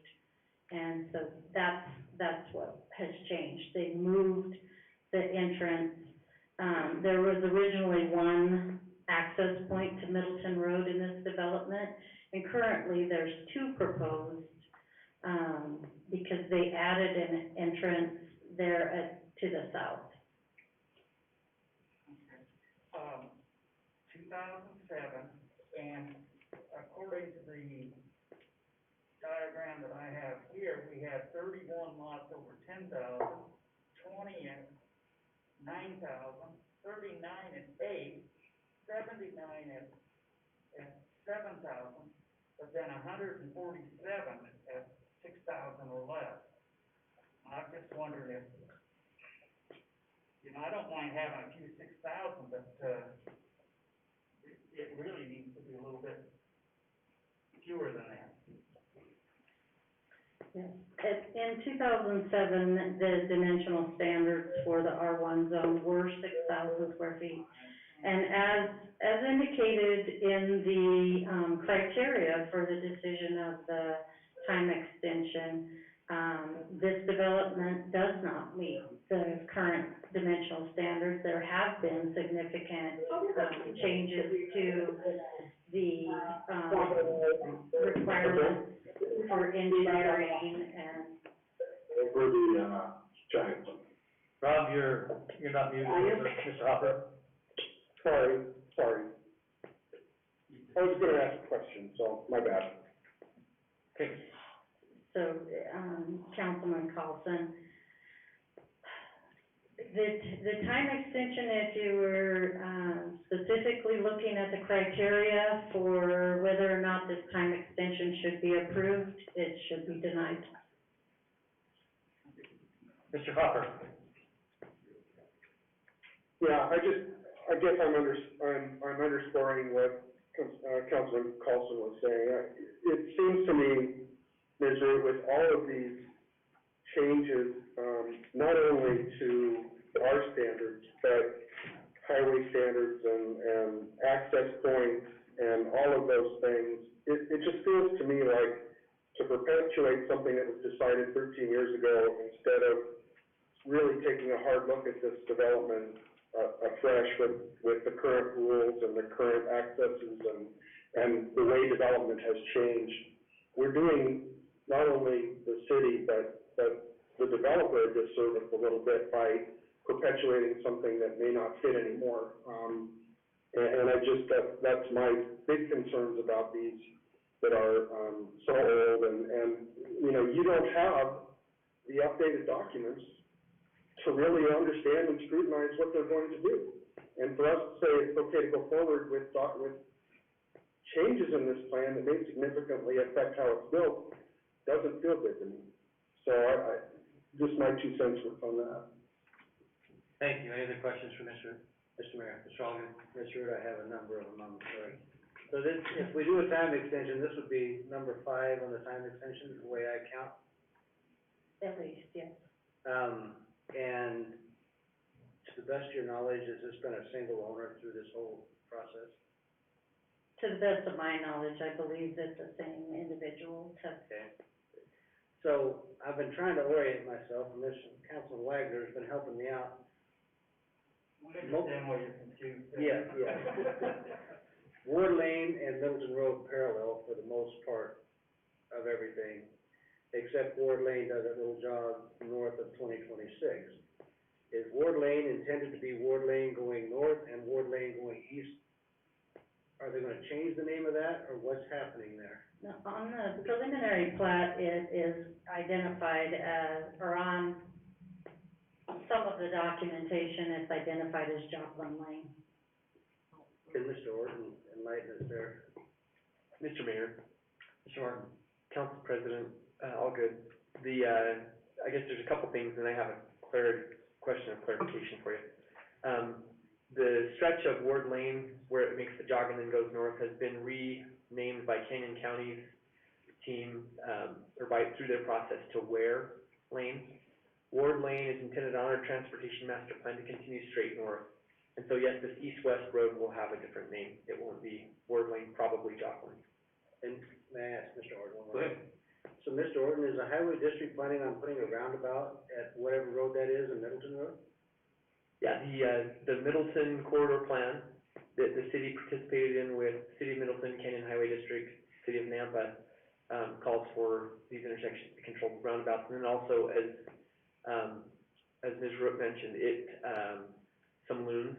And so that's what has changed. They moved the entrance. There was originally one access point to Middleton Road in this development, and currently there's 2 proposed, because they added an entrance there to the south. 2007, and according to the diagram that I have here, we had 31 lots over 10,000, 20 at 9,000, 39 at 8, 79 at 7,000, but then 147 at 6,000 or less. I'm just wondering if, I don't mind having a few 6,000, but, it really needs to be a little bit fewer than that. Yes. In 2007, the dimensional standards for the R1 zone were 6,000 square feet. And as indicated in the, criteria for the decision of the time extension, this development does not meet the current dimensional standards. There have been significant, changes to the, requirements for engineering and. Over the, giant one. Rob, you're not muted, Mr. Hopper. Sorry. I was gonna ask a question, so my bad. Okay. So, Councilman Carlson, the time extension, if you were, specifically looking at the criteria for whether or not this time extension should be approved, it should be denied. Mr. Hopper? Yeah, I guess I'm underscoring what Councilman Carlson was saying. It seems to me, Ms. Root, with all of these changes, not only to our standards, but highway standards and access points and all of those things, it just feels to me like to perpetuate something that was decided 13 years ago instead of really taking a hard look at this development afresh with the current rules and the current accesses and the way development has changed. We're doing not only the city, but the developer a disservice a little bit by perpetuating something that may not fit anymore. And that's my big concerns about these that are, so old and, you know, you don't have the updated documents to really understand and scrutinize what they're going to do. And for us to say it's okay to go forward with changes in this plan that may significantly affect how it's built doesn't feel good to me. So just my 2 cents on that. Thank you. Any other questions for Mr. Mayor? Mr. Alden? Mr. Root, I have a number of them, I'm sorry. So this, if we do a time extension, this would be number 5 on the time extension, the way I count. At least, yes. And to the best of your knowledge, has this been a single owner through this whole process? To the best of my knowledge, I believe that the same individual has. Okay. So I've been trying to orient myself, and this Councilman Wagner has been helping me out. We understand why you're confused. Yeah. Ward Lane and Middleton Road parallel for the most part of everything, except Ward Lane does a little jog north of 2026. Is Ward Lane intended to be Ward Lane going north and Ward Lane going east? Are they gonna change the name of that, or what's happening there? No, on the preliminary plat, it is identified as, or on some of the documentation, it's identified as Joplin Lane. Can Mr. Orton enlighten us there? Mr. Mayor, Mr. Martin? Council President, all good. I guess there's a couple things, and I have a question of clarification for you. The stretch of Ward Lane, where it makes the jog and then goes north, has been renamed by Canyon County's team, through their process to Ware Lane. Ward Lane is intended on our transportation master plan to continue straight north. And so yes, this east-west road will have a different name. It won't be Ward Lane, probably Joplin. And may I ask Mr. Orton one more? Go ahead. So Mr. Orton, is the highway district planning on putting a roundabout at whatever road that is in Middleton Road? Yeah, the Middleton corridor plan that the city participated in with City of Middleton, Canyon Highway District, City of Nampa, calls for these intersections to control roundabouts. And then also, as Ms. Rook mentioned, some loons.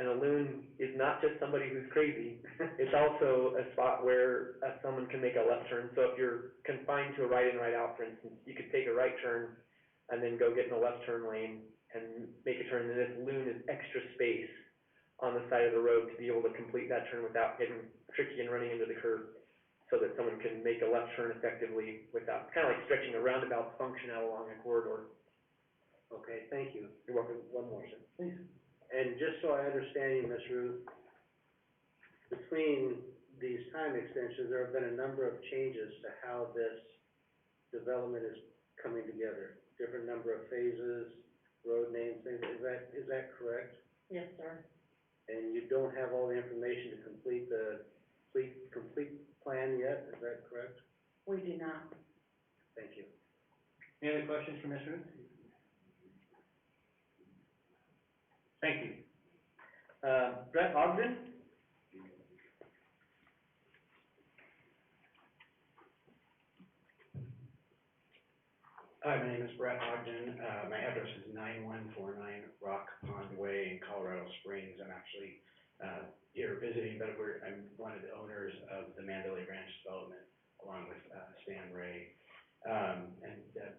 And a loon is not just somebody who's crazy. It's also a spot where someone can make a left turn. So if you're confined to a right in, right out, for instance, you could take a right turn and then go get in a left turn lane and make a turn. And this loon is extra space on the side of the road to be able to complete that turn without getting tricky and running into the curb, so that someone can make a left turn effectively without, kind of like stretching a roundabout function out along a corridor. Okay, thank you. You're welcome. One more, sir. Please. And just so I understand you, Ms. Ruth, between these time extensions, there have been a number of changes to how this development is coming together. Different number of phases, road names, things, is that correct? Yes, sir. And you don't have all the information to complete the complete plan yet, is that correct? We do not. Thank you. Any other questions for Ms. Root? Thank you. Brett Ogden? Hi, my name is Brett Ogden. My address is 9149 Rock Pond Way in Colorado Springs. I'm actually here visiting, but I'm one of the owners of the Mandalay Ranch development, along with, Stan Ray.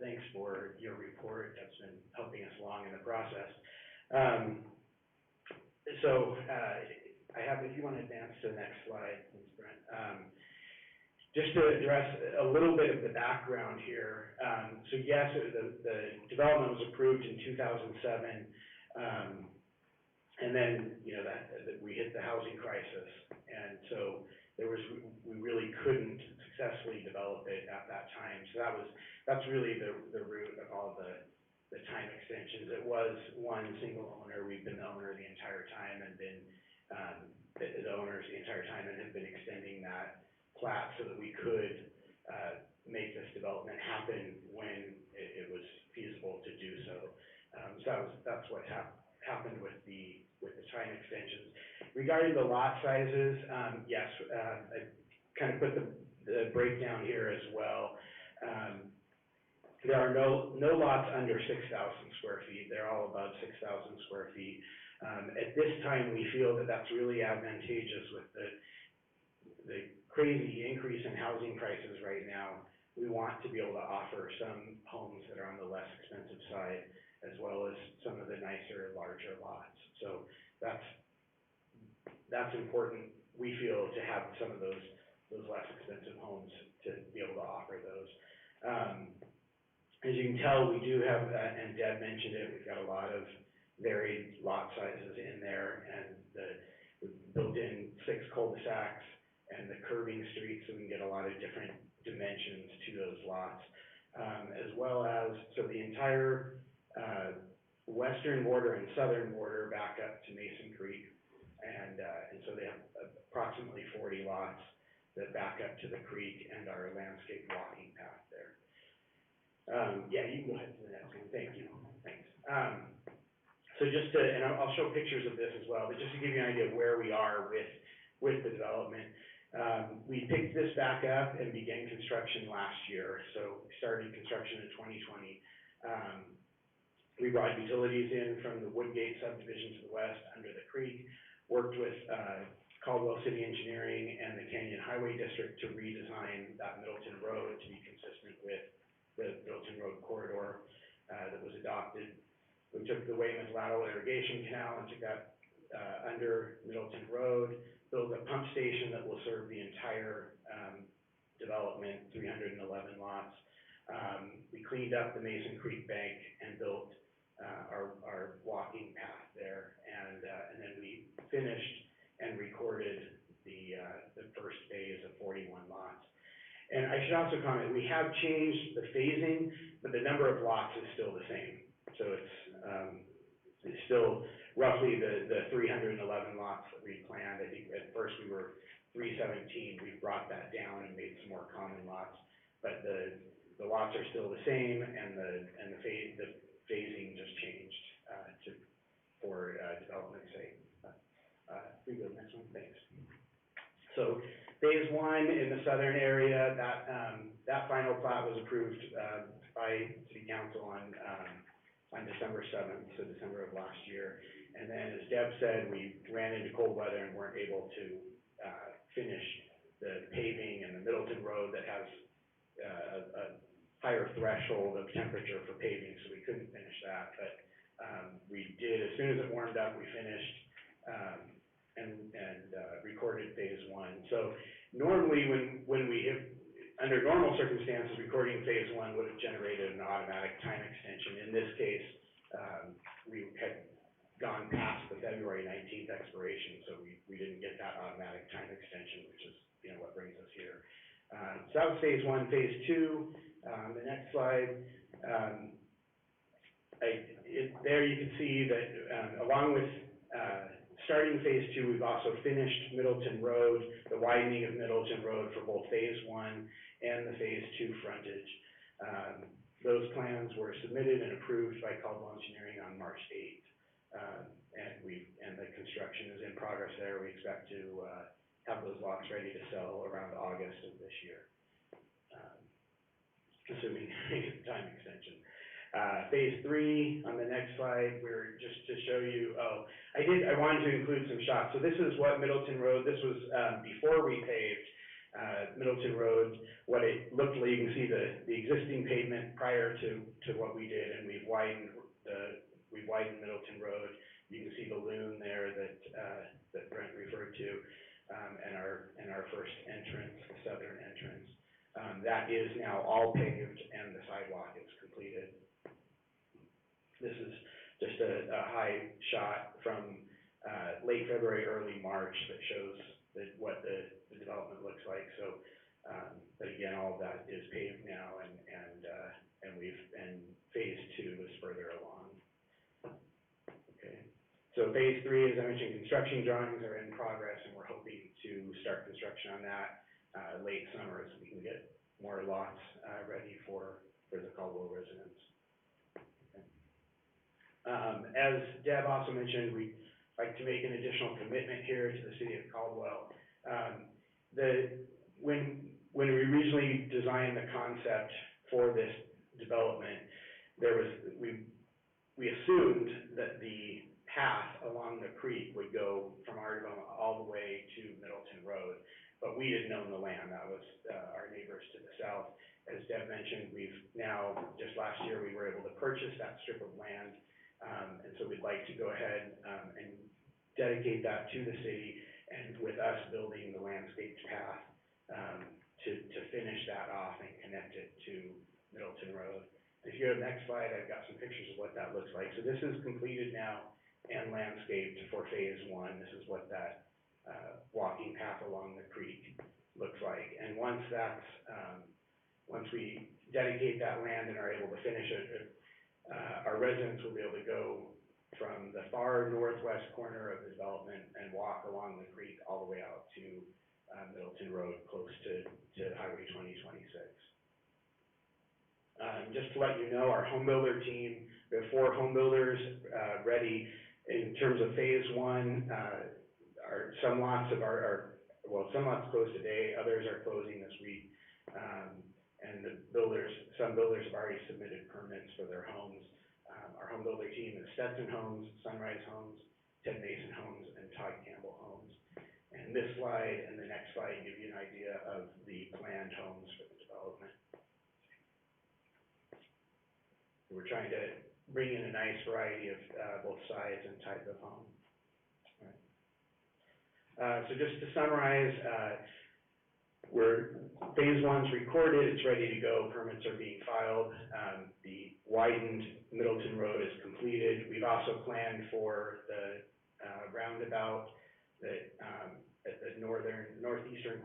Thanks for your report, that's been helping us along in the process. I have, if you want to advance to the next slide, please, Brent. Just to address a little bit of the background here. So yes, the development was approved in 2007, and then, you know, that we hit the housing crisis. And so we really couldn't successfully develop it at that time. So that's really the root of all the time extensions. It was one single owner. We've been the owner the entire time and been, the owners the entire time, and have been extending that plat so that we could, make this development happen when it was feasible to do so. That's what happened with the time extensions. Regarding the lot sizes, yes, I kind of put the breakdown here as well. There are no lots under 6,000 square feet. They're all above 6,000 square feet. At this time, we feel that that's really advantageous with the crazy increase in housing prices right now. We want to be able to offer some homes that are on the less expensive side, as well as some of the nicer, larger lots. So that's important, we feel, to have some of those less expensive homes to be able to offer those. As you can tell, we do have, and Deb mentioned it, we've got a lot of varied lot sizes in there, and we've built in 6 cul-de-sacs and the curving streets, so we can get a lot of different dimensions to those lots. As well as, so the entire western border and southern border back up to Mason Creek, and so they have approximately 40 lots that back up to the creek and our landscape walking path there. Yeah, you can go ahead to the next one. Thank you. Thanks. So just to, and I'll show pictures of this as well, but just to give you an idea of where we are with the development. We picked this back up and began construction last year, so we started construction in 2020. We brought utilities in from the Woodgate subdivision to the west under the creek, worked with Caldwell City Engineering and the Canyon Highway District to redesign that Middleton Road to be consistent with the Middleton Road corridor that was adopted. We took the Weymouth Lateral Irrigation Canal and took that under Middleton Road, built a pump station that will serve the entire development, 311 lots. We cleaned up the Mason Creek bank and built our walking path there, and then we finished and recorded the first phase of 41 lots. And I should also comment, we have changed the phasing, but the number of lots is still the same. So it's still roughly the 311 lots that we planned. I think at first we were 317. We've brought that down and made some more common lots, but the lots are still the same, and the phasing just changed for development's sake. We go next one, thanks. So phase 1 in the southern area, that final plat was approved by City Council on December 7th, so December of last year. And then, as Deb said, we ran into cold weather and weren't able to finish the paving and the Middleton Road that has a higher threshold of temperature for paving, so we couldn't finish that. But we did, as soon as it warmed up, we finished and recorded phase 1. So normally when we hit, under normal circumstances, recording phase 1 would have generated an automatic time extension. In this case, we had gone past the February 19th expiration, so we didn't get that automatic time extension, which is, you know, what brings us here. So that was phase 1. Phase 2, the next slide, there you can see that along with starting phase 2, we've also finished Middleton Road, the widening of Middleton Road for both phase 1 and the phase 2 frontage. Those plans were submitted and approved by Caldwell Engineering on March 8th. And the construction is in progress there. We expect to have those lots ready to sell around August of this year, assuming time extension. Phase 3, on the next slide, we're just to show you, I wanted to include some shots. So this is what Middleton Road, this was, before we paved, Middleton Road, what it looked like. You can see the existing pavement prior to what we did, and we've widened Middleton Road. You can see the loom there that Brent referred to, and our first entrance, the southern entrance. That is now all paved and the sidewalk is completed. This is just a high shot from late February, early March that shows what the development looks like. So, but again, all of that is paved now, and phase 2 is further along. Okay, so phase 3, as I mentioned, construction drawings are in progress, and we're hoping to start construction on that late summer, so we can get more lots ready for the Caldwell residents. Okay. As Deb also mentioned, we'd like to make an additional commitment here to the city of Caldwell. When we originally designed the concept for this development, we assumed that the path along the creek would go from our development all the way to Middleton Road, but we didn't own the land. That was our neighbors to the south. As Deb mentioned, we've now, just last year, we were able to purchase that strip of land, and so we'd like to go ahead and dedicate that to the city, and with us building the landscaped path to finish that off and connect it to Middleton Road. If you go to the next slide, I've got some pictures of what that looks like. So this is completed now and landscaped for phase 1. This is what that walking path along the creek looks like. And once we dedicate that land and are able to finish it, our residents will be able to go from the far northwest corner of the development and walk along the creek all the way out to Middleton Road, close to Highway 2026. Just to let you know, our home builder team, we have 4 home builders ready. In terms of phase 1, some lots close today, others are closing this week. And some builders have already submitted permits for their homes. Our home builder team is Stetson Homes, Sunrise Homes, Ted Mason Homes, and Todd Campbell Homes. And this slide and the next slide give you an idea of the planned homes for the development. We're trying to bring in a nice variety of both size and type of home. Right. So just to summarize, phase 1's recorded, it's ready to go, permits are being filed, the widened Middleton Road is completed. We've also planned for the roundabout that at the northeastern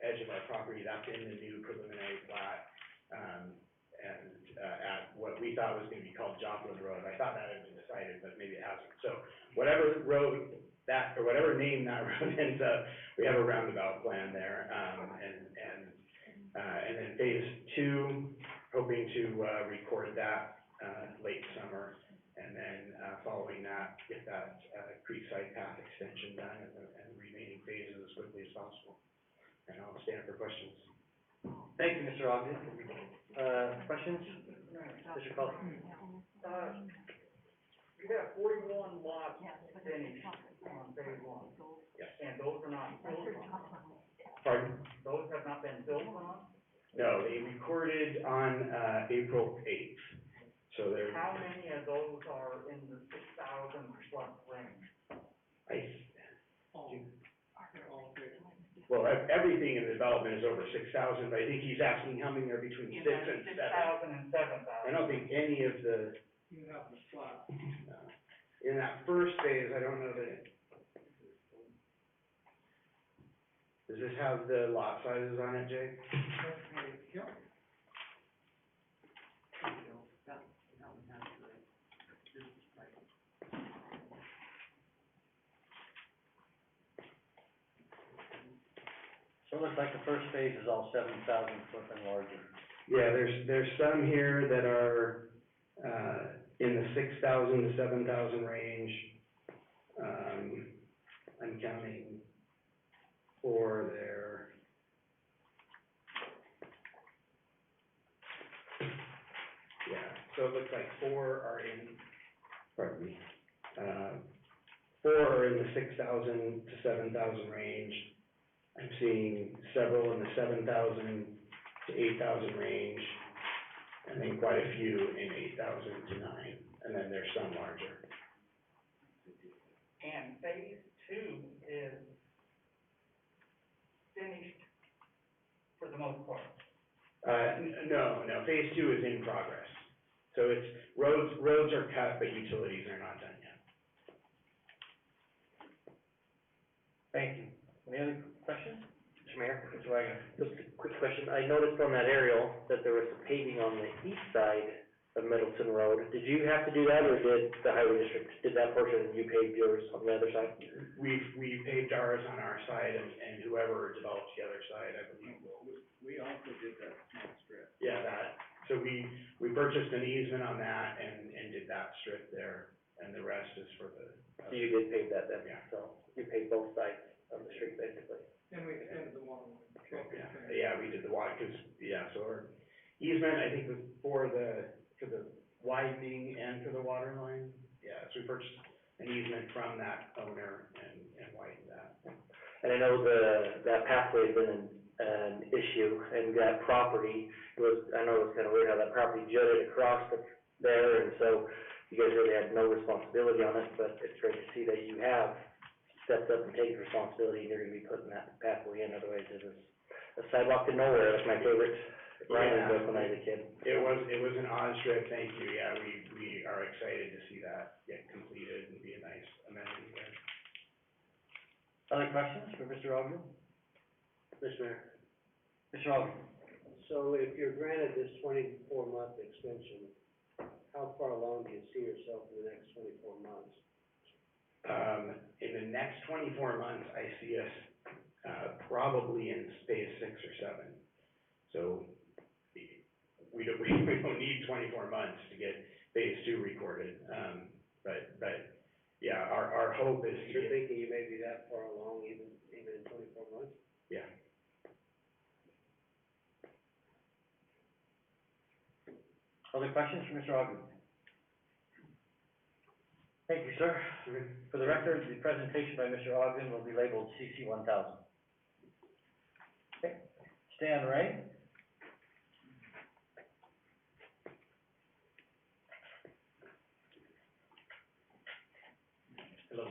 edge of our property. That's in the new preliminary plat, and at what we thought was going to be called Joplin Road. I thought that had been decided, but maybe it hasn't. So whatever road or whatever name that road ends up, we have a roundabout plan there, and then phase 2, hoping to record that late summer, and then following that, get that Creekside Path extension done and the remaining phases as quickly as possible. And I'll stand for questions. Thank you, Mr. Ogden. Questions? Mr. Coulter? You got 41 lots finished on phase 1. Yes. And those are not built on. Pardon? Those have not been built on? No, they recorded on April 8th. So they're. How many of those are in the 6,000 plus range? Well, everything in the development is over 6,000, but I think he's asking how many are between 6 and 7. 6,000 and 7,000. I don't think any of the. You have the slot. In that first phase, I don't know that. Does this have the lot sizes on it, Jay? Yep. So it looks like the first phase is all 7,000 foot and larger. Yeah, there's some here that are, in the 6,000 to 7,000 range. I'm counting 4 there. Yeah, so it looks looks like 4 are in, pardon me, 4 are in the 6,000 to 7,000 range. I'm seeing several in the 7,000 to 8,000 range, and then quite a few in 8,000 to 9, and then there's some larger. And phase two is finished for the most part. No, phase 2 is in progress. So it's, roads are cut, but utilities are not done yet. Thank you. Any other questions? Mr. Mayor? Mr. Wagner? Just a quick question. I noticed on that aerial that there was some paving on the east side of Middleton Road. Did you have to do that, or did the highway district, did that portion, and you paved yours on the other side? We paved ours on our side, and whoever develops the other side, I believe, will. We also did that small strip. Yeah, that, so we purchased an easement on that and did that strip there, and the rest is for the. So you did pave that then? Yeah. So you paved both sides of the street, basically? And we extended the water line. Yeah, we did the water, so our easement, I think, was for the widening and for the water line. Yeah, so we purchased an easement from that owner and widened that. And I know that pathway's been an issue, and that property, I know it was kind of weird how that property jutted across there, and so you guys really had no responsibility on it, but it's great to see that you have stepped up and taken responsibility, and you're gonna be putting that pathway in, otherwise it was a sidewalk to nowhere. That's my favorite Ryan book when I was a kid. It was an odd strip, thank you, yeah, we are excited to see that get completed and be a nice amenity there. Other questions for Mr. Ogden? Mr. Mayor, Mr. Ogden? so if you're granted this 24-month extension, how far along do you see yourself in the next 24 months? In the next 24 months, I see us, probably in phase 6 or 7. So, we don't need 24 months to get phase 2 recorded, but, yeah, our hope is to You're get. thinking you may be that far along even in 24 months? Yeah. Other questions for Mr. Ogden? Thank you, sir. For the record, the presentation by Mr. Ogden will be labeled CC 1000. Okay. Stan Ray? Hello,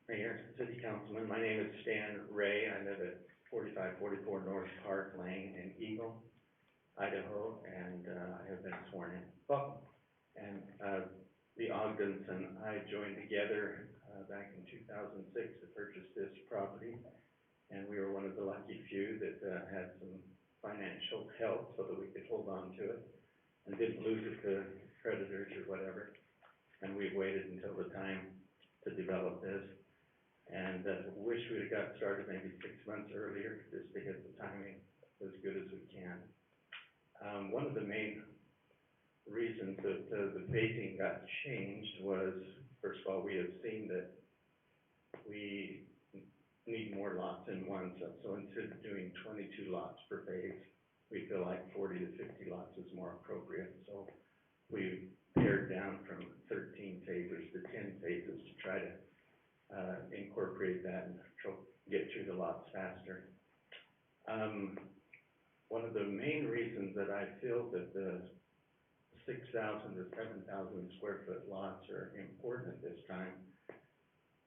Mayor, City Councilman, my name is Stan Ray, I live at 4544 North Park Lane in Eagle, Idaho, and I have been sworn in. Welcome. And the Ogdens and I joined together back in 2006 to purchase this property, and we were one of the lucky few that had some financial help so that we could hold on to it and didn't lose it to creditors or whatever. And we waited until the time to develop this, and wish we'd have got started maybe 6 months earlier, just to get the timing as good as we can. One of the main reasons that the phasing got changed was, first of all, we have seen that we need more lots in one, so instead of doing 22 lots per phase, we feel like 40 to 50 lots is more appropriate, so we pared down from 13 phases to 10 phases to try to incorporate that and get through the lots faster. One of the main reasons that I feel that the 6,000 to 7,000 square foot lots are important at this time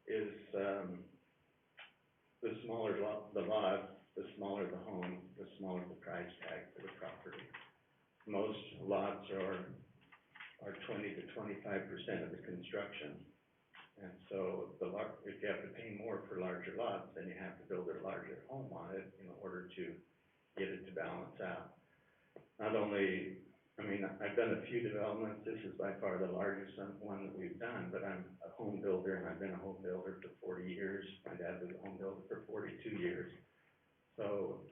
is the smaller the lot, the smaller the home, the smaller the price tag for the property. Most lots are 20 to 25% of the construction. And so if you have to pay more for larger lots, then you have to build a larger home on it in order to get it to balance out. Not only, I mean, I've done a few developments, this is by far the largest one that we've done, but I'm a home builder and I've been a home builder for 40 years. My dad was a home builder for 42 years. So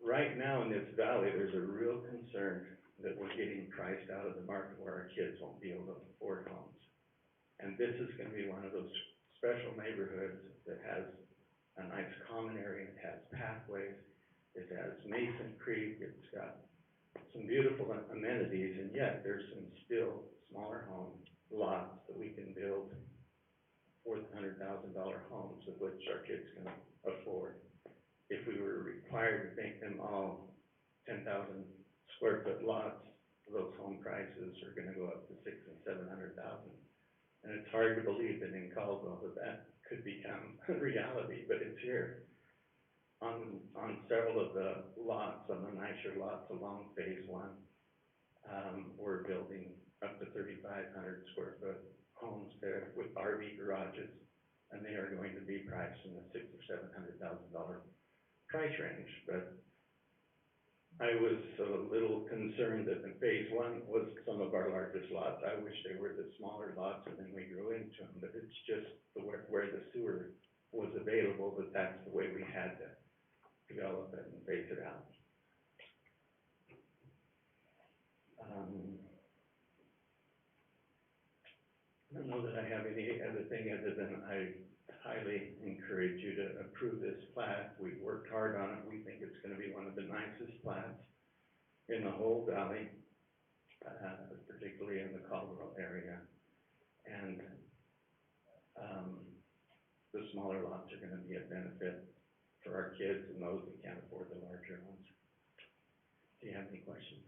right now in this valley, there's a real concern that we're getting priced out of the market where our kids won't be able to afford homes. And this is gonna be one of those special neighborhoods that has a nice common area, it has pathways, it has Mason Creek, it's got some beautiful amenities, and yet there's some still smaller home lots that we can build $400,000 homes, of which our kids can afford. If we were required to make them all 10,000 square foot lots, those home prices are gonna go up to $600,000 and $700,000. And it's hard to believe that in Caldwell that could become a reality, but it's here. On several of the lots, on the nicer lots along phase one, we're building up to 3,500 square foot homes there with RV garages, and they are going to be priced in the $600,000 or $700,000 price range. But I was a little concerned that in phase one was some of our largest lots. I wish they were the smaller lots and then we grew into them, but it's just where the sewer was available, but that's the way we had to develop it and phase it out. I don't know that I have any other thing other than I highly encourage you to approve this plat. We've worked hard on it. We think it's gonna be one of the nicest plats in the whole valley, particularly in the Caldwell area. And, the smaller lots are gonna be a benefit for our kids and those that can't afford the larger ones. Do you have any questions?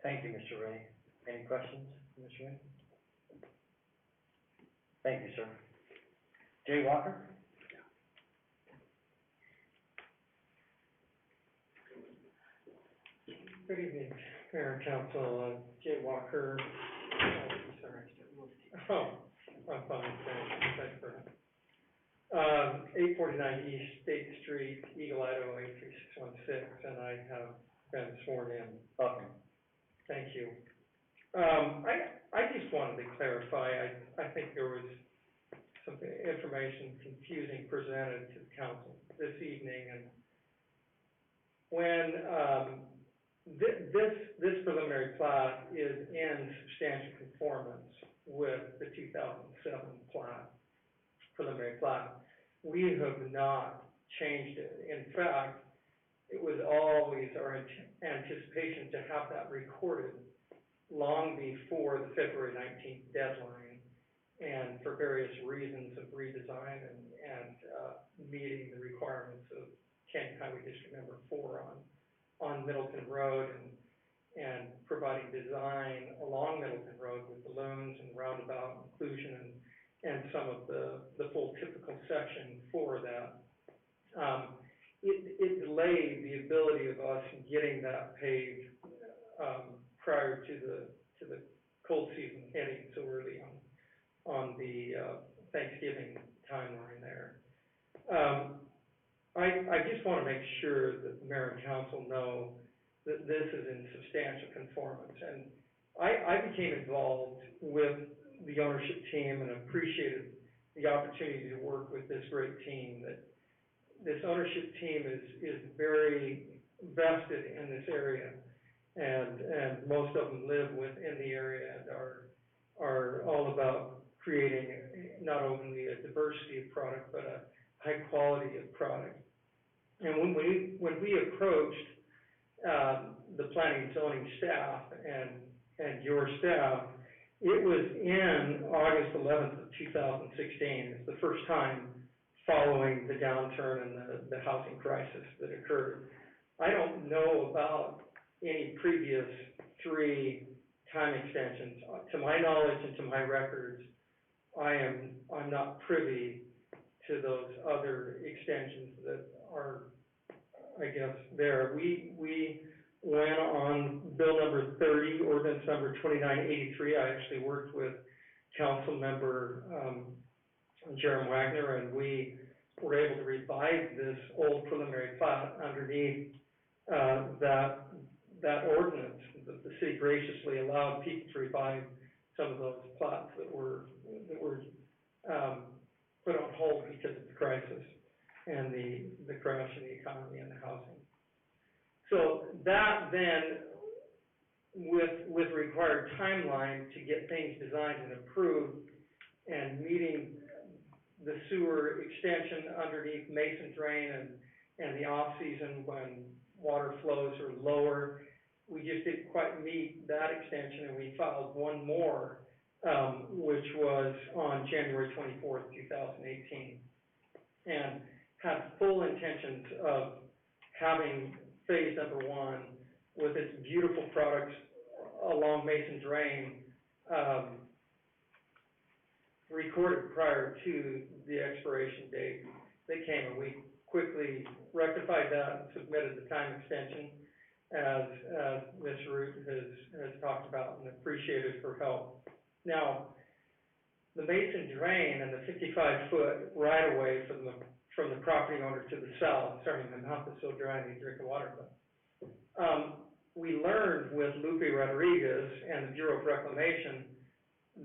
Thank you, Mr. Ray. Any questions, Mr. Ray? Thank you, sir. Jay Walker? Good evening, Mayor and Council, Jay Walker, sorry. Oh, I'm fine, thanks for that. 849 East State Street, Eagle, Idaho, 83616, and I have been sworn in. Welcome. Thank you. I just wanted to clarify, I think there was some information confusing presented to the council this evening, and when, this preliminary plat is in substantial conformance with the 2007 plat, preliminary plat. We have not changed it. In fact, it was always our anticipation to have that recorded long before the February 19th deadline, and for various reasons of redesign and meeting the requirements of Canyon Highway District Number 4 on Middleton Road, and providing design along Middleton Road with balloons and roundabout inclusion and some of the full typical section for that. It delayed the ability of us getting that paved prior to the cold season hitting so early on the Thanksgiving timeline there. I just want to make sure that the mayor and council know that this is in substantial conformance. And I became involved with the ownership team and appreciated the opportunity to work with this great team. That this ownership team is very vested in this area, and most of them live within the area and are all about creating not only a diversity of product, but a high quality of product. And when we approached the planning and zoning staff and your staff, it was in August 11th of 2016. It's the first time following the downturn and the housing crisis that occurred. I don't know about any previous 3 time extensions. To my knowledge and to my records, I'm not privy to those other extensions that are, I guess, there. We went on bill number 30, ordinance number 2983. I actually worked with council member Jerem Wagner, and we were able to revive this old preliminary plat underneath that ordinance. The city graciously allowed people to revive some of those plats that were put on hold because of the crisis and the crash in the economy and the housing. So that then, with required timeline to get things designed and approved and meeting the sewer extension underneath Mason Drain and the off-season when water flows are lower, we just didn't quite meet that extension, and we filed one more, which was on January 24th, 2018. And had full intentions of having phase number one with its beautiful products along Mason Drain, recorded prior to the expiration date. They came and we quickly rectified that and submitted the time extension as Ms. Root has talked about and appreciated her help. Now, the Mason Drain and the 55-foot right-of-way from the property owner to the south, starting in Mount Paso Drive, you drink the water, but, we learned with Lupe Rodriguez and the Bureau of Reclamation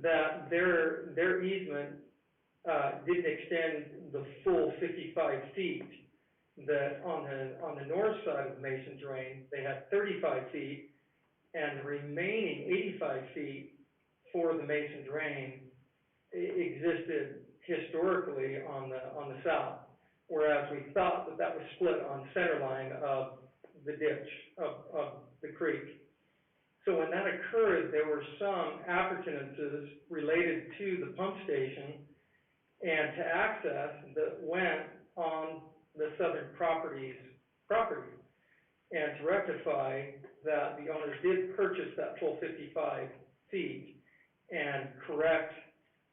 that their easement, didn't extend the full 55 feet. That on the north side of the Mason Drain, they had 35 feet, and the remaining 85 feet for the Mason Drain existed historically on the south, whereas we thought that was split on the center line of the ditch of the creek. So when that occurred, there were some appurtenances related to the pump station and to access that went on the southern property. And to rectify that, the owners did purchase that full 55 feet and correct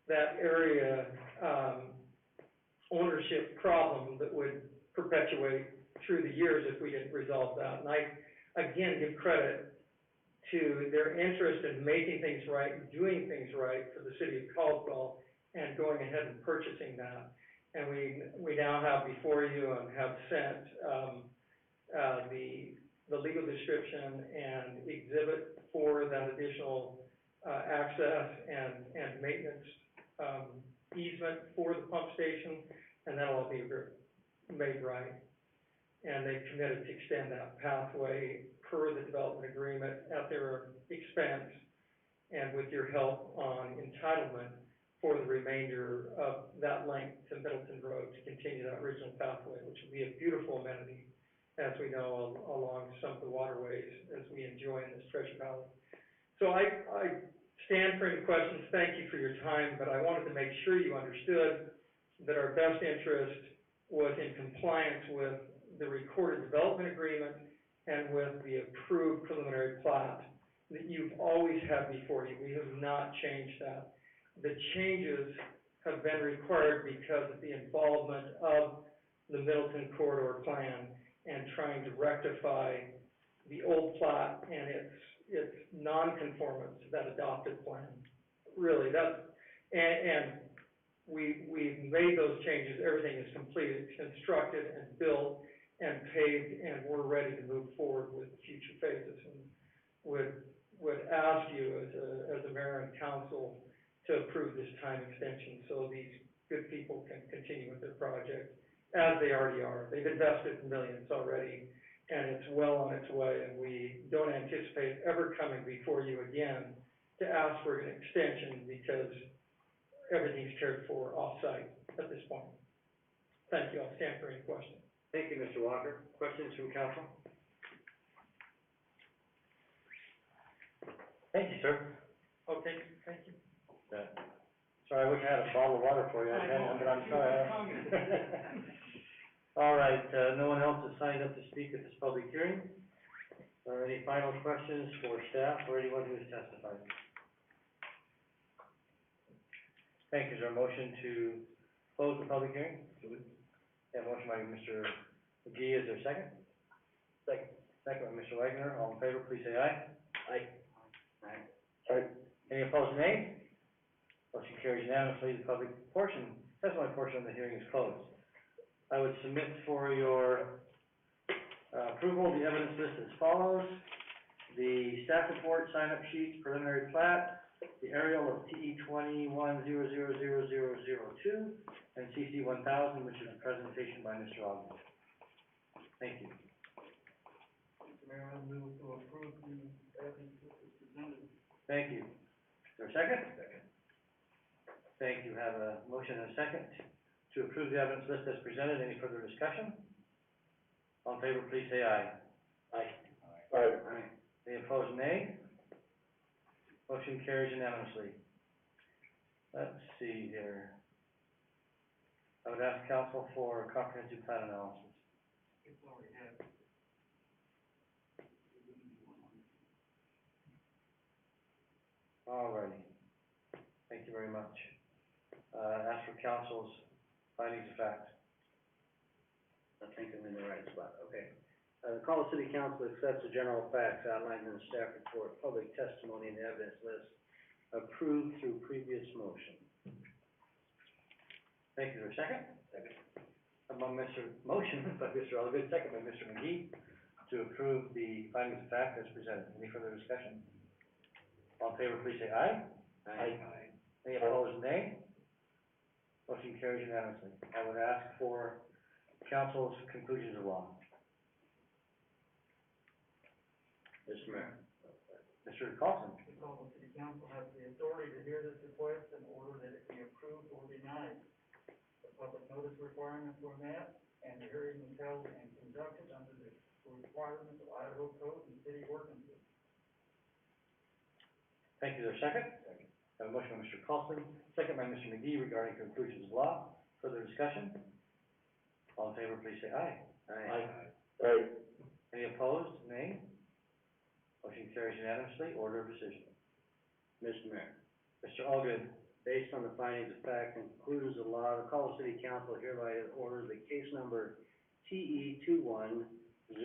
that area, ownership problem that would perpetuate through the years if we didn't resolve that. And I, again, give credit to their interest in making things right, and doing things right for the city of Caldwell, and going ahead and purchasing that. And we now have before you and have sent, the legal description and exhibit for that additional, access and maintenance, easement for the pump station, and that'll all be made right. And they've committed to extend that pathway per the development agreement at their expense, and with your help on entitlement for the remainder of that length to Middleton Road to continue that original pathway, which will be a beautiful amenity, as we know, along some of the waterways as we enjoy in this Treasure Valley. So I stand for any questions. Thank you for your time, but I wanted to make sure you understood that our best interest was in compliance with the recorded development agreement and with the approved preliminary plat that you've always had before you. We have not changed that. The changes have been required because of the involvement of the Middleton Corridor Plan and trying to rectify the old plat and its non-conformance to that adopted plan. Really, and we've made those changes. Everything is completed, constructed and built and paved, and we're ready to move forward with future phases. And would ask you as a mayor and council to approve this time extension so these good people can continue with their project as they already are. They've invested millions already, and it's well on its way, and we don't anticipate ever coming before you again to ask for an extension because everything's cared for off-site at this point. Thank you. I'll stand for any questions. Thank you, Mr. Walker. Questions from council? Thank you, sir. Okay, thank you. Sorry, I wish I had a bottle of water for you, but I'm sorry. All right, no one else has signed up to speak at this public hearing. Any final questions for staff or anyone who has testified? Thank you. Is there a motion to close the public hearing? Yeah, motion by Mr. McGee. Is there a second? Second. Second by Mr. Wagner. All in favor, please say aye. Aye. Aye. Aye. Any opposed, nay? Motion carries unanimously. The public testimony portion of the hearing is closed. I would submit for your approval the evidence list as follows: the staff report, sign-up sheets, preliminary plat, the aerial of TE 21000002, and CC 1000, which is a presentation by Mr. Ogden. Thank you. Mr. Mayor, I move to approve the evidence as presented. Thank you. Is there a second? Second. Thank you. Have a motion and a second to approve the evidence list as presented. Any further discussion? All in favor, please say aye. Aye. Aye. Aye. Any opposed, nay? Motion carries unanimously. Let's see here. I would ask council for comprehensive plan analysis. It's already had. Alrighty. Thank you very much. Ask for council's findings of fact. I think I'm in the right spot, okay. The Collier City Council accepts the general facts outlined in the staff report, public testimony, and evidence list approved through previous motion. Thank you. Is there a second? Second. Among motion by Mr. Elgood, second by Mr. McGee, to approve the findings of fact as presented. Any further discussion? All in favor, please say aye. Aye. Any opposed, nay? Motion carries unanimously. I would ask for council's conclusions of law. Mr. Mayor. Mr. Carlson. The Colville City Council has the authority to hear this request and order that it be approved or denied. The public notice requirements were met, and the hearing was held and conducted under the requirements of Idaho Code and city ordinances. Thank you. Is there a second? Second. I have a motion by Mr. Carlson, second by Mr. McGee regarding conclusions of law. Further discussion? All in favor, please say aye. Aye. Any opposed? Nay? Motion carries unanimously. Order of decision. Mr. Mayor. Mr. Allgood. Based on the findings of fact and conclusions of law, the Collier City Council hereby orders the case number TE 21-00002,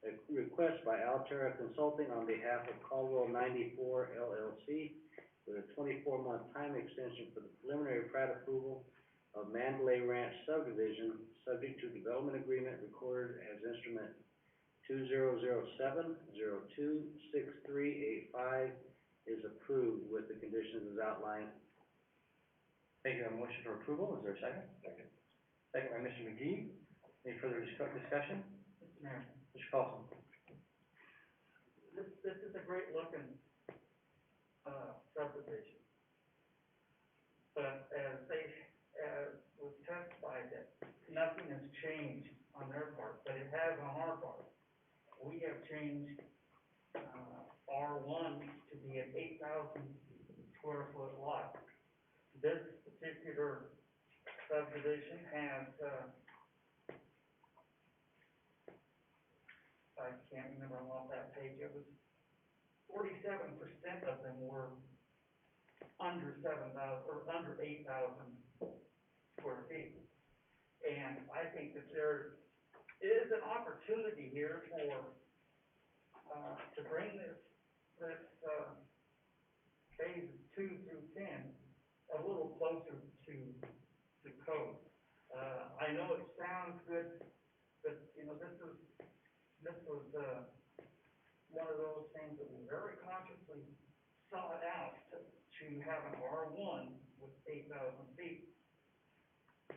a request by Altera Consulting on behalf of Caldwell 94 LLC with a 24-month time extension for the preliminary plat approval of Mandalay Ranch subdivision, subject to development agreement recorded as instrument 2007-026385 is approved with the conditions as outlined. Thank you. A motion for approval. Is there a second? Second. Second by Mr. McGee. Any further discussion? Mr. Mayor. Mr. Carlson. This is a great looking, subdivision. But as was testified, that nothing has changed on their part, but it has on our part. We have changed, R1 to be an 8,000 square foot lot. This particular subdivision has, I can't remember on that page, it was 47% of them were under 7,000, or under 8,000 square feet. And I think that there is an opportunity here for, to bring this phases 2 through 10 a little closer to code. I know it sounds good, but, you know, this was, one of those things that we very consciously sought out to have an R1 with 8,000 feet.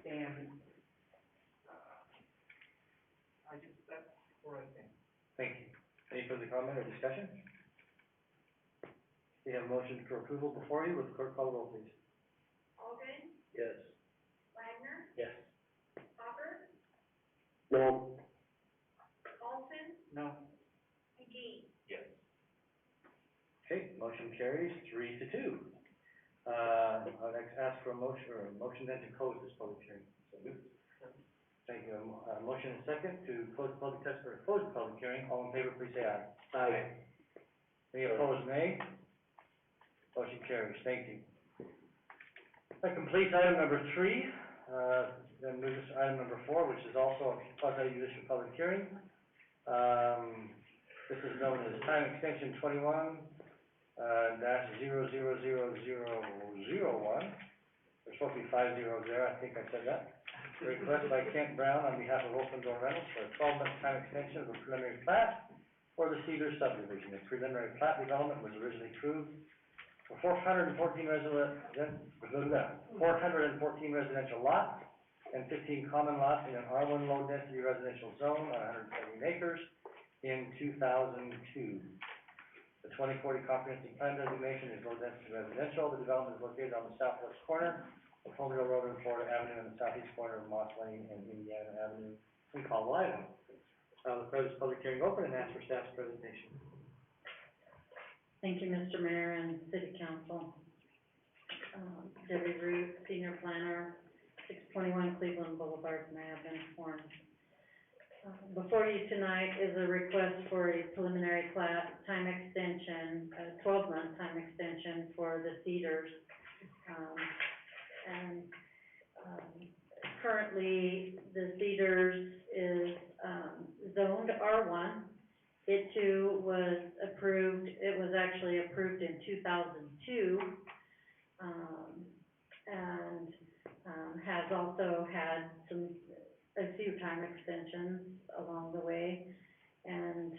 And, that's where I think. Thank you. Any further comment or discussion? We have a motion for approval before you. Will the clerk call the roll, please? Alden, Yes. Wagner, Yes. Hopper, No. Olson, No. McGee. Yes. Okay, motion carries 3-2. I'd like to ask for a motion then to close this public hearing. So moved. Thank you. Motion and second to close the public test for close the public hearing. All in favor, please say aye. Aye. Any opposed, nay? Motion carries. Thank you. That completes item number 3. Then move to item number 4, which is also a quasi-judicial public hearing. This is known as time extension 21 -00001. There's supposed to be 50 there. I think I said that. Request by Kent Brown on behalf of Open Door Rentals for a 12-month time extension of a preliminary plat for the Cedar subdivision. The preliminary plat development was originally approved for 414 residential lots and 15 common lots in an R1 low density residential zone on 170 acres in 2002. The 2040 comprehensive plan designation is low density residential. The development is located on the southwest corner of Holmdel Road and Florida Avenue, and the southeast corner of Moss Lane and Indiana Avenue in Caldwell, Idaho. I'll declare this public hearing open and ask for staff's presentation. Thank you, Mr. Mayor and City Council. Debbie Root, Senior Planner, 621 Cleveland Boulevard, Mabin, Orange. Before you tonight is a request for a preliminary plat time extension, a 12-month time extension for the Cedars. Currently, the Cedars is, zoned R1. It too was approved, it was actually approved in 2002, has also had a few time extensions along the way. And,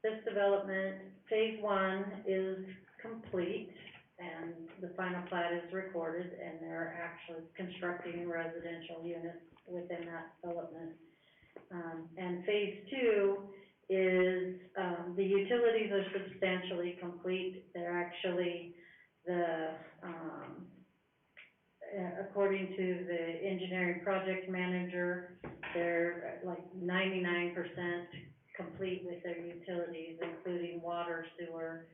this development, phase 1 is complete, and the final plat is recorded, and they're actually constructing residential units within that development. And phase 2 is, the utilities are substantially complete. They're actually according to the engineering project manager, they're like 99% complete with their utilities, including water, sewer,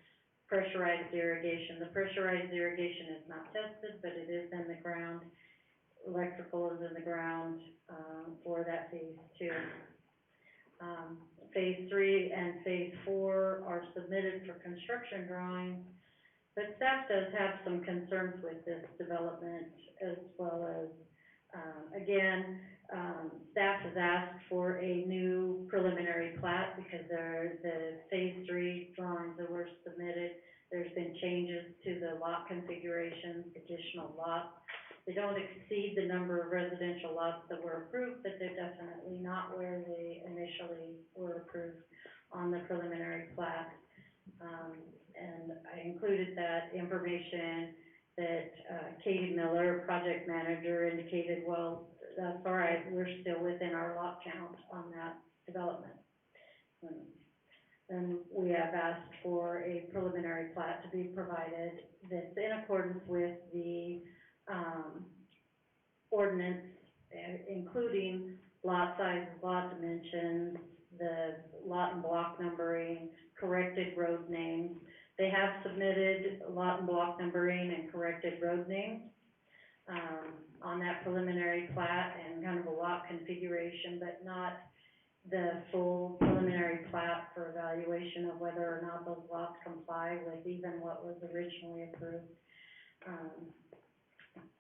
pressurized irrigation. The pressurized irrigation is not tested, but it is in the ground. Electrical is in the ground, for that phase 2. Phase 3 and phase 4 are submitted for construction drawings, but staff does have some concerns with this development, as well as, staff has asked for a new preliminary plat because the phase 3 drawings that were submitted, there's been changes to the lot configurations, additional lots. They don't exceed the number of residential lots that were approved, but they're definitely not where they initially were approved on the preliminary plat. And I included that information that, Katie Miller, project manager, indicated, well, that's all right, we're still within our lot count on that development. And we have asked for a preliminary plat to be provided that's in accordance with the, ordinance, including lot sizes, lot dimensions, the lot and block numbering, corrected road names. They have submitted lot and block numbering and corrected road names, on that preliminary plat and kind of a lot configuration, but not the full preliminary plat for evaluation of whether or not those lots comply with even what was originally approved.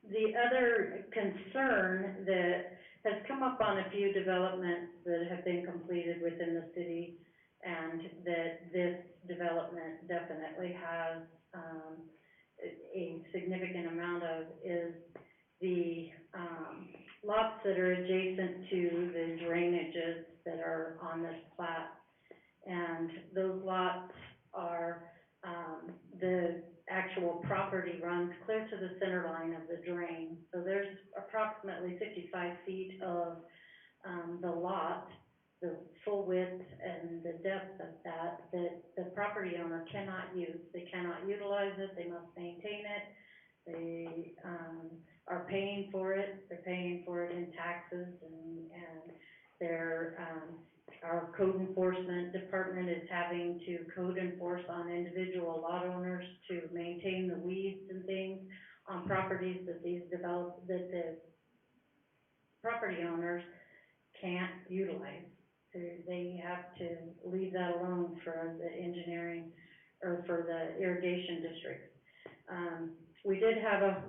The other concern that has come up on a few developments that have been completed within the city, and that this development definitely has, a significant amount of, is the, lots that are adjacent to the drainages that are on this plat. And those lots are, the actual property runs clear to the center line of the drain. So there's approximately 55 feet of, the lot, the full width and the depth of that the property owner cannot use. They cannot utilize it, they must maintain it. They, are paying for it, they're paying for it in taxes, and they're, our code enforcement department is having to code enforce on individual lot owners to maintain the weeds and things on properties that that the property owners can't utilize. So they have to leave that alone for the engineering, or for the irrigation districts. We did have a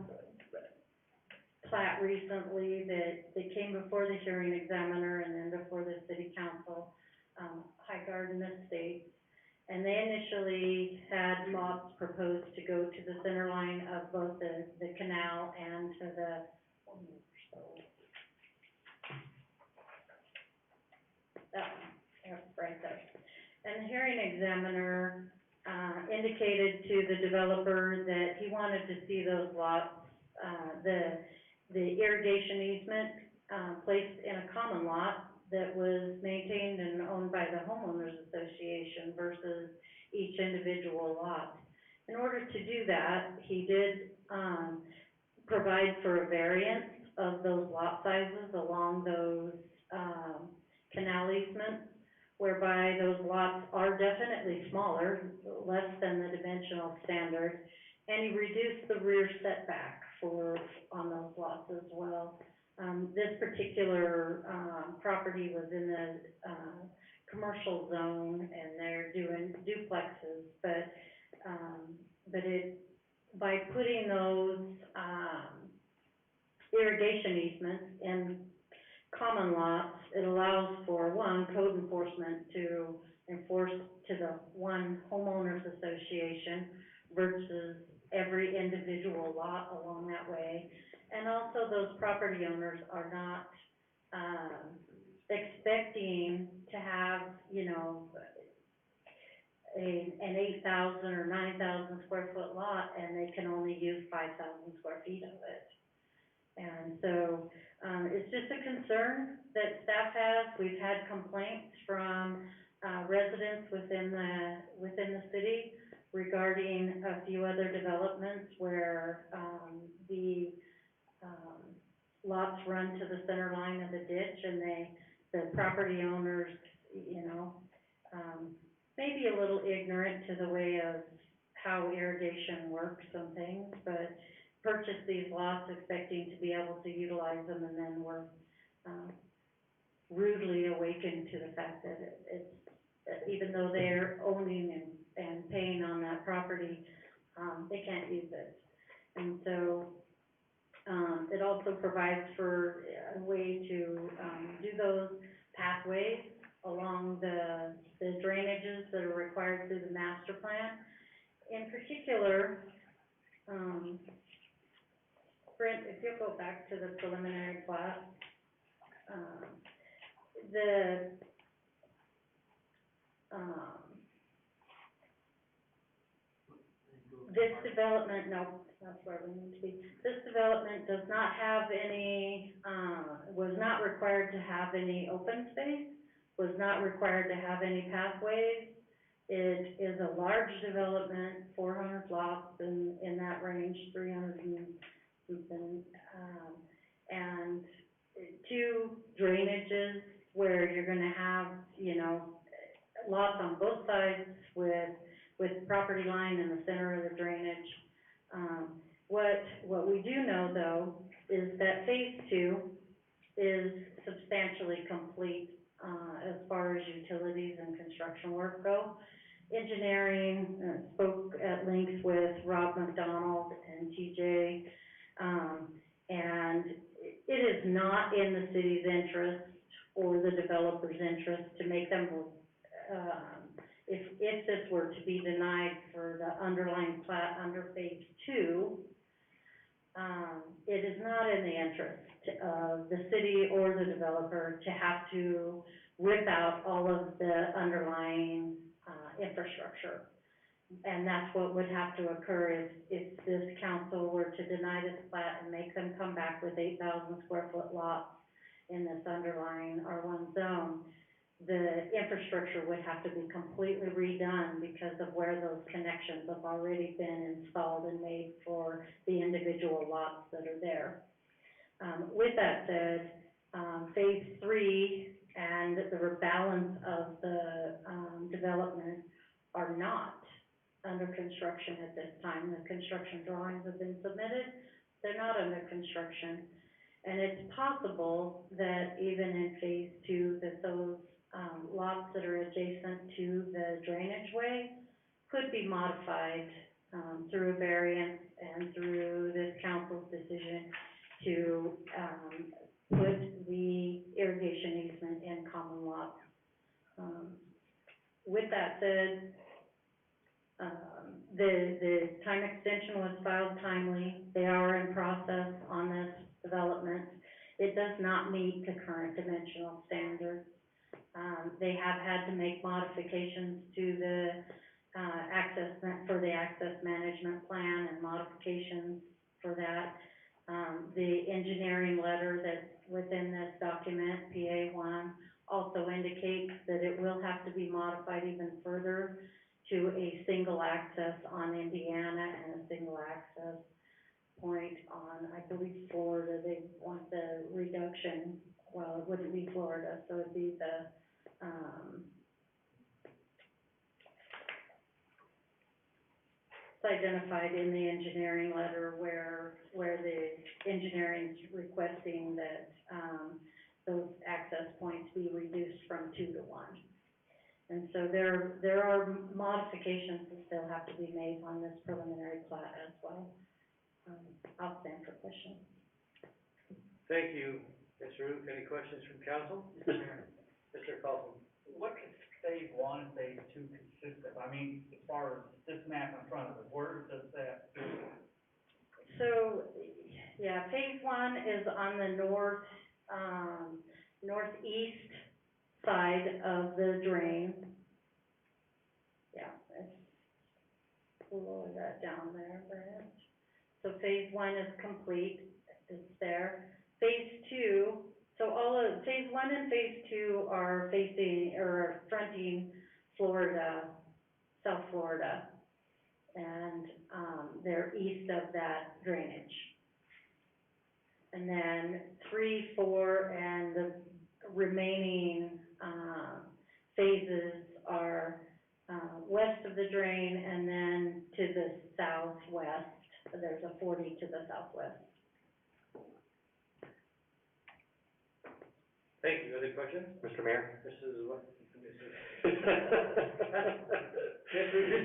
plat recently that came before the hearing examiner and then before the city council, High Garden Estates. And they initially had lots proposed to go to the center line of both the canal and to the, that one, yep, right there. And the hearing examiner, indicated to the developer that he wanted to see those lots, the irrigation easement, placed in a common lot that was maintained and owned by the homeowners association versus each individual lot. In order to do that, he did, provide for a variance of those lot sizes along those, canal easements. smaller, less than the dimensional standard, and he reduced the rear setback on those lots as well. This particular, property was in the, commercial zone, and they're doing duplexes, but by putting those, irrigation easements in common lots, it allows for, one, code enforcement to enforce to the one homeowners association versus every individual lot along that way. And also, those property owners are not, expecting to have, an 8,000 or 9,000 square foot lot, and they can only use 5,000 square feet of it. And so, it's just a concern that staff has. We've had complaints from, residents within the city regarding a few other developments where, the lots run to the center line of the ditch, and the property owners, may be a little ignorant to the way of how irrigation works and things, but purchase these lots expecting to be able to utilize them, and then were, rudely awakened to the fact that even though they're owning and paying on that property, they can't use it. And so, it also provides for a way to, do those pathways along the drainages that are required through the master plan. In particular, Brent, if you'll go back to the preliminary plat, this development, no, that's where we need to be. This development does not have any, was not required to have any open space, was not required to have any pathways. It is a large development, 400 lots in that range, 300 and something, and 2 drainages where you're gonna have, lots on both sides with property line in the center of the drainage. What we do know, though, is that phase 2 is substantially complete, as far as utilities and construction work go. Engineering, spoke at length with Rob McDonald and TJ, and it is not in the city's interest or the developer's interest to make them, if this were to be denied for the underlying plat under phase 2, it is not in the interest of the city or the developer to have to rip out all of the underlying, infrastructure. And that's what would have to occur if this council were to deny this plat and make them come back with 8,000 square foot lots in this underlying R1 zone. The infrastructure would have to be completely redone because of where those connections have already been installed and made for the individual lots that are there. With that said, phase 3 and the rebalance of the, development are not under construction at this time. The construction drawings have been submitted, they're not under construction. And it's possible that even in phase 2, that those, lots that are adjacent to the drainage way could be modified, through a variance and through this council's decision to, put the irrigation easement in common lots. With that said, the time extension was filed timely. They are in process on this development. It does not meet the current dimensional standards. They have had to make modifications to the, for the access management plan and modifications for that. The engineering letter that's within this document, PA1, also indicates that it will have to be modified even further to a single access on Indiana and a single access point on, I believe, Florida. They want the reduction, well, it wouldn't be Florida, so it'd be the, identified in the engineering letter where the engineering's requesting that, those access points be reduced from 2 to 1. And so there are modifications that still have to be made on this preliminary plat as well. I'll stand for questions. Thank you, Ms. Ruth. Any questions from council? Mr. Carlson? What is phase one, phase two consist of? I mean, as far as this map in front of us, where does that? So, yeah, phase 1 is on the northeast side of the drain. Yeah, we'll lower that down there, Brent. So phase 1 is complete, it's there. Phase 2, so phase 1 and phase 2 are fronting Florida, South Florida, and, they're east of that drainage. And then 3, 4, and the remaining, phases are, west of the drain, and then to the southwest, there's a 40 to the southwest. Thank you. Other questions? Mr. Mayor? Mrs. what?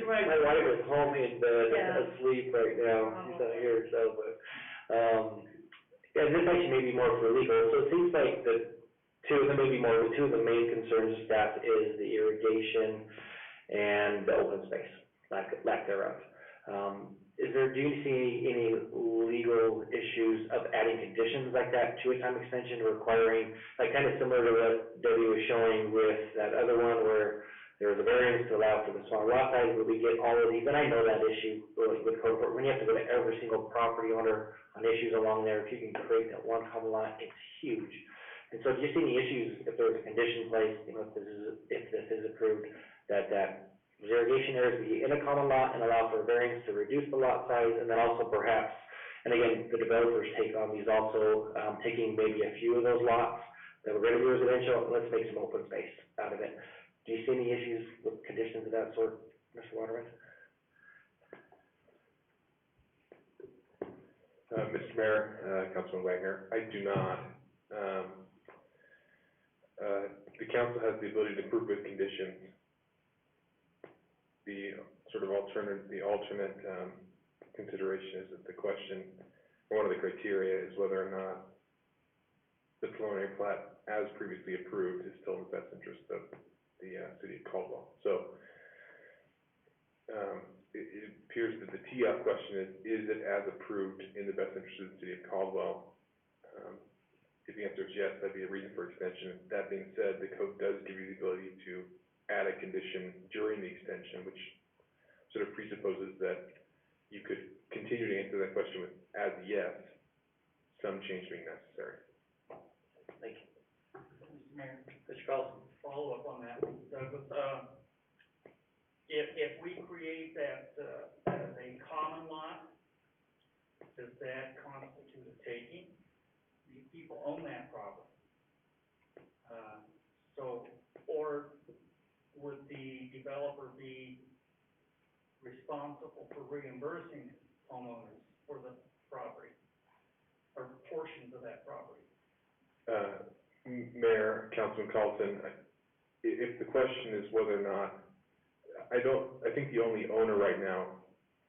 My wife is home in bed, Yeah. asleep right now, she's not here, so, but, and this actually may be more for legal, so it seems like two of the main concerns of staff is the irrigation and the open space, lack thereof. Do you see any legal issues of adding conditions like that to a time extension, requiring, like kind of similar to what Debbie was showing with that other one where there was a variance to allow for the small lot size, where we get all of these, and I know that issue with code, when you have to go to every single property owner on issues along there, if you can create that one common lot, it's huge. And so do you see any issues if there's a condition placed, if this is approved, that irrigation areas be in a common lot and allow for a variance to reduce the lot size, and then also perhaps, and again, the developers take on these also, taking maybe a few of those lots that were gonna be residential, and let's make some open space out of it. Do you see any issues with conditions of that sort, Mr. Waterman? Mr. Mayor, Councilman Wagner, I do not. The council has the ability to approve with conditions. The alternate consideration is that the question, or one of the criteria is whether or not the preliminary plat, as previously approved, is still in the best interest of the city of Caldwell. So, it appears that the tee-up question is it as approved in the best interest of the city of Caldwell? If the answer is yes, that'd be a reason for extension. That being said, the code does give you the ability to add a condition during the extension, which sort of presupposes that you could continue to answer that question with as yes, some change being necessary. Thank you. Mr. Mayor, Mr. Carlson? follow up on that, Douglas, if we create that, as a common lot, does that constitute a taking? These people own that property. Or would the developer be responsible for reimbursing homeowners for the property, or portions of that property? Mayor, Councilman Carlson, if the question is whether or not, I think the only owner right now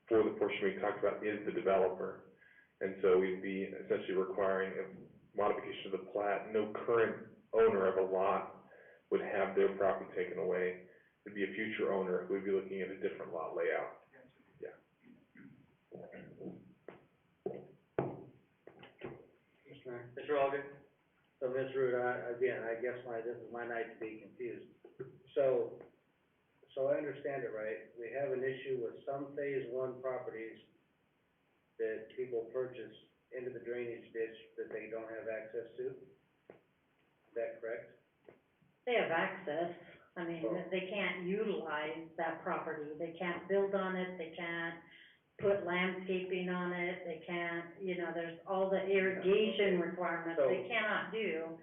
for the portion we talked about is the developer. And so we'd be essentially requiring a modification of the plat. No current owner of a lot would have their property taken away. It'd be a future owner who would be looking at a different lot layout. Yeah. Mr. Mayor? Mr. Alger? So, Ms. Root, I guess this is my night to be confused. So I understand it right, we have an issue with some phase 1 properties that people purchase into the drainage ditch that they don't have access to? Is that correct? They have access, I mean, they can't utilize that property, they can't build on it, they can't put landscaping on it, they can't, there's all the irrigation requirements they cannot do,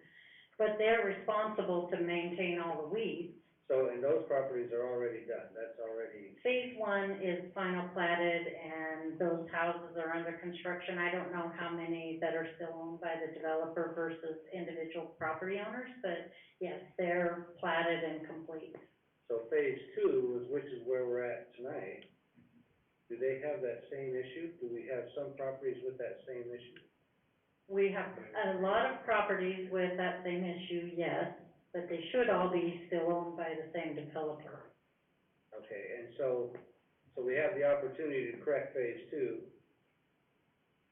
but they're responsible to maintain all the weeds. So, and those properties are already done, that's already, Phase one is final platted and those houses are under construction. I don't know how many that are still owned by the developer versus individual property owners, but yes, they're platted and complete. so phase two is, which is where we're at tonight, do they have that same issue? Do we have some properties with that same issue? We have a lot of properties with that same issue, yes, but they should all be still owned by the same developer. Okay, and so we have the opportunity to correct phase two,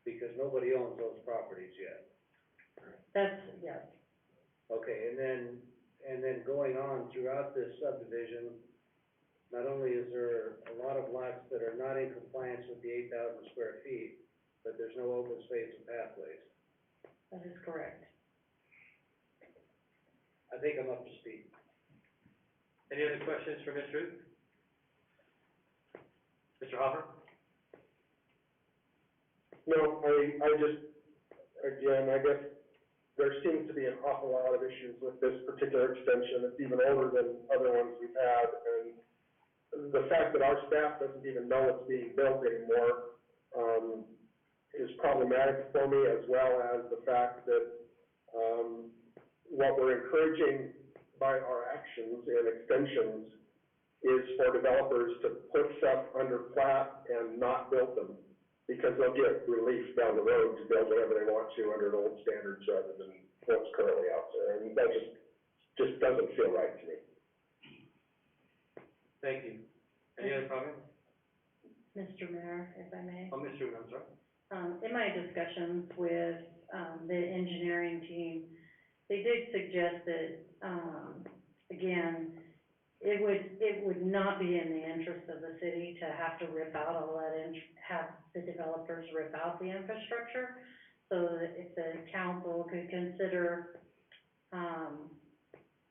because nobody owns those properties yet. That's, yes. Okay, and then going on throughout this subdivision, not only is there a lot of lots that are not in compliance with the 8,000 square feet, but there's no open space and pathways. That is correct. I think I'm up to speed. Any other questions for Ms. Ruth? Mr. Hopper? No, I just, again, I guess there seems to be an awful lot of issues with this particular extension. It's even older than other ones we've had, and the fact that our staff doesn't even know it's being built anymore, is problematic for me, as well as the fact that, what we're encouraging by our actions and extensions is for developers to put stuff under plat and not build them, because they'll get relief down the road to build whatever they want to under the old standards rather than what's currently out there, and that just doesn't feel right to me. Thank you. Any other comments? Mr. Mayor, if I may. Oh, Ms. Ruth, I'm sorry. In my discussions with, the engineering team, they did suggest that, again, it would not be in the interest of the city to have to rip out all that and have the developers rip out the infrastructure. So that if the council could consider,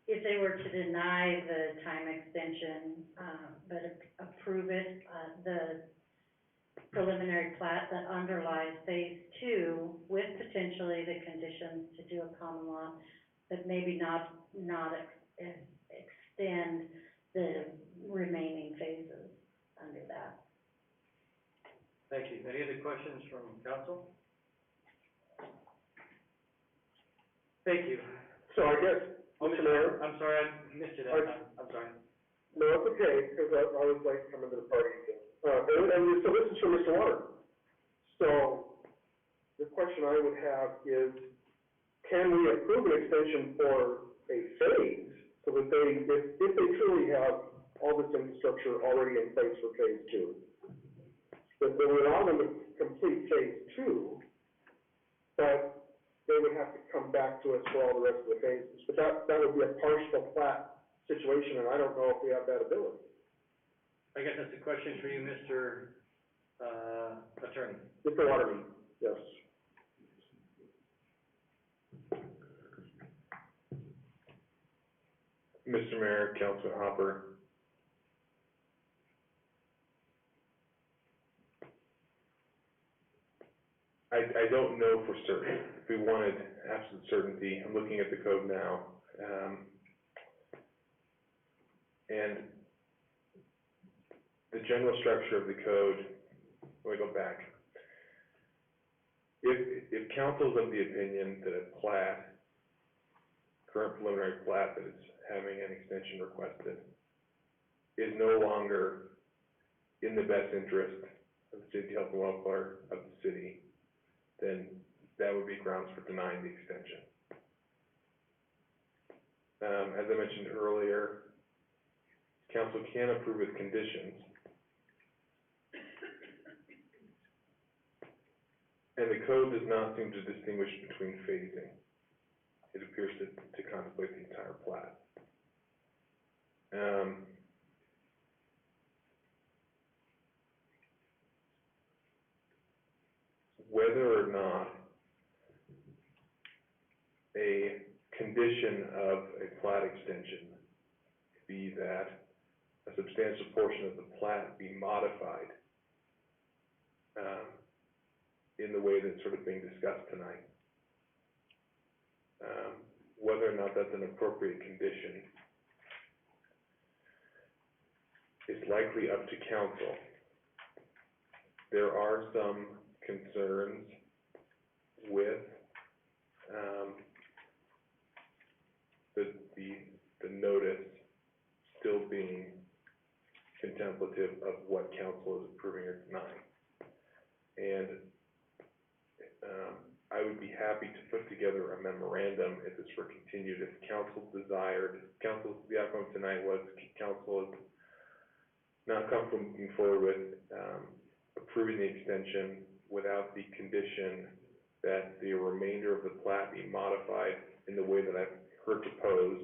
if they were to deny the time extension, but approve it, the preliminary plat that underlies phase two with potentially the conditions to do a common law, but maybe not extend the remaining phases under that. Thank you. Any other questions from council? Thank you. So I guess, Mr. Mayor? I'm sorry, I missed you that time. I'm sorry. No, it's okay, because I was late coming to the party. And so this is for Mr. Water. So the question I would have is, can we approve an extension for a phase so that they, if they truly have all this infrastructure already in place for phase two, that we allow them to complete phase two, but they would have to come back to us for all the rest of the phases. But that would be a partial plat situation, and I don't know if we have that ability. I guess that's a question for you, Mr. Attorney. Mr. Waterman, yes. Mr. Mayor, Councilman Hopper. I don't know for certain. If we wanted absolute certainty, I'm looking at the code now, and the general structure of the code, let me go back. If council's of the opinion that a plat, current preliminary plat that is having an extension requested, is no longer in the best interest of the city health and welfare of the city, then that would be grounds for denying the extension. As I mentioned earlier, council can approve with conditions. And the code does not seem to distinguish between phasing. It appears to contemplate the entire plat. Whether or not a condition of a plat extension be that a substantial portion of the plat be modified in the way that's sort of being discussed tonight. Whether or not that's an appropriate condition likely up to council. There are some concerns with, the notice still being contemplative of what council is approving or denying. And, I would be happy to put together a memorandum if it's for continued, if council desired, the outcome tonight was council is not comfortable moving forward with, approving the extension without the condition that the remainder of the plat be modified in the way that I've heard proposed,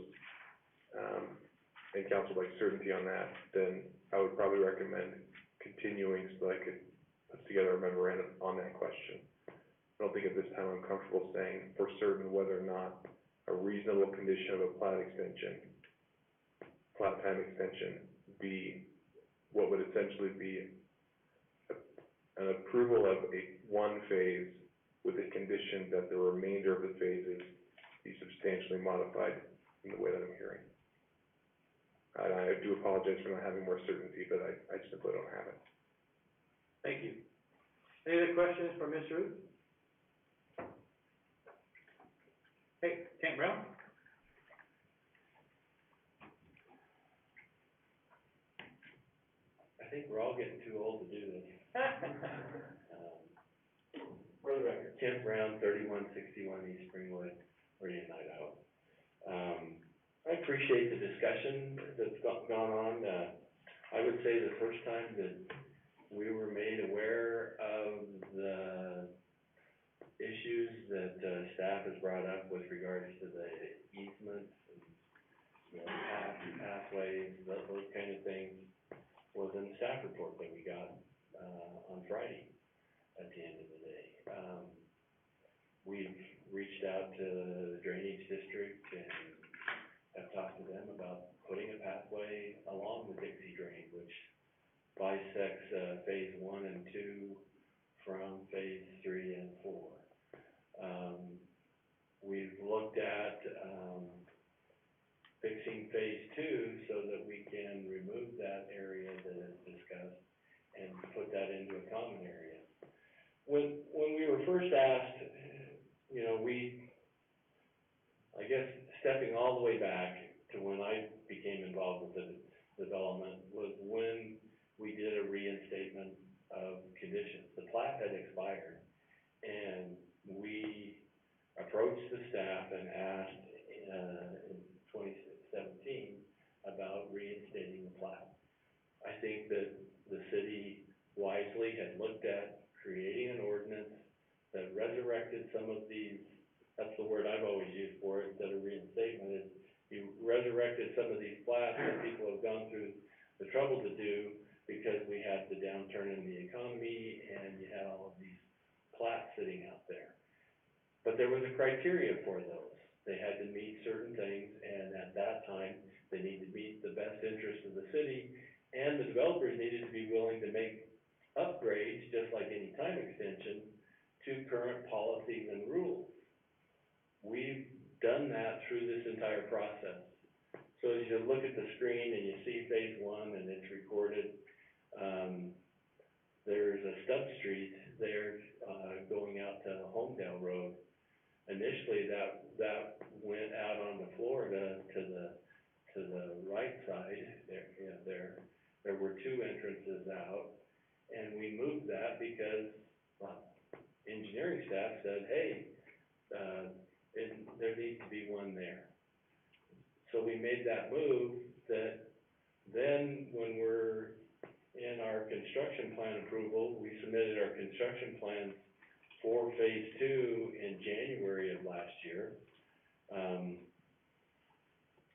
and council like certainty on that, then I would probably recommend continuing so that I could put together a memorandum on that question. I don't think at this time I'm comfortable saying for certain whether or not a reasonable condition of a plat time extension be what would essentially be an approval of one phase with the condition that the remainder of the phases be substantially modified in the way that I'm hearing. And I do apologize for not having more certainty, but I simply don't have it. Thank you. Any other questions for Ms. Ruth? Hey, Kent Brown? I think we're all getting too old to do this. For the record. Kent Brown, 3161 East Springwood, Meridian, Idaho. I appreciate the discussion that's gone on. I would say the first time that we were made aware of the issues that staff has brought up with regards to the easements and, you know, pathways, those kind of things, was in the staff report that we got on Friday at the end of the day. We've reached out to the drainage district and have talked to them about putting a pathway along the Dixie Drain, which bisects phase 1 and 2 from phase 3 and 4. We've looked at fixing phase 2 so that we can remove that area that is discussed and put that into a common area. When we were first asked, you know, I guess stepping all the way back to when I became involved with the development was when we did a reinstatement of conditions. The plat had expired, and we approached the staff and asked in 2017 about reinstating the plat. I think that the city wisely had looked at creating an ordinance that resurrected some of these, that's the word I've always used for it instead of reinstatement, is you resurrected some of these plats that people have gone through the trouble to do because we had the downturn in the economy and you had all of these plats sitting out there. But there was a criteria for those. They had to meet certain things, and at that time, they needed to meet the best interest of the city, and the developers needed to be willing to make upgrades, just like any time extension, to current policies and rules. We've done that through this entire process. So as you look at the screen and you see phase 1 and it's recorded, there's a stub street there going out to Homedale Road. Initially, that went out onto Florida to the right side. There were 2 entrances out, and we moved that because engineering staff said, hey, there needs to be one there. So we made that move. That then when we're in our construction plan approval, we submitted our construction plans for phase 2 in January of last year.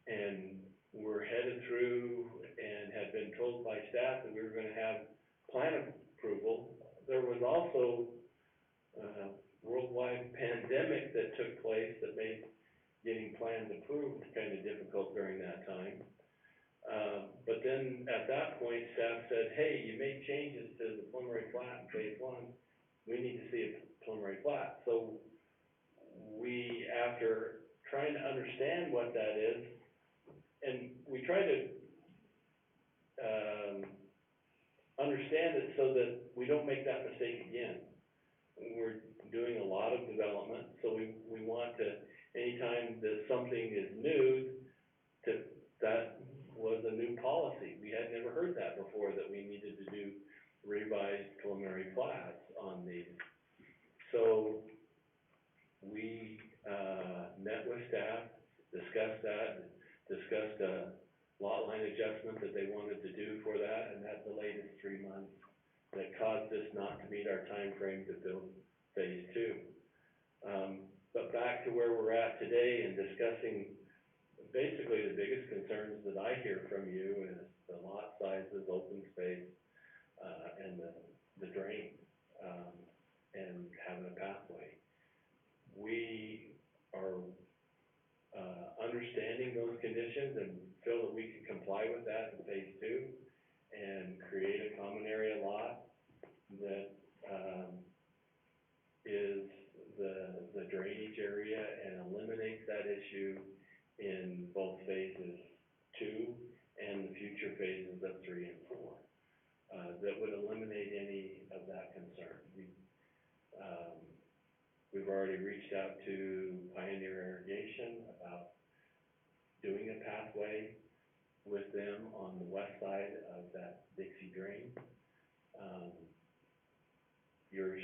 And we're headed through and had been told by staff that we were gonna have plan approval. There was also a worldwide pandemic that took place that made getting plans approved kind of difficult during that time. But then at that point, staff said, hey, you made changes to the preliminary plat in phase 1. We need to see a preliminary plat. So we, after trying to understand what that is, and we try to understand it so that we don't make that mistake again. We're doing a lot of development, so we want to, anytime that something is new, that was a new policy. We had never heard that before, that we needed to do revised preliminary plats on these. So we, met with staff, discussed a lot line adjustment that they wanted to do for that, and that delayed us 3 months. That caused us not to meet our time frame to build phase 2. But back to where we're at today and discussing, basically the biggest concerns that I hear from you is the lot sizes, open space, and the drain, and having a pathway. We are, understanding those conditions and feel that we can comply with that in phase 2 and create a common area lot that, is the drainage area and eliminates that issue in both phases 2 and the future phases of 3 and 4. That would eliminate any of that concern. We've already reached out to Pioneer Irrigation about doing a pathway with them on the west side of that Dixie drain. Your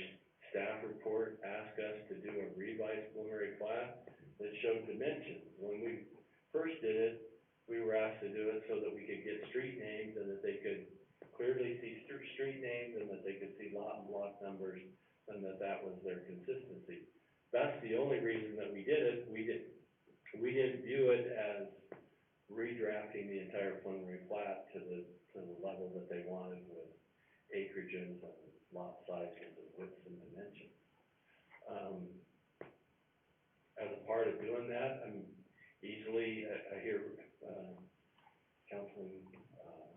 staff report asked us to do a revised preliminary plat that showed dimensions. When we first did it, we were asked to do it so that we could get street names and that they could clearly see street names and that they could see lot and block numbers and that was their consistency. That's the only reason that we did it. We didn't view it as redrafting the entire preliminary plat to the level that they wanted with acreages and lot sizes and widths and dimensions. As a part of doing that, I hear, Councilman,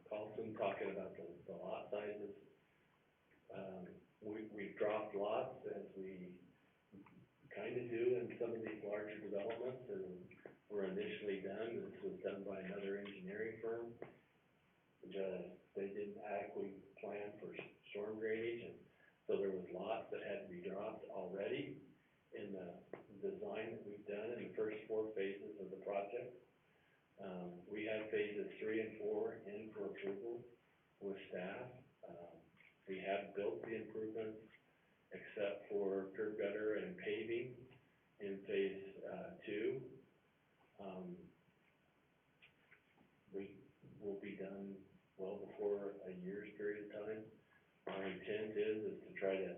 Carlson talking about the lot sizes. We've dropped lots as we kind of do in some of these larger developments, and were initially done. This was done by another engineering firm. They didn't adequately plan for storm drainage, and so there was lots that had to be dropped already in the design that we've done in the first 4 phases of the project. We have phases 3 and 4 in for approval with staff. We have built the improvements except for curb gutter and paving in phase 2. We will be done well before a year's period of time. Our intent is to try to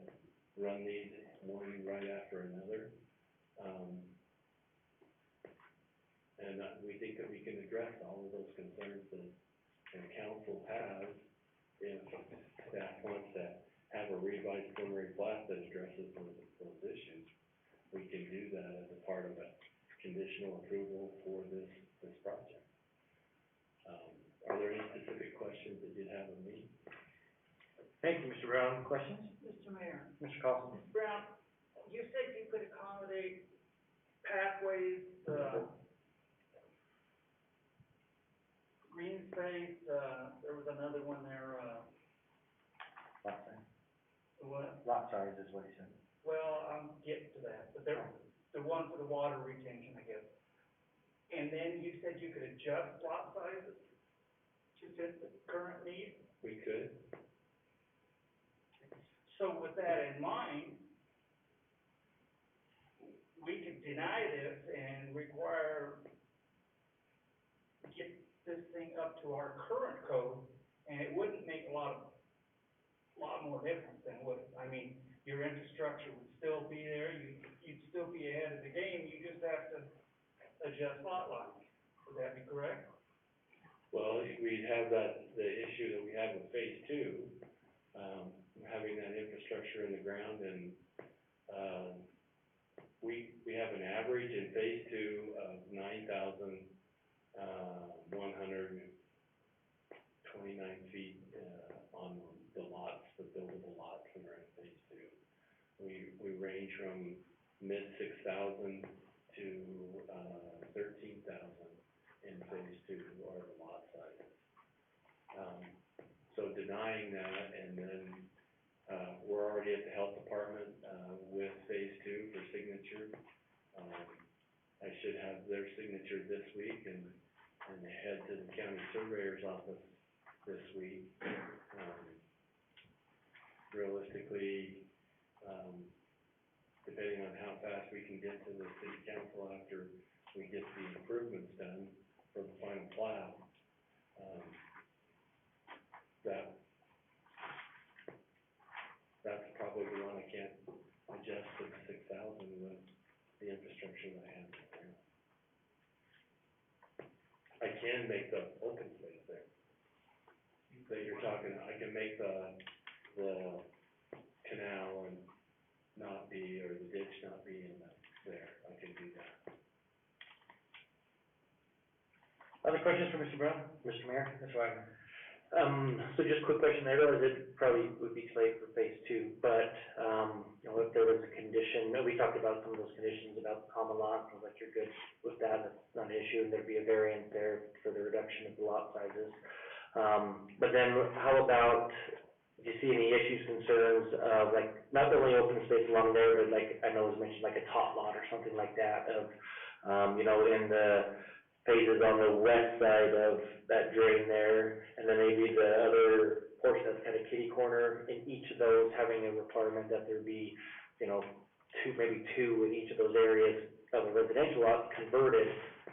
run these one right after another. And we think that we can address all of those concerns that council has if staff wants to have a revised preliminary plat that addresses those issues. We can do that as a part of a conditional approval for this project. Are there any specific questions that you'd have of me? Thank you, Mr. Brown. Questions? Mr. Mayor. Mr. Carlson? Mr. Brown, you said you could accommodate pathways, green space, there was another one there, Lot size. what? Lot size is what he said. Well, I'm getting to that, but there, the one for the water retention, I guess. And then you said you could adjust lot sizes to fit the current need? We could. So with that in mind, we could deny this and require, get this thing up to our current code, and it wouldn't make a lot more difference than what, I mean, your infrastructure would still be there, you'd still be ahead of the game, you just have to adjust lot lines. Would that be correct? Well, we'd have the issue that we have with phase 2, having that infrastructure in the ground, and, we have an average in phase 2 of 9,129 feet, on the lots, the buildable lots that are in phase 2. We range from mid-6,000 to, 13,000 in phase 2 are the lot sizes. denying that, and then, we're already at the health department, with phase 2 for signature. I should have their signature this week and head to the county surveyor's office this week. Realistically, depending on how fast we can get to the city council after we get the improvements done for the final plat, that's probably the one I can't adjust to the 6,000 with the infrastructure that I have there. I can make the open space there. That you're talking, I can make the canal and not be, or the ditch not be in there, I can do that. Other questions for Mr. Brown? Mr. Mayor? Mr. Wagner? So just a quick question, I realize it probably would be too late for phase 2, but, you know, if there was a condition, we talked about some of those conditions about the common lot, sounds like you're good with that, that's not an issue, and there'd be a variance there for the reduction of the lot sizes. But then how about, do you see any issues, concerns of like, not only open space along there, but like, I know it was mentioned like a tot lot or something like that of, you know, in the phases on the west side of that drain there, and then maybe the other portion that's kind of kitty corner in each of those having a requirement that there be, you know, maybe two in each of those areas of a residential lot converted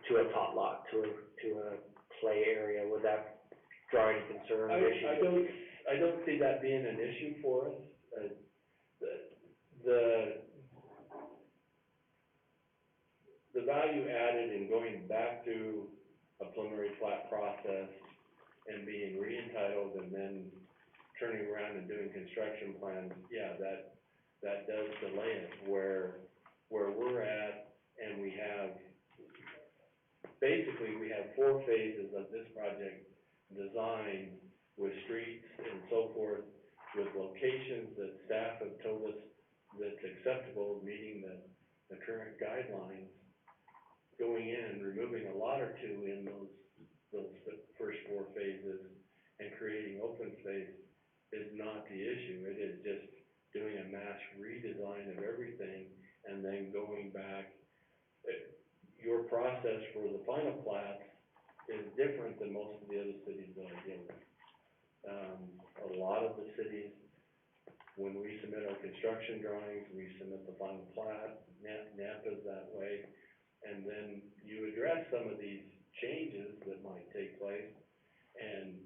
to a tot lot, to a play area. Would that draw any concern or issues? I don't see that being an issue for us. The value added in going back to a preliminary plat process and being re-entitled and then turning around and doing construction plans, yeah, that does delay it. Where we're at, and we have 4 phases of this project designed with streets and so forth, with locations that staff have told us that's acceptable, meeting the current guidelines. Going in, removing a lot or two in those first 4 phases and creating open space is not the issue. It is just doing a mass redesign of everything and then going back. Your process for the final plats is different than most of the other cities that I deal with. A lot of the cities, when we submit our construction drawings, we submit the final plat, NAPA's that way, and then you address some of these changes that might take place and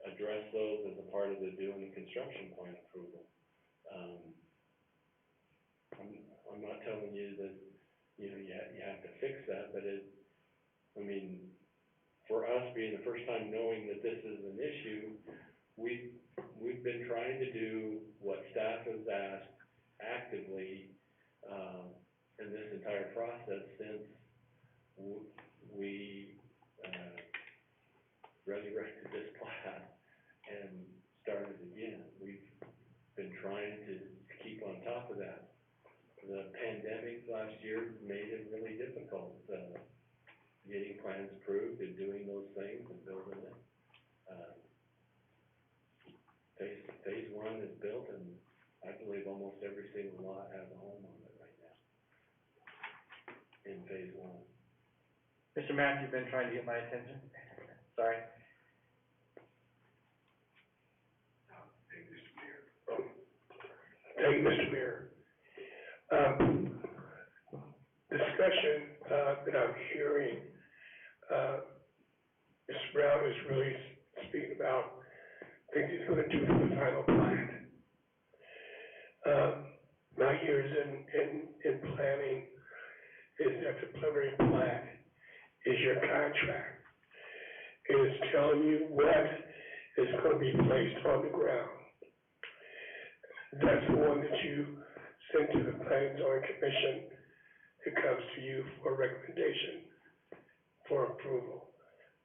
address those as a part of doing the construction plan approval. I'm not telling you that, you know, you have to fix that, but for us being the first time knowing that this is an issue, we've been trying to do what staff has asked actively, in this entire process since we resurrected this plat and started again. We've been trying to keep on top of that. The pandemic last year made it really difficult, getting plans approved and doing those things and building it. Phase 1 is built, and I believe almost every single lot has a home on it right now in phase 1. Mr. Mack, you've been trying to get my attention. Sorry. Thank you, Mr. Mayor. Discussion that I'm hearing, Mr. Brown is really speaking about things he's going to do for the final plan. My years in planning is that the preliminary plan is your contract. It is telling you what is going to be placed on the ground. That's the one that you send to the Planning and Zoning Commission. It comes to you for a recommendation for approval,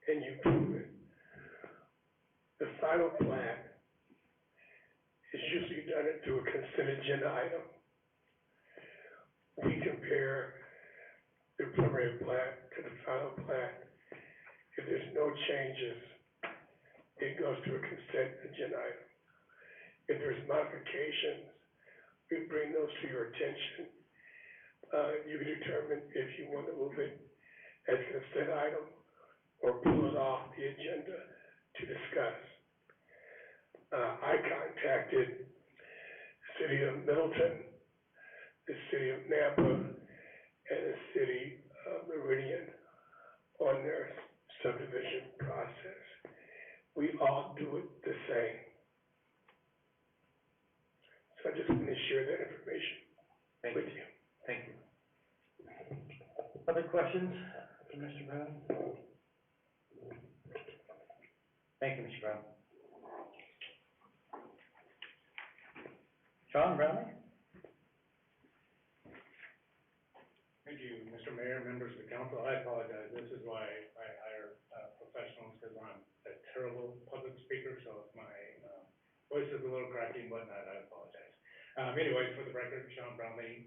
and you approve it. The final plan is usually done through a consent agenda item. We compare the preliminary plan to the final plan. If there's no changes it goes to a consent agenda item. If there's modifications, we bring those to your attention. You can determine if you want to move it as a consent item or pull it off the agenda to discuss. I contacted the city of Middleton, the city of Nampa, and the city of Meridian on their subdivision process. We all do it the same. So I just want to share that information with you. Thank you. Other questions for Mr. Brown? Thank you, Mr. Brown. Sean Brownlee? Thank you, Mr. Mayor, members of the council. I apologize. This is why I hire professionals, because I'm a terrible public speaker, so if my voice is a little cracky and whatnot, I apologize. Anyways, for the record, Sean Brownlee,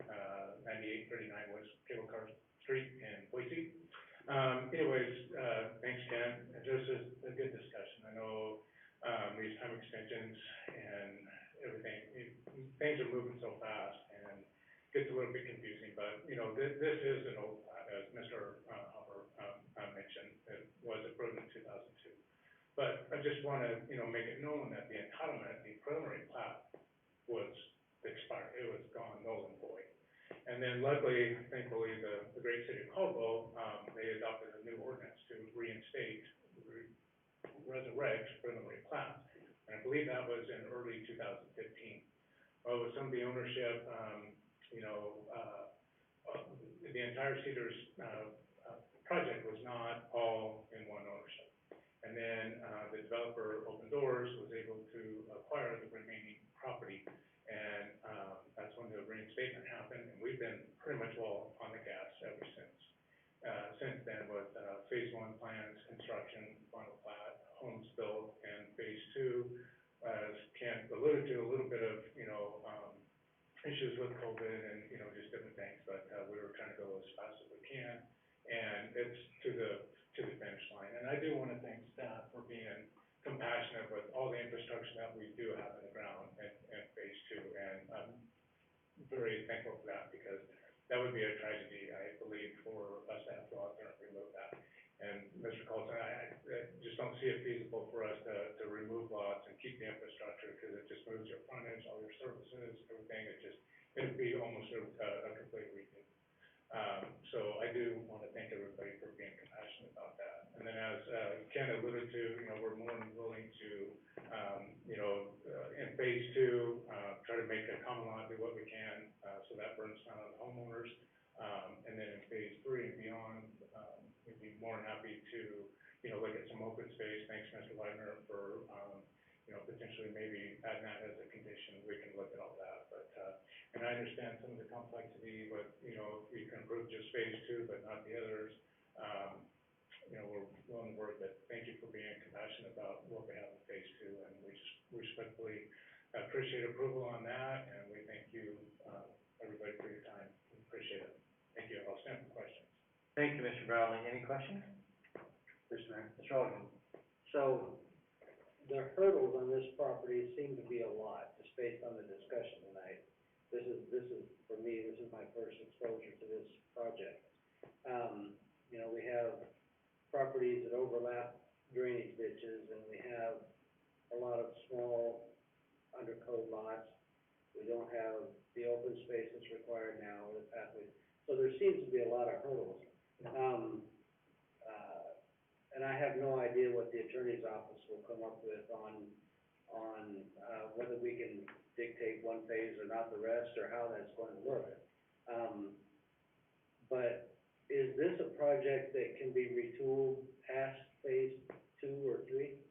9839 West Cable Car Street in Boise. Thanks, Ken. This is a good discussion. I know these time extensions and everything, things are moving so fast and gets a little bit confusing, but, this is an old plat, as Mr. Hopper mentioned. It was approved in 2002. But I just want to, make it known that the entitlement, the preliminary plat was expired. It was gone, null and void. And then luckily, thankfully, the great city of Caldwell, they adopted a new ordinance to reinstate, resurrect preliminary plat. And I believe that was in early 2015. Well, with some of the ownership, the entire Cedars, project was not all in one ownership. And then, the developer, Open Doors, was able to acquire the remaining property. And, that's when the reinstatement happened, and we've been pretty much all on the gas ever since. Since then, with, phase one plans, construction, final plat, homes built, and phase two, as Ken alluded to, a little bit of, issues with COVID and, just different things, but, we were trying to go as fast as we can, and it's to the finish line. And I do want to thank staff for being compassionate with all the infrastructure that we do have in the ground in phase two, and I'm very thankful for that, because that would be a tragedy, I believe, for us to have to go out there and remove that. And Mr. Colton, I just don't see it feasible for us to remove lots and keep the infrastructure, because it just moves your frontage, all your services, everything. It'd be almost a complete redo. So I do want to thank everybody for being compassionate about that. And then as Ken alluded to, we're more than willing to, in phase two, try to make a common lot, do what we can, so that burns down on the homeowners. And then in phase three and beyond, we'd be more than happy to, look at some open space. Thanks, Mr. Leitner, for, potentially maybe adding that as a condition. We can look at all that. But, and I understand some of the complexity, but, we can approve just phase two, but not the others. We're willing to work, but thank you for being compassionate about what we have in phase two, and we just respectfully appreciate approval on that, and we thank you, everybody, for your time. We appreciate it. Thank you. I'll stand for questions. Thank you, Mr. Brownlee. Any questions? Mr. Mayor. Mr. Alderman. So, the hurdles on this property seem to be a lot, just based on the discussion tonight. This is, for me, this is my first exposure to this project. We have properties that overlap drainage ditches, and we have a lot of small undercoat lots. We don't have the open space that's required now, or the pathways. So there seems to be a lot of hurdles. And I have no idea what the attorney's office will come up with on whether we can dictate one phase or not the rest, or how that's going to work. But is this a project that can be retooled past phase two or three?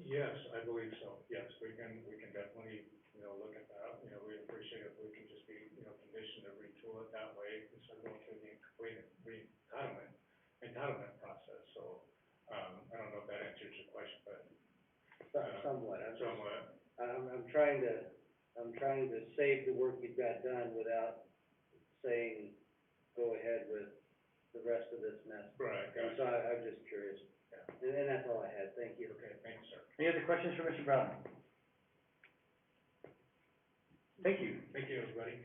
Yes, I believe so. Yes, we can definitely, look at that. We appreciate if we can just be, conditioned to retool it that way instead of going through the complete entitlement process. So, I don't know if that answers your question, but. Somewhat. Somewhat. I'm trying to save the work you've got done without saying, go ahead with the rest of this mess. Right. And so I'm just curious. Yeah. And that's all I had, thank you. Okay, thanks, sir. Any other questions for Mr. Brown? Thank you. Thank you, everybody.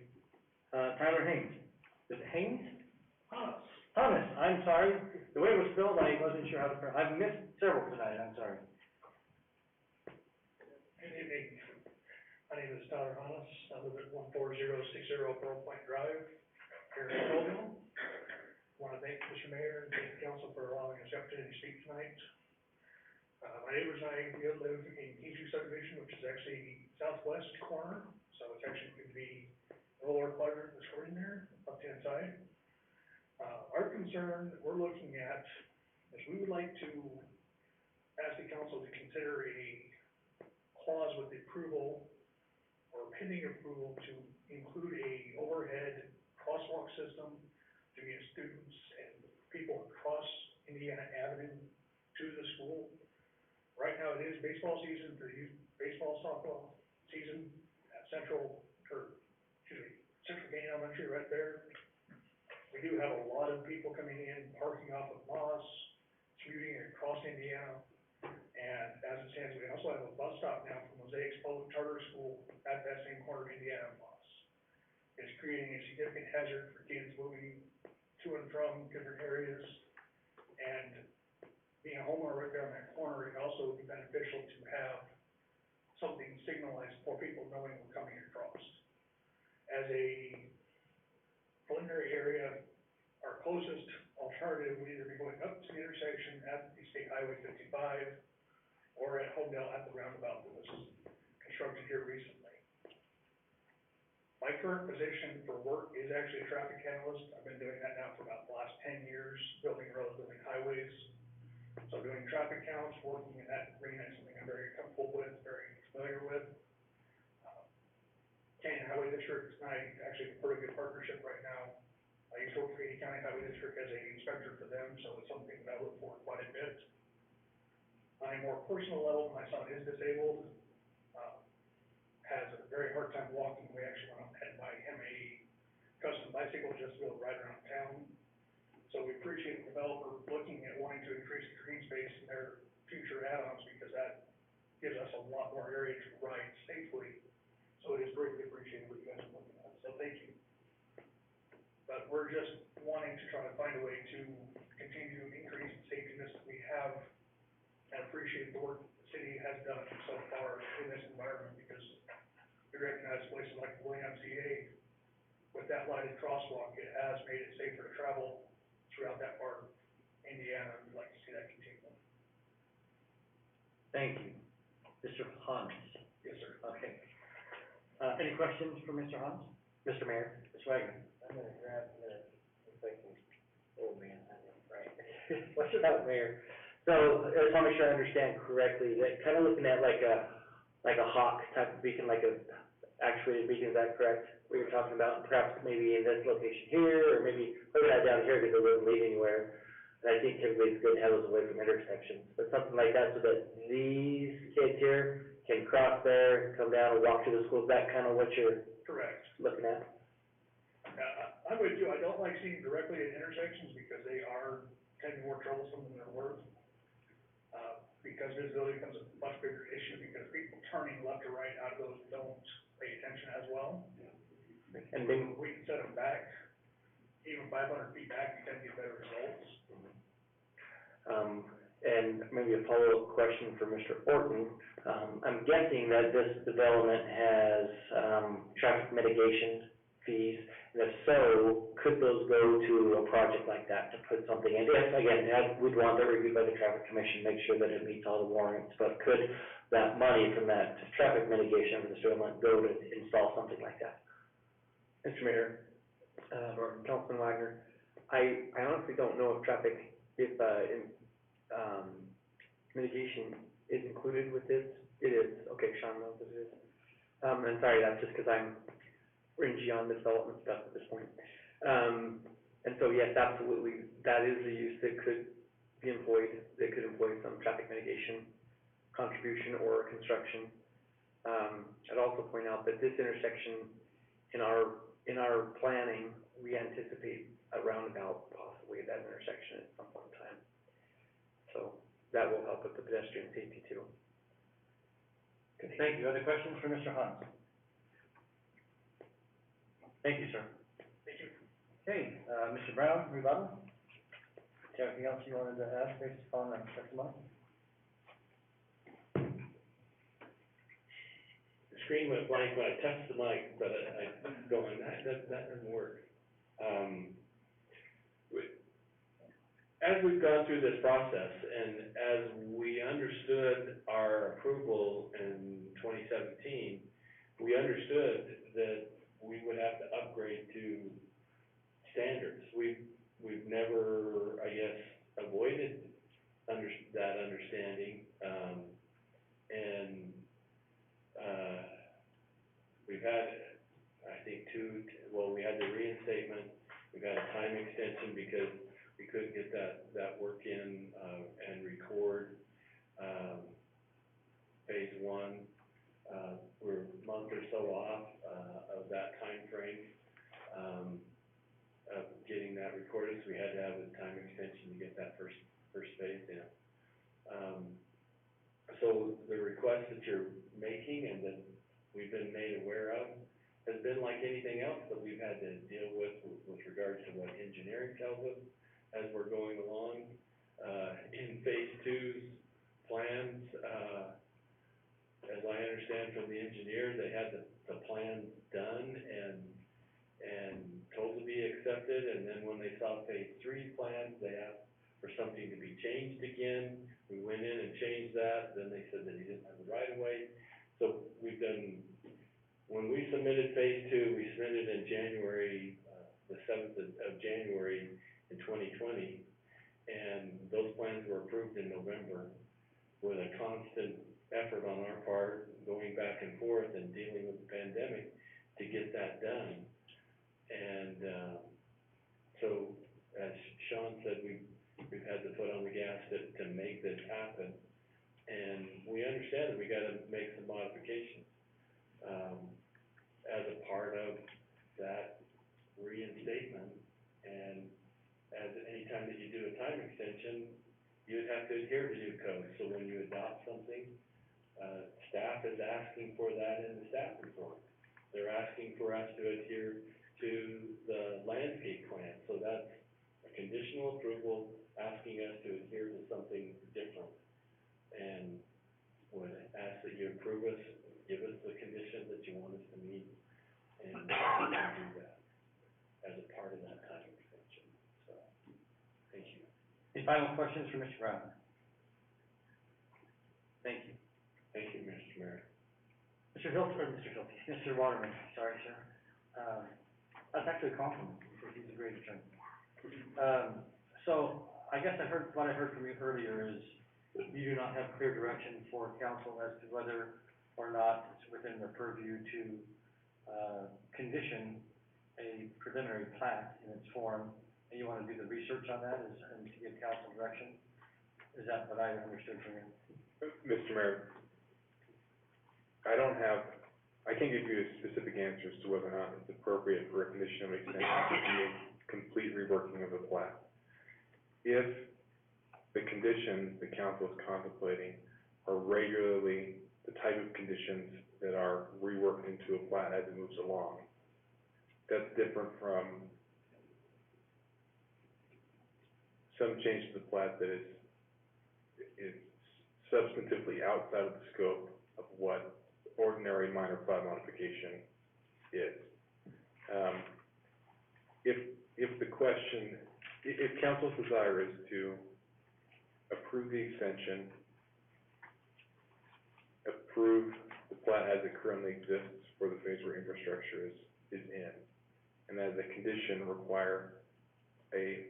Tyler Haynes. Is it Haynes? Haas. Thomas, I'm sorry. The way it was spelled, I wasn't sure how to pronounce. I've missed several tonight, I'm sorry. Good evening. My name is Tyler Hollis. I live at 14060 Pearl Point Drive here in Colville. Want to thank Mr. Mayor and thank the council for allowing us the opportunity to speak tonight. My neighbors and I, we live in K2 subdivision, which is actually the southwest corner. So it's actually going to be the lower quadrant that's right in there, left-hand side. Our concern that we're looking at is we would like to ask the council to consider a clause with the approval or pending approval to include a overhead crosswalk system to get students and people across Indiana Avenue to the school. Right now it is baseball season for the youth baseball softball season at Central Gain Elementary right there. We do have a lot of people coming in, parking off of Moss, commuting across Indiana. And as it stands, we also have a bus stop now from Mosaic Public Charter School at that same corner of Indiana and Moss. It's creating a significant hazard for kids moving to and from different areas. And being a homeowner right there on that corner, it also would be beneficial to have something signalized for people knowing we're coming across. As a preliminary area, our closest alternative would either be going up to the intersection at the State Highway 55 or at Homedale at the roundabout that was constructed here recently. My current position for work is actually a traffic analyst. I've been doing that now for about the last 10 years, building roads, building highways. So doing traffic counts, working in that arena is something I'm very comfortable with, very familiar with. Canyon Highway District and I actually have a pretty good partnership right now. I used to work for Ada County Highway District as an inspector for them, so it's something that I look for quite a bit. On a more personal level, my son is disabled, has a very hard time walking. We actually went out and had to buy him a custom bicycle just to be able to ride around town. So we appreciate the developer looking at wanting to increase the green space in their future add-ons because that gives us a lot more area to ride safely. So it is greatly appreciated what you guys are looking at, so thank you. But we're just wanting to try to find a way to continue to increase the safetiness that we have and appreciate the work that the city has done so far in this environment because we recognize places like the YMCA, with that lighted crosswalk, it has made it safer to travel throughout that part of Indiana, and we'd like to see that continue. Thank you. Mr. Hans? Yes, sir. Okay. Any questions for Mr. Hans? Mr. Mayor? Mr. Wagner? I'm gonna grab the, if I can, oh man, I know, right. What's up, Mayor? So, I just wanna make sure I understand correctly, that kind of looking at like a hawk type of beacon, like a actuated beacon, is that correct? What you're talking about, perhaps maybe in this location here, or maybe put that down here because it wouldn't lead anywhere. And I think typically it's good to have those away from intersections, but something like that so that these kids here can cross there, come down and walk to the school, is that kind of what you're Correct. looking at? I'm with you. I don't like seeing directly at intersections because they are tend to be more troublesome than they're worth. Because visibility becomes a much bigger issue because people turning left or right out of those don't pay attention as well. And then we can set them back, even 500 feet back, you tend to get better results. And maybe a follow-up question for Mr. Orton. I'm guessing that this development has, traffic mitigation fees, and if so, could those go to a project like that to put something in? Yes, again, we'd want that reviewed by the traffic commission, make sure that it meets all the warrants, but could that money from that traffic mitigation for this development go to install something like that? Mr. Mayor, Councilman Wagner, I honestly don't know if mitigation is included with this. It is, okay, Sean knows it is. And sorry, that's just because I'm fringy on the development stuff at this point. And so yes, absolutely, that is a use that could be employed, that could employ some traffic mitigation contribution or construction. I'd also point out that this intersection, in our planning, we anticipate a roundabout possibly at that intersection at some point in time. So that will help with the pedestrian safety too. Okay, thank you. Other questions for Mr. Hans? Thank you, sir. Thank you. Okay, Mr. Brown, rebuttal? Is there anything else you wanted to add based upon our testimony? The screen went blank when I touched the mic, but I going, that doesn't work. As we've gone through this process, and as we understood our approval in 2017, we understood that we would have to upgrade to standards. We've never, I guess, avoided that understanding, and we've had, I think, we had the reinstatement, we've had a time extension because we couldn't get that work in, and record, phase one. We're a month or so off, of that time frame, of getting that recorded, so we had to have a time extension to get that first phase in. So the request that you're making and that we've been made aware of has been like anything else that we've had to deal with regards to what engineering tells us as we're going along. In phase two's plans, as I understand from the engineer, they had the plan done and told to be accepted, and then when they saw phase three plans, they asked for something to be changed again. We went in and changed that, then they said that he didn't have the right of way. So when we submitted phase two, we submitted in January, the 7th of January in 2020, and those plans were approved in November with a constant effort on our part, going back and forth and dealing with the pandemic to get that done. And so, as Sean said, we've had the foot on the gas to make this happen, and we understand that we gotta make some modifications as a part of that reinstatement. And as any time that you do a time extension, you would have to adhere to new code. So when you adopt something, staff is asking for that in the staff report. They're asking for us to adhere to the landscape plan. So that's a conditional approval asking us to adhere to something different. And would ask that you approve us, give us the conditions that you want us to meet, and we can do that as a part of that time extension. So, thank you. Any final questions for Mr. Brown? Thank you. Thank you, Mr. Mayor. Mr. Waterman, sorry, sir. That's actually a compliment, because he's a great attorney. So, I guess what I heard from you earlier is you do not have clear direction for council as to whether or not it's within their purview to, condition a preliminary plat in its form, and you wanna do the research on that and to give council direction? Is that what I understood from you? Mr. Mayor, I can't give you a specific answer as to whether or not it's appropriate for a condition of extension to be a complete reworking of the plat. If the conditions the council is contemplating are regularly the type of conditions that are reworked into a plat as it moves along, that's different from some change to the plat that is substantively outside of the scope of what ordinary minor plat modification is. If council's desire is to approve the extension, approve the plat as it currently exists for the phase where infrastructure is in, and as a condition require a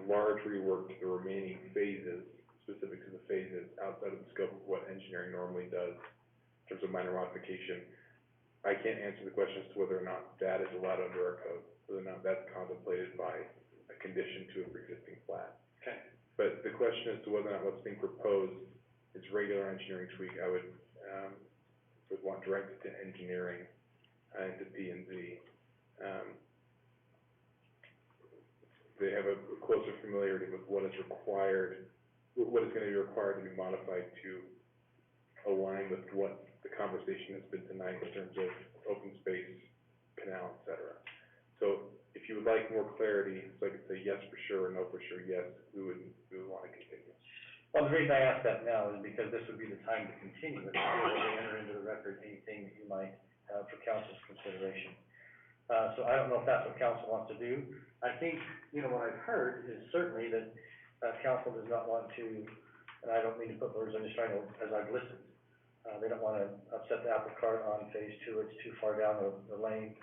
large rework to the remaining phases, specific to the phases, outside of the scope of what engineering normally does in terms of minor modification, I can't answer the question as to whether or not that is allowed under our code, whether or not that's contemplated by a condition to a pre-existing plat. Okay. But the question as to whether or not what's being proposed is regular engineering tweak, I would want directed to engineering, and to P&Z. They have a closer familiarity with what is required what is gonna be required to be modified to align with what the conversation has been tonight in terms of open space, canal, et cetera. So if you would like more clarity, so I could say yes for sure or no for sure, yes, we would wanna continue. Well, the reason I ask that now is because this would be the time to continue it, before we enter into the record anything that you might have for council's consideration. So I don't know if that's what council wants to do. I think, what I've heard is certainly that, council does not want to, and I don't mean to put words, I'm just trying to, as I've listened, they don't wanna upset the apple cart on phase two, it's too far down the lane.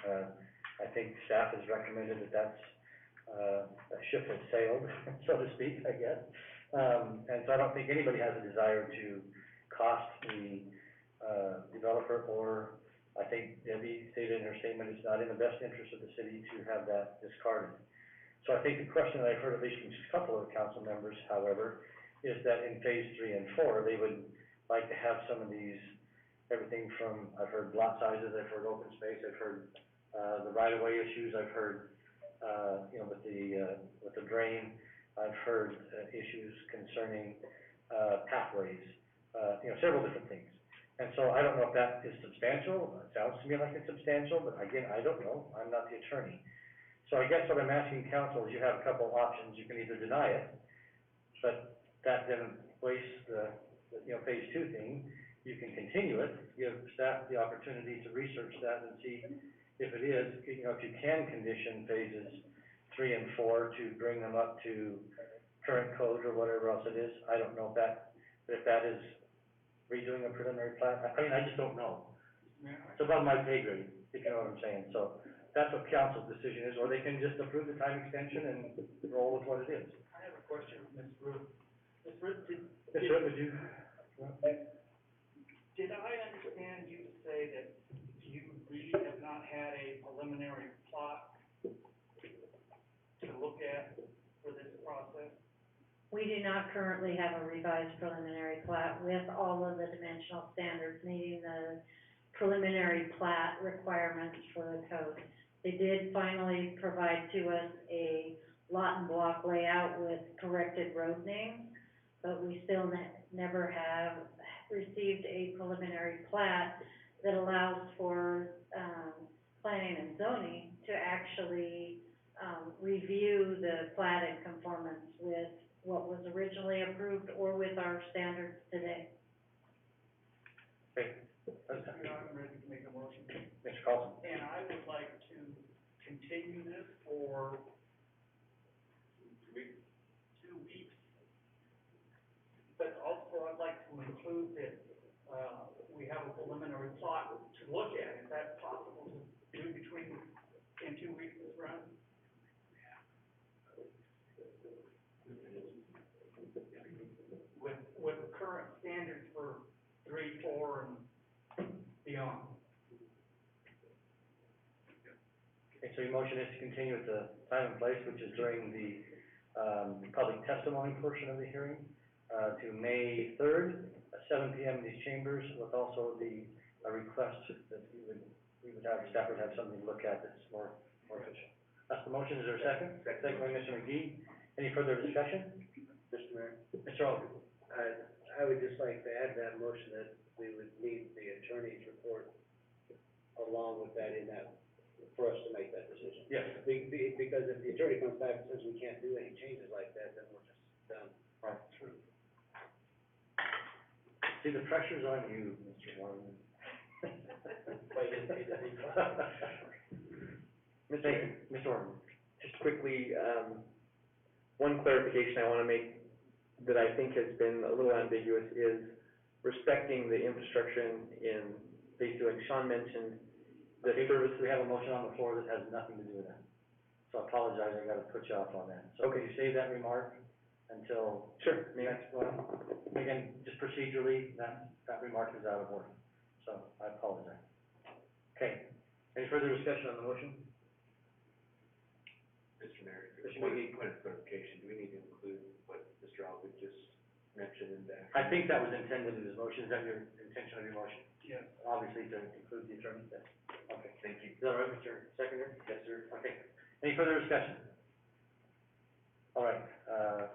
I think staff has recommended that that ship has sailed, so to speak, I guess. And so I don't think anybody has a desire to cost the, developer, or I think Debbie stated in her statement, it's not in the best interest of the city to have that discarded. So I think the question that I've heard, at least from a couple of council members, however, is that in phase 3 and 4, they would like to have some of these, everything from, I've heard lot sizes, I've heard open space, I've heard, the right-of-way issues, I've heard, with the drain, I've heard, issues concerning, pathways, several different things. And so I don't know if that is substantial, it sounds to me like it's substantial, but again, I don't know, I'm not the attorney. So I guess what I'm asking council is you have a couple of options, you can either deny it, but that then wastes the phase 2 thing. You can continue it, give staff the opportunity to research that and see if it is, if you can condition phases 3 and 4 to bring them up to current code or whatever else it is. I don't know if that is redoing a preliminary plat. I mean, I just don't know. It's above my pay grade, if you know what I'm saying. So that's what council's decision is, or they can just approve the time extension and roll with what it is. I have a question for Ms. Ruth. Ms. Ruth, Ms. Ruth, would you? Did I understand you to say that you really have not had a preliminary plot to look at for this process? We do not currently have a revised preliminary plat with all of the dimensional standards meeting the preliminary plat requirements for the code. They did finally provide to us a lot and block layout with corrected road names, but we still never have received a preliminary plat that allows for, planning and zoning to actually, review the plat in conformance with what was originally approved or with our standards today. Okay. I'm ready to make a motion. Mr. Carlson. And I would like to continue this for 2 weeks. But also I'd like to include that, we have a preliminary plot to look at. Is that possible to do in 2 weeks, Ms. Brown? With current standards for 3, 4, and beyond. Okay, so your motion is to continue at the time and place, which is during the, public testimony portion of the hearing, to May 3rd, at 7 PM in these chambers, with also the, request that we would have, staff would have something to look at that's more official. That's the motion, is there a second? Second by Mr. McGee. Any further discussion? Mr. Mayor, Mr. Alden? I would just like to add that motion that we would need the attorney's report along with that for us to make that decision. Yes. Because if the attorney comes back and says we can't do any changes like that, then we're just done. Right. True. See, the pressure's on you, Mr. Warren. Mr. Warren. Just quickly, one clarification I wanna make that I think has been a little ambiguous is respecting the infrastructure in phase 2, and Sean mentioned the services. We have a motion on the floor that has nothing to do with that. So I apologize, I gotta put you off on that. So can you save that remark until? Sure. Next one? Again, just procedurally, that remark is out of order. So I apologize. Okay, any further discussion on the motion? Mr. Mayor, Mr. McGee. point of clarification, do we need to include what Mr. Alwood just mentioned in that? I think that was intended in his motion, is that your intention of your motion? Yes. Obviously to include the attorney, yes. Okay. Thank you. Is that all right, Mr. Secretary? Yes, sir. Okay. Any further discussion? All right,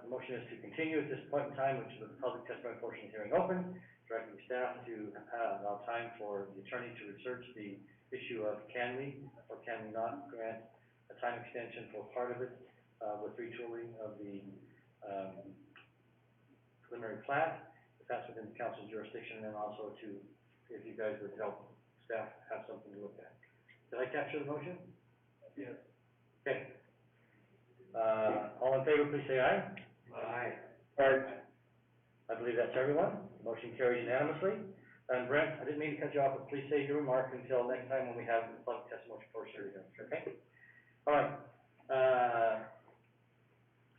the motion is to continue at this point in time, which is with the public testimony portion of the hearing open, directing staff to, allow time for the attorney to research the issue of can we or can we not grant a time extension for part of it, with retooling of the, preliminary plat, if that's within the council's jurisdiction, and then also to, if you guys would help staff have something to look at. Did I capture the motion? Yes. Okay. All in favor, please say aye. Aye. Aye. I believe that's everyone. Motion carries unanimously. And Brent, I didn't mean to cut you off, but please save your remark until next time when we have the public testimony portion of the hearing, okay? All right.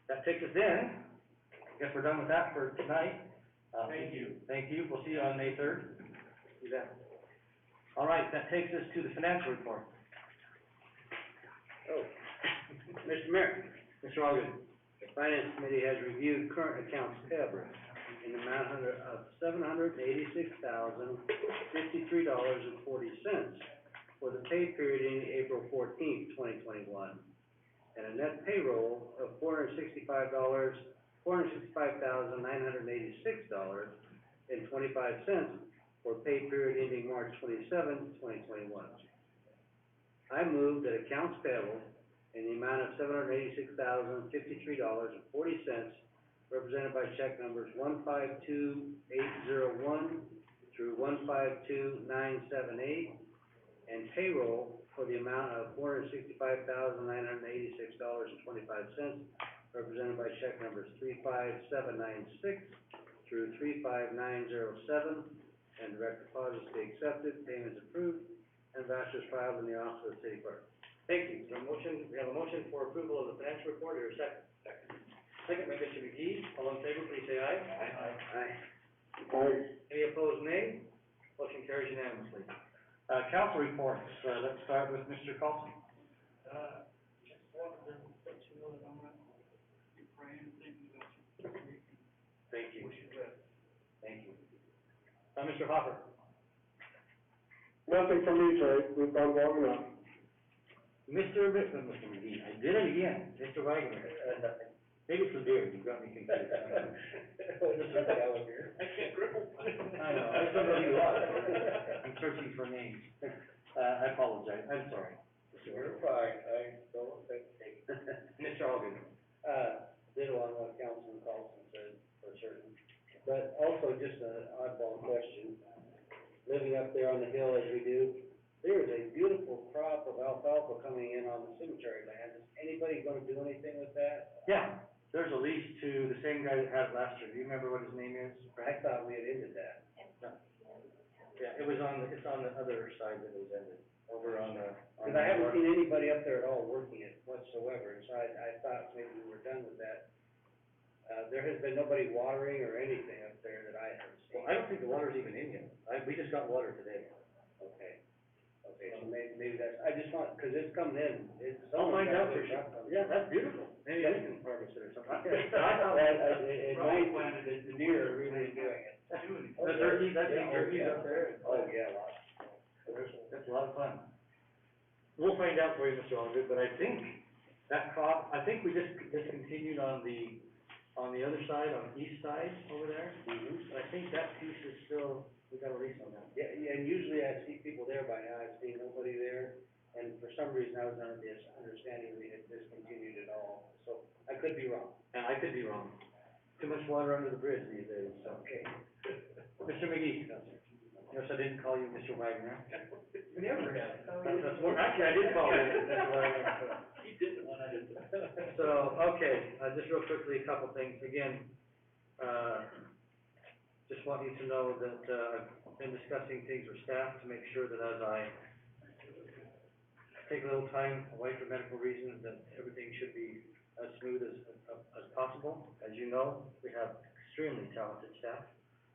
That takes us in. I guess we're done with that for tonight. Thank you. Thank you. We'll see you on May 3rd. See that. All right, that takes us to the financial report. Oh, Mr. Mayor, Mr. Alden. the Finance Committee has reviewed current accounts payable in the amount of $786,053.40 for the pay period ending April 14th, 2021, and a net payroll of $465,986.25 for pay period ending March 27th, 2021. I move that accounts payable in the amount of $786,053.40, represented by check numbers 152801 through 152978, and payroll for the amount of $465,986.25, represented by check numbers 35796 through 35907, and direct deposits be accepted, payments approved, and vouchers filed in the office of the city clerk. Thank you. We have a motion for approval of the financial report, or a second? Second by Mr. McGee. All in favor, please say aye. Aye. Any opposed, nay? Motion carries unanimously. Council reports, let's start with Mr. Carlson. Just wanted to let you know that I'm gonna be praying and thinking about you this week. Thank you. Wish you the best. Thank you. Mr. Hopper. Nothing from me, Terry, we've gone long enough. Mr. McGee, I did it again. Mr. Wagner. Nothing. Maybe it's the beard, you got me confused. I can't grapple. I know, I just don't know who you are. I'm searching for names. I apologize, I'm sorry. You're fine, I don't think. Mr. Alden. Ditto on what Councilman Carlson said, for certain. But also just an oddball question. Living up there on the hill as we do, there is a beautiful crop of alfalfa coming in on the cemetery land. Is anybody gonna do anything with that? Yeah, there's a lease to the same guy that had it last year. Do you remember what his name is? I thought we had ended that. No. Yeah, it's on the other side that it was ended, over on the. Cause I haven't seen anybody up there at all working it whatsoever, and so I thought maybe we were done with that. There has been nobody watering or anything up there that I have seen. Well, I don't think the water's even in yet. We just got water today. Okay, so maybe that's, I just want, cause it's coming in, it's. I'll find out for someone's sure. got it. Yeah, that's beautiful. Maybe we can harvest it or something. It might, the deer are really enjoying it. The turkeys, I've seen turkeys up there. Oh, yeah, lots. That's a lot of fun. We'll find out for you, Mr. Alden, but I think that crop, I think we just discontinued on the other side, on the east side over there. Mm-hmm. But I think that piece is still, we got a lease on that. Yeah, and usually I see people there by now, I've seen nobody there, and for some reason I was under the understanding we had discontinued it all, so I could be wrong. And I could be wrong. Too much water under the bridge these days, so. Okay. Mr. McGee. Notice I didn't call you Mr. Wagner. You never have. That's more, actually, I did call you Mr. Wagner. You did it when I didn't. So, okay, just real quickly, a couple things. Again, just want you to know that, I've been discussing things with staff to make sure that as I take a little time away for medical reasons, that everything should be as smooth as possible. As you know, we have extremely talented staff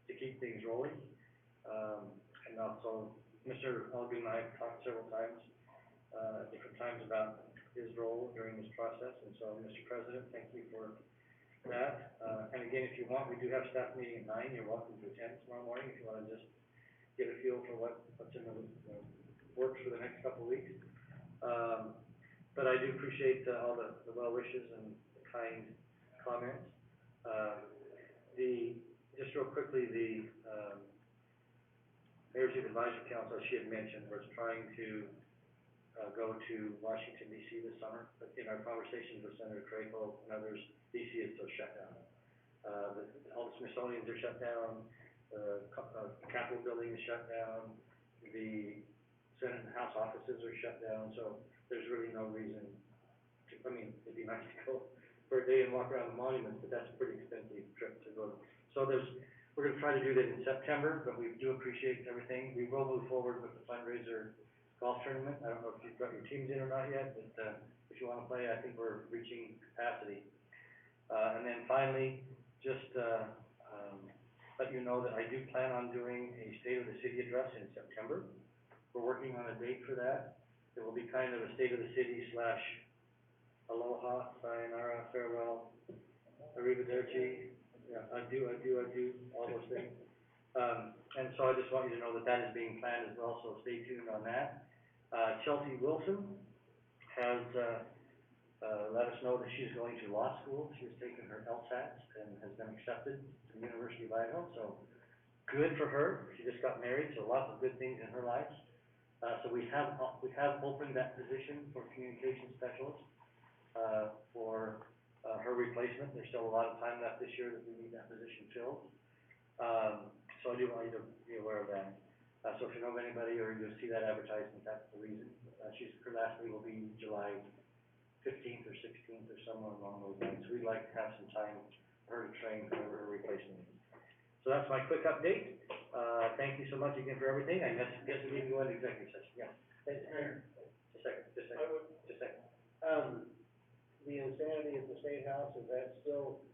to keep things rolling. And also, Mr. Alden and I have talked several times, at different times about his role during this process, and so, Mr. President, thank you for that. And again, if you want, we do have staff meeting at 9, you're welcome to attend tomorrow morning, if you wanna just get a feel for what's in the works for the next couple of weeks. But I do appreciate, all the well wishes and the kind comments. Just real quickly, Mayor's Youth Advisory Council, as she had mentioned, was trying to, go to Washington DC this summer, but in our conversations with Senator Crapo and others, DC is still shut down. All the Smithsonian's are shut down, the Capitol building is shut down, the Senate and House offices are shut down, so there's really no reason to, I mean, it'd be nice to go for a day and walk around the monuments, but that's a pretty expensive trip to go. So we're gonna try to do that in September, but we do appreciate everything. We will move forward with the fundraiser golf tournament. I don't know if you've got your teams in or not yet, but, if you wanna play, I think we're reaching capacity. And then finally, just, let you know that I do plan on doing a State of the City address in September. We're working on a date for that. It will be kind of a State of the City / aloha, sayonara, farewell, arrivederci, yeah, adieu, all those things. And so I just want you to know that that is being planned as well, so stay tuned on that. Chelsea Wilson has, let us know that she's going to law school. She's taken her LSAT and has been accepted to the University of Idaho, so good for her. She just got married, so lots of good things in her life. So we have opened that position for communication specialist, for, her replacement. There's still a lot of time left this year that we need that position filled. So I do want you to be aware of that. So if you know of anybody or you see that advertisement, that's the reason. Her last day will be July 15th or 16th or somewhere along those lines. We'd like to have some time for her to train whoever her replacement is. So that's my quick update. Thank you so much again for everything. I guess we need to go into executive session. Yeah. Mayor. Just a second. The insanity at the State House, is that still,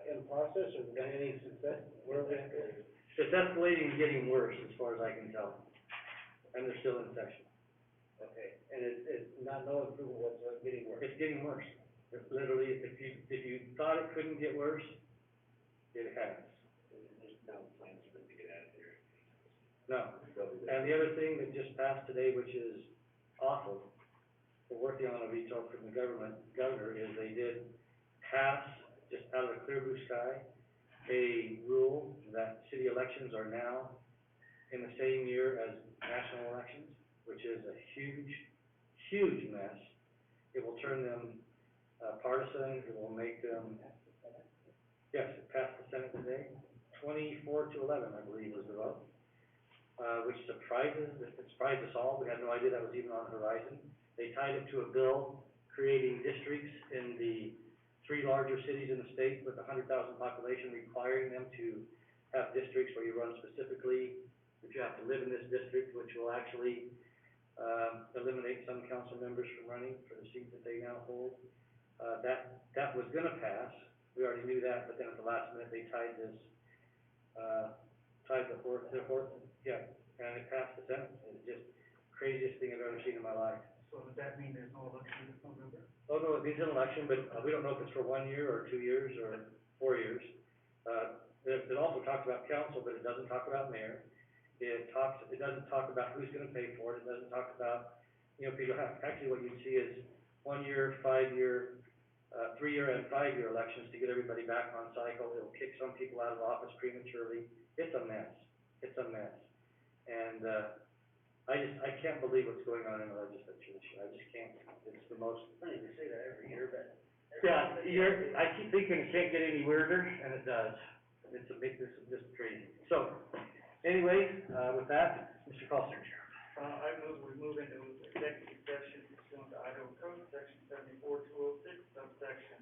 in process, or is there any success? Where are we at there? It's escalating and getting worse as far as I can tell. And they're still in session. Okay, and it's not no improvement whatsoever, getting worse? It's getting worse. It's literally, if you thought it couldn't get worse, it has. There's no plans for them to get out of there. No. And the other thing that just passed today, which is awful, we're working on a veto from the governor, is they did pass, just out of the clear blue sky, a rule that city elections are now in the same year as national elections, which is a huge, huge mess. It will turn them partisan, it will make them, yes, it passed the Senate today, 24-11, I believe was the vote, which surprised us all. We had no idea that was even on the horizon. They tied it to a bill creating districts in the 3 larger cities in the state with 100,000 population, requiring them to have districts where you run specifically if you have to live in this district, which will actually eliminate some council members from running for the seat that they now hold. That was gonna pass. We already knew that, but then at the last minute, they tied this, and it passed the Senate. It's just craziest thing I've ever seen in my life. So does that mean there's no election this November? Oh, no, it means an election, but we don't know if it's for 1 year or 2 years or 4 years. It also talks about council, but it doesn't talk about mayor. It doesn't talk about who's gonna pay for it. It doesn't talk about, actually what you'd see is 1 year, 5 year, 3 year and 5 year elections to get everybody back on cycle. It'll kick some people out of office prematurely. It's a mess. It's a mess. And, I can't believe what's going on in the legislature this year. I just can't. It's the most. Funny, they say that every year, but. Yeah, I keep thinking it can't get any weirder, and it does. This is just crazy. So, anyway, with that, Mr. Coster. I we move into executive session pursuant to Idaho Code, section 74-206, subsection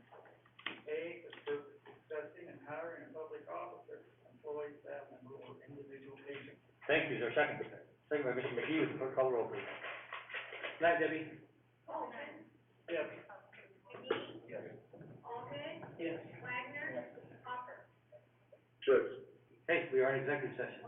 A, for the purpose of discussing and hiring a public officer, employee, staff member, or individual patient. Thank you. Is there a second? Second by Mr. McGee. Would the clerk call the roll, please? Night, Debbie. Alden. Yes. McGee. Yes. Alden. Yes. Wagner. Hopper. Yes. Hey, we are in executive session.